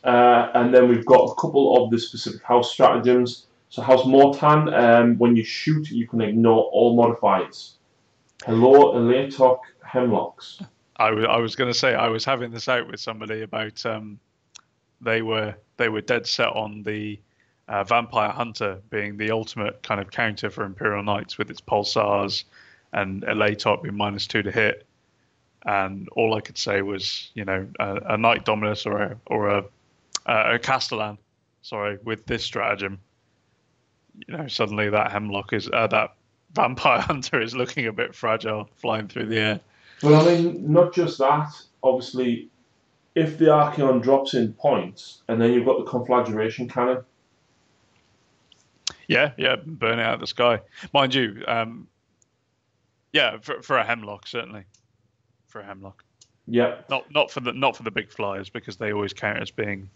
[SPEAKER 1] And then we've got a couple of the specific house stratagems. So House Mortan, when you shoot, you can ignore all modifiers. Hello, Elatok Hemlocks.
[SPEAKER 2] I was going to say, I was having this out with somebody about they were dead set on the Vampire Hunter being the ultimate kind of counter for Imperial Knights with its pulsars and Elatok being -2 to hit. And all I could say was, a Knight Dominus or a Castellan, with this stratagem. Suddenly that Hemlock that Vampire Hunter is looking a bit fragile, flying through the air.
[SPEAKER 1] Well, I mean, not just that. Obviously, if the Archeon drops in points, and then you've got the Conflagration Cannon.
[SPEAKER 2] Yeah, burn it out of the sky. Mind you, for a Hemlock, certainly. For a Hemlock.
[SPEAKER 1] Yeah.
[SPEAKER 2] Not for the big flyers, because they always count as being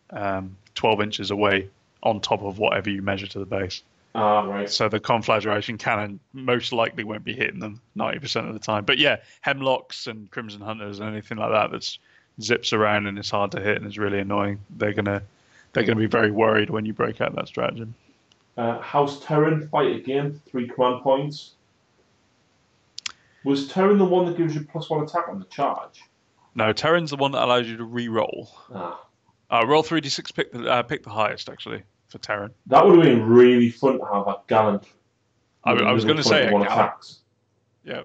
[SPEAKER 2] 12 inches away on top of whatever you measure to the base.
[SPEAKER 1] Right.
[SPEAKER 2] So the Conflagration Cannon most likely won't be hitting them 90% of the time. But yeah, Hemlocks and Crimson Hunters and anything like that that's zips around and it's hard to hit and is really annoying, they're gonna be very worried when you break out that stratagem.
[SPEAKER 1] House Terran, fight again, 3 command points. Was Terran the one that gives you +1 attack on the charge?
[SPEAKER 2] No, Terran's the one that allows you to re-roll. Roll 3d6, pick the highest, actually, for Terran.
[SPEAKER 1] That would have been really fun to have that Gallant.
[SPEAKER 2] I was going to say
[SPEAKER 1] attacks.
[SPEAKER 2] Yeah.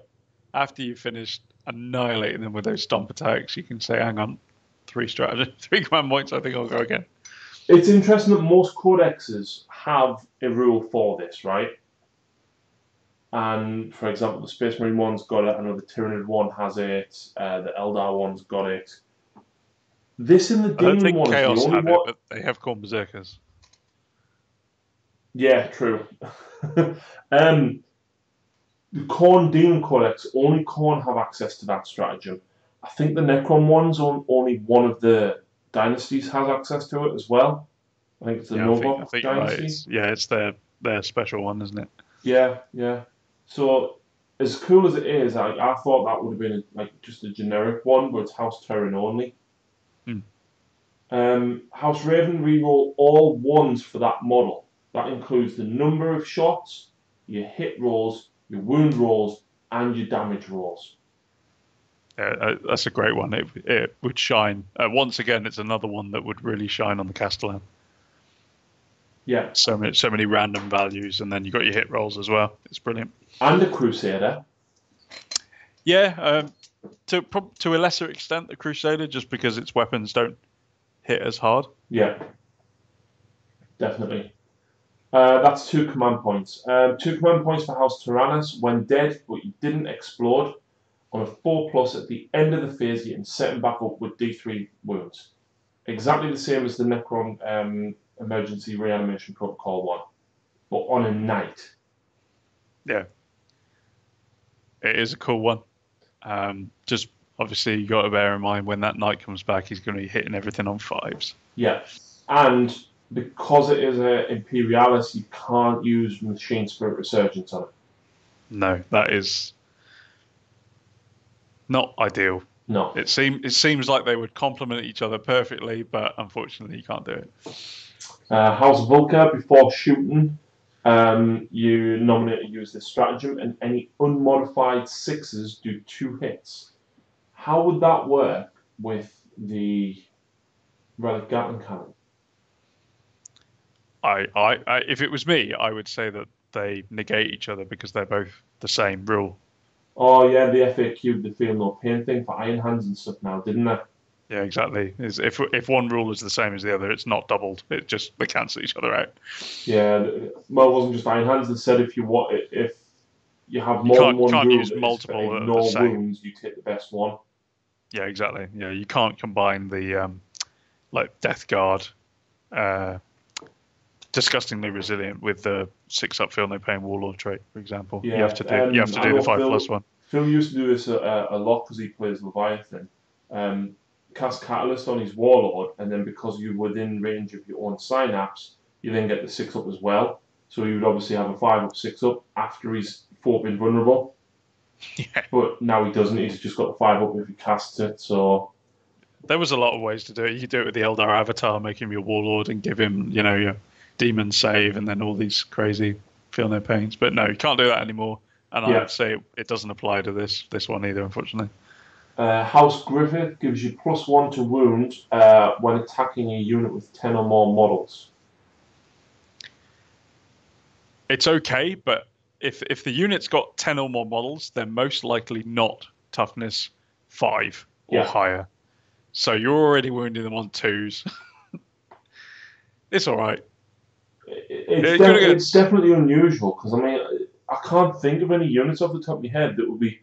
[SPEAKER 2] After you finished annihilating them with those stomp attacks, you can say, hang on, 3 command points, I think I'll go again.
[SPEAKER 1] It's interesting that most codexes have a rule for this, right? And, for example, the Space Marine one's got it, I know the Tyranid one has it, the Eldar one's got it. This in the Demon one
[SPEAKER 2] Chaos
[SPEAKER 1] is the only one.
[SPEAKER 2] but they have called Berserkers.
[SPEAKER 1] Yeah, true. The Khorne Demon Codex, only Khorne have access to that stratagem. I think the Necron one's only one of the dynasties has access to it as well. I think it's the Nova dynasty.
[SPEAKER 2] Right. It's their special one, isn't it?
[SPEAKER 1] Yeah. So as cool as it is, I thought that would have been like just a generic one, but it's House Terran only. House Raven reroll all ones for that model. That includes the number of shots, your hit rolls, your wound rolls, and your damage rolls.
[SPEAKER 2] Yeah, that's a great one. It would shine. Once again, it's another one that would really shine on the Castellan.
[SPEAKER 1] Yeah.
[SPEAKER 2] So many random values, and then you got your hit rolls as well. It's brilliant.
[SPEAKER 1] And the Crusader.
[SPEAKER 2] Yeah, to a lesser extent, the Crusader, just because its weapons don't hit as hard.
[SPEAKER 1] Yeah, definitely. That's 2 command points. 2 command points for House Tyrannus. When dead, but you didn't explode, on a 4+ at the end of the phase, you can set him back up with D3 wounds. Exactly the same as the Necron Emergency Reanimation Protocol one, but on a night.
[SPEAKER 2] Yeah. It is a cool one. Just obviously you got to bear in mind when that knight comes back, he's going to be hitting everything on 5s.
[SPEAKER 1] Yeah, and because it is an Imperialis, you can't use Machine Spirit Resurgence on it.
[SPEAKER 2] No, that is not ideal.
[SPEAKER 1] No.
[SPEAKER 2] It seems like they would complement each other perfectly, but unfortunately you can't do it.
[SPEAKER 1] House Vulca, before shooting, you nominate to use this stratagem, and any unmodified 6s do 2 hits. How would that work with the Relic Gatling Cannon?
[SPEAKER 2] If it was me, I would say that they negate each other because they're both the same rule.
[SPEAKER 1] Oh yeah, the FAQ, the feel no pain thing for Iron Hands and stuff now, didn't they?
[SPEAKER 2] Yeah, exactly. If one rule is the same as the other, it's not doubled. It just they cancel each other out.
[SPEAKER 1] Yeah, well, it wasn't just Iron Hands. They said if you have more than one rule,
[SPEAKER 2] use multiple
[SPEAKER 1] ignore wounds, you take the best one.
[SPEAKER 2] Yeah, exactly. Yeah, you can't combine the like Death Guard, disgustingly resilient with the 6-up feel no pain warlord trait, for example. Yeah, you have to do the 5+1.
[SPEAKER 1] Phil used to do this a lot because he plays Leviathan. Cast Catalyst on his warlord, and then because you're within range of your own synapse, you then get the 6-up as well. So he would obviously have a 5-up, 6-up after he's fought invulnerable.
[SPEAKER 2] Yeah.
[SPEAKER 1] But now he doesn't. He's just got the 5-up if he casts it. So
[SPEAKER 2] there was a lot of ways to do it. You could do it with the Eldar Avatar, make him your warlord and give him, your demon save, and then all these crazy feel no pains. But no, you can't do that anymore. And I would say it doesn't apply to this one either, unfortunately.
[SPEAKER 1] House Griffith gives you +1 to wound when attacking a unit with 10 or more models.
[SPEAKER 2] It's okay, but if the unit's got 10 or more models, they're most likely not toughness 5 or higher. So you're already wounding them on 2s. It's all right.
[SPEAKER 1] It's definitely unusual, because I can't think of any units off the top of my head that would be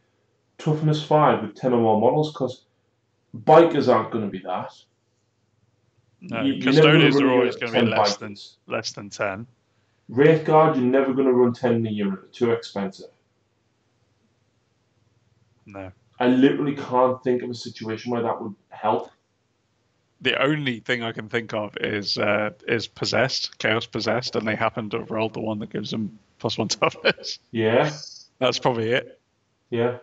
[SPEAKER 1] toughness 5 with 10 or more models, because bikers aren't going to be that.
[SPEAKER 2] No, custodians are always going to be less than 10.
[SPEAKER 1] Wraithguard, you're never going to run 10 in a unit. They're too expensive.
[SPEAKER 2] No.
[SPEAKER 1] I literally can't think of a situation where that would help.
[SPEAKER 2] The only thing I can think of is possessed, chaos possessed, and they happen to have rolled the one that gives them +1 toughness.
[SPEAKER 1] Yeah.
[SPEAKER 2] That's probably it.
[SPEAKER 1] Yeah.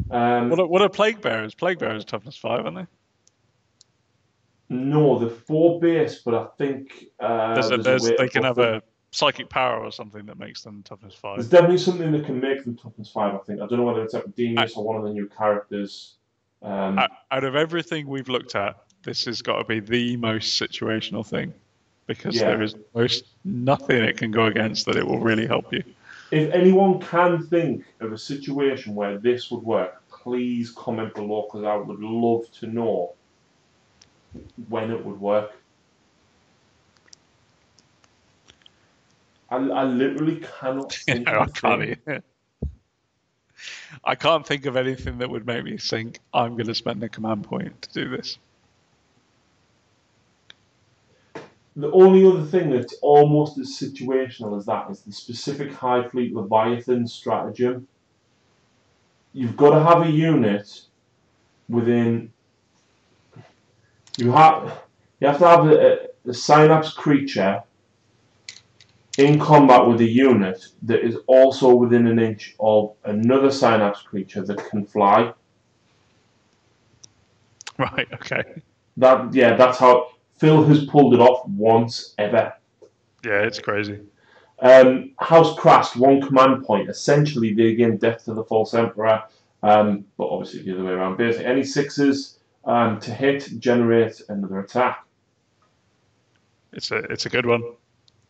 [SPEAKER 2] What are plague bearers? Plague bearers toughness 5, aren't they?
[SPEAKER 1] No, they're 4 base, but I think
[SPEAKER 2] they can have a psychic power or something that makes them toughness 5.
[SPEAKER 1] There's definitely something that can make them toughness 5, I think. I don't know whether it's Epidemius or one of the new characters.
[SPEAKER 2] Out of everything we've looked at, this has got to be the most situational thing, because there is nothing it can go against that it will really help you.
[SPEAKER 1] If anyone can think of a situation where this would work, please comment below, because I would love to know when it would work. I literally cannot think of anything.
[SPEAKER 2] I can't think of anything that would make me think I'm going to spend a command point to do this.
[SPEAKER 1] The only other thing that's almost as situational as that is the specific High Fleet Leviathan stratagem. You've got to have a unit within. You have to have a synapse creature in combat with a unit that is also within an inch of another synapse creature that can fly.
[SPEAKER 2] Right. Okay.
[SPEAKER 1] That's how Phil has pulled it off once ever.
[SPEAKER 2] Yeah, it's crazy.
[SPEAKER 1] House Crast, 1 command point. Essentially, they gain death to the False Emperor, but obviously the other way around. Basically, any 6s to hit generate another attack.
[SPEAKER 2] It's a good one.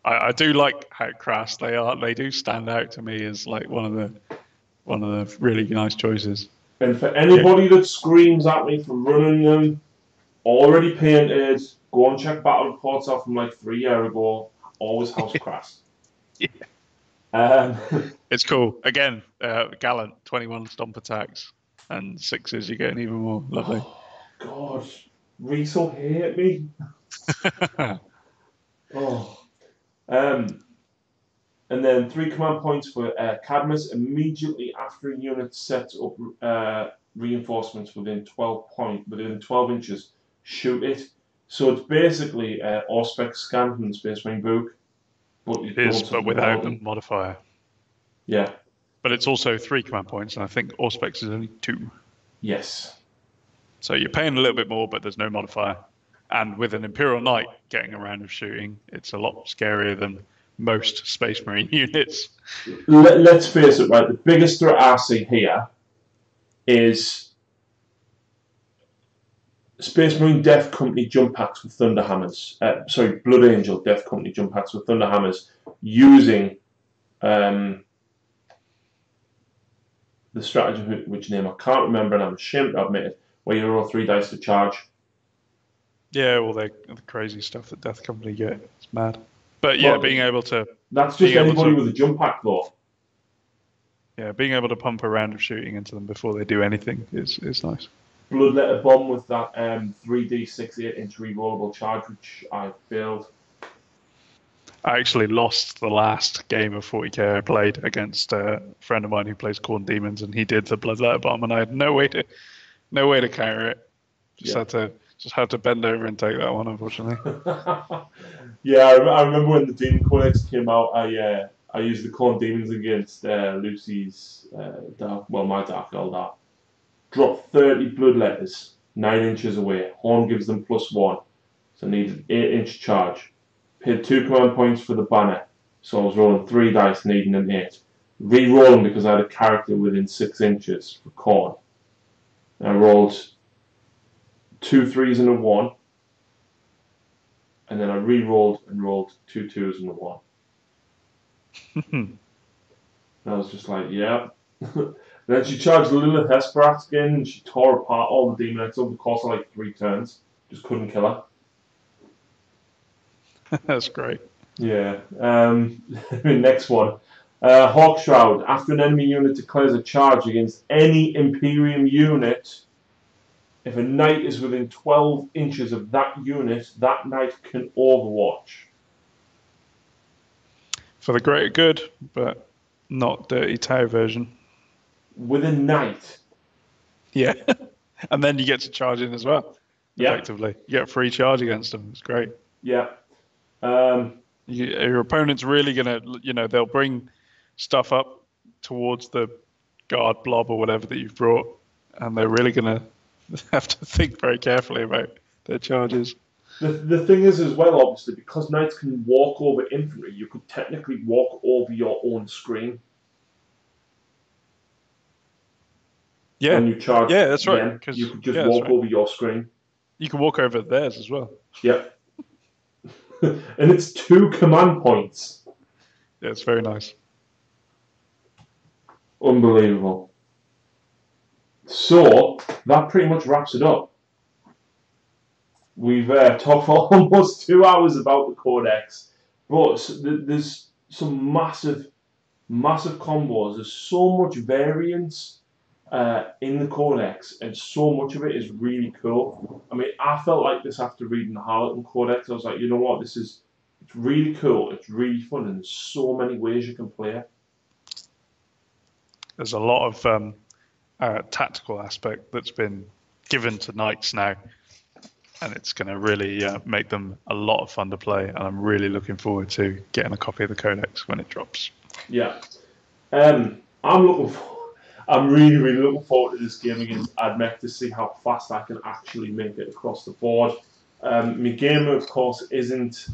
[SPEAKER 2] I do like how crass they are. They do stand out to me as like one of the really nice choices.
[SPEAKER 1] And for anybody that screams at me for running them, already painted, go and check battle reports out from like 3 years ago. Always House Crast.
[SPEAKER 2] Yeah. It's cool. Again, Gallant, 21 stomp attacks, and 6s, you get even more. Lovely.
[SPEAKER 1] Oh, God. Reese will hate me. Oh. And then 3 command points for Cadmus. Immediately after a unit sets up reinforcements within 12 inches, shoot it. So it's basically Auspex scan from the Space Marine book. But
[SPEAKER 2] it is, but without the modifier.
[SPEAKER 1] Yeah.
[SPEAKER 2] But it's also 3 command points, and I think Auspex is only 2.
[SPEAKER 1] Yes.
[SPEAKER 2] So you're paying a little bit more, but there's no modifier. And with an Imperial Knight getting a round of shooting, it's a lot scarier than most Space Marine units.
[SPEAKER 1] Let's face it, right? The biggest threat I see here is Space Marine Death Company jump packs with Thunderhammers. Blood Angel Death Company jump packs with Thunderhammers using the strategy, which name I can't remember, and I'm ashamed to admit it, where you roll 3 dice to charge.
[SPEAKER 2] Yeah, well, the crazy stuff that Death Company get. It's mad. But yeah, being able to...
[SPEAKER 1] That's just anybody with a jump pack, though.
[SPEAKER 2] Yeah, being able to pump a round of shooting into them before they do anything is nice.
[SPEAKER 1] Bloodletter Bomb with that 3d6 8-inch rerollable charge, which I failed.
[SPEAKER 2] I actually lost the last game of 40k I played against a friend of mine who plays Khorne Daemons, and he did the Bloodletter Bomb, and I had no way to counter it. Just had to bend over and take that one, unfortunately.
[SPEAKER 1] Yeah, I remember when the Demon Codex came out. I used the Khorne Daemons against Lucy's my Dark Eldar. Dropped 30 bloodletters 9 inches away. Horn gives them +1, so needed 8-inch charge. Paid 2 command points for the banner, so I was rolling 3 dice, needing an 8. Re-rolling because I had a character within 6 inches for Khorne. I rolled 2 3s and a 1, and then I re-rolled and rolled 2 2s and a 1. And I was just like, yeah. Then she charged Lilith Hesperat's skin, and she tore apart all the demonites over the course of like 3 turns. Just couldn't kill her.
[SPEAKER 2] That's great.
[SPEAKER 1] Yeah. Next one. Hawkshroud. After an enemy unit declares a charge against any Imperium unit, if a knight is within 12 inches of that unit, that knight can overwatch.
[SPEAKER 2] For the greater good, but not Dirty Tau version.
[SPEAKER 1] With a knight.
[SPEAKER 2] Yeah. And then you get to charge in as well.
[SPEAKER 1] Yeah.
[SPEAKER 2] Effectively. You get a free charge against them. It's great.
[SPEAKER 1] Yeah.
[SPEAKER 2] Your opponent's really going to, they'll bring stuff up towards the guard blob or whatever that you've brought, and they're really going to have to think very carefully about their charges.
[SPEAKER 1] The thing is as well, obviously, because knights can walk over infantry, you could technically walk over your own screen.
[SPEAKER 2] Yeah.
[SPEAKER 1] When you charge,
[SPEAKER 2] yeah, that's right.
[SPEAKER 1] You could just walk over your screen.
[SPEAKER 2] You can walk over theirs as well.
[SPEAKER 1] Yeah. And it's 2 command points.
[SPEAKER 2] Yeah, it's very nice.
[SPEAKER 1] Unbelievable. So, that pretty much wraps it up. We've talked for almost 2 hours about the Codex, but there's some massive combos. There's so much variance in the Codex, and so much of it is really cool. I mean, I felt like this after reading the Harlequin Codex. I was like, you know what, it's really cool, it's really fun, and there's so many ways you can play it.
[SPEAKER 2] There's a lot of tactical aspect that's been given to knights now. and it's going to really make them a lot of fun to play. And I'm really looking forward to getting a copy of the Codex when it drops.
[SPEAKER 1] Yeah, I'm really looking forward to this game against Admech to see how fast I can actually make it across the board. My game, of course, isn't.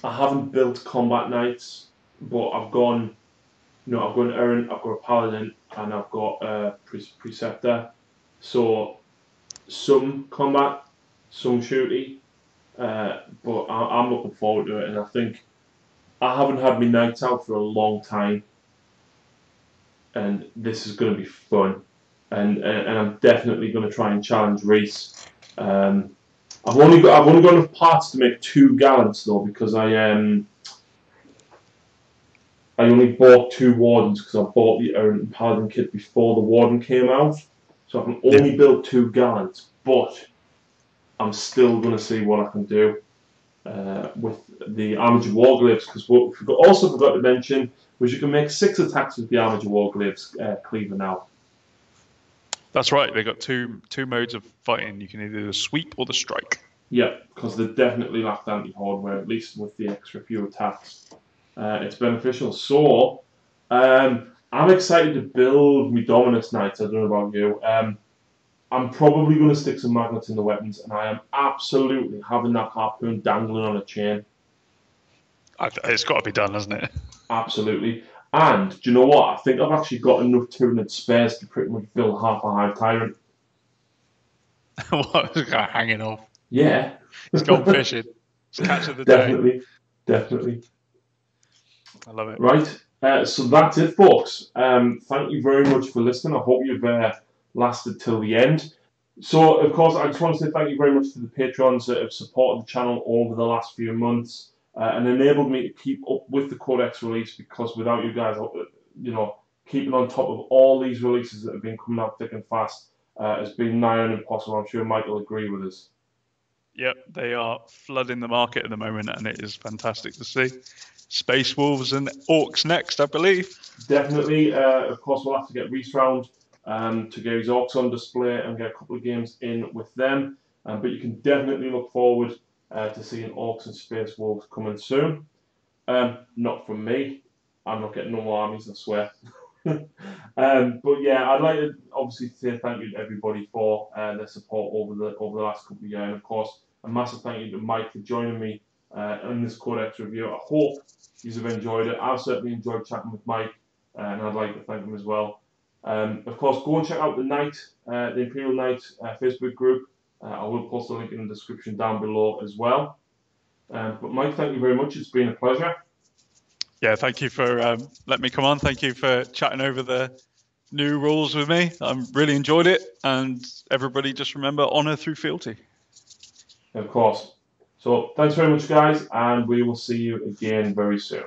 [SPEAKER 1] I haven't built combat knights, but I've gone. I've got an errant, I've got a paladin, and I've got a preceptor. So some combat, some shooty, but I'm looking forward to it, and I think I haven't had my knights out for a long time, and this is going to be fun, and I'm definitely going to try and challenge Reese. I've only got enough parts to make 2 gallants though, because I only bought 2 wardens because I bought the errant and paladin kit before the warden came out, so I can only build 2 gallants, but I'm still going to see what I can do with the Armored Warglaives, because what we also forgot to mention was you can make 6 attacks with the Armored Warglaives cleaver now.
[SPEAKER 2] That's right, they've got two modes of fighting. You can either do the sweep or the strike.
[SPEAKER 1] Yeah, because they definitely lacked anti-hardware, at least with the extra few attacks. It's beneficial. So, I'm excited to build my Dominus Knights. I don't know about you. I'm probably going to stick some magnets in the weapons, and I am absolutely having that harpoon dangling on a chain.
[SPEAKER 2] It's got to be done, hasn't it?
[SPEAKER 1] Absolutely. And do you know what? I think I've actually got enough Tyranid spares to pretty much fill half a Hive Tyrant.
[SPEAKER 2] What? It's got hanging off.
[SPEAKER 1] Yeah.
[SPEAKER 2] It's gone fishing. It's catch of the
[SPEAKER 1] day. Definitely.
[SPEAKER 2] I love it.
[SPEAKER 1] Right. So that's it, folks. Thank you very much for listening. I hope you've lasted till the end. So, of course, I just want to say thank you very much to the patrons that have supported the channel over the last few months and enabled me to keep up with the Codex release, because without you guys, keeping on top of all these releases that have been coming out thick and fast has been nigh on impossible. I'm sure Mike will agree with us.
[SPEAKER 2] Yep, they are flooding the market at the moment, and it is fantastic to see. Space Wolves and Orcs next, I believe.
[SPEAKER 1] Definitely. Of course, we'll have to get Reese round to get his Orcs on display and get a couple of games in with them. But you can definitely look forward to seeing Orcs and Space Wolves coming soon. Not from me. I'm not getting no more armies, I swear. But yeah, I'd like to obviously say thank you to everybody for their support over the last couple of years. And of course, a massive thank you to Mike for joining me in this Codex review. I hope you have enjoyed it. I've certainly enjoyed chatting with Mike, and I'd like to thank him as well. Of course, go and check out the Imperial Knight Facebook group. I will post a link in the description down below as well. But Mike, thank you very much. It's been a pleasure.
[SPEAKER 2] Yeah, thank you for letting me come on. Thank you for chatting over the new rules with me. I really enjoyed it. And everybody just remember, honour through fealty.
[SPEAKER 1] Of course. So thanks very much, guys, and we will see you again very soon.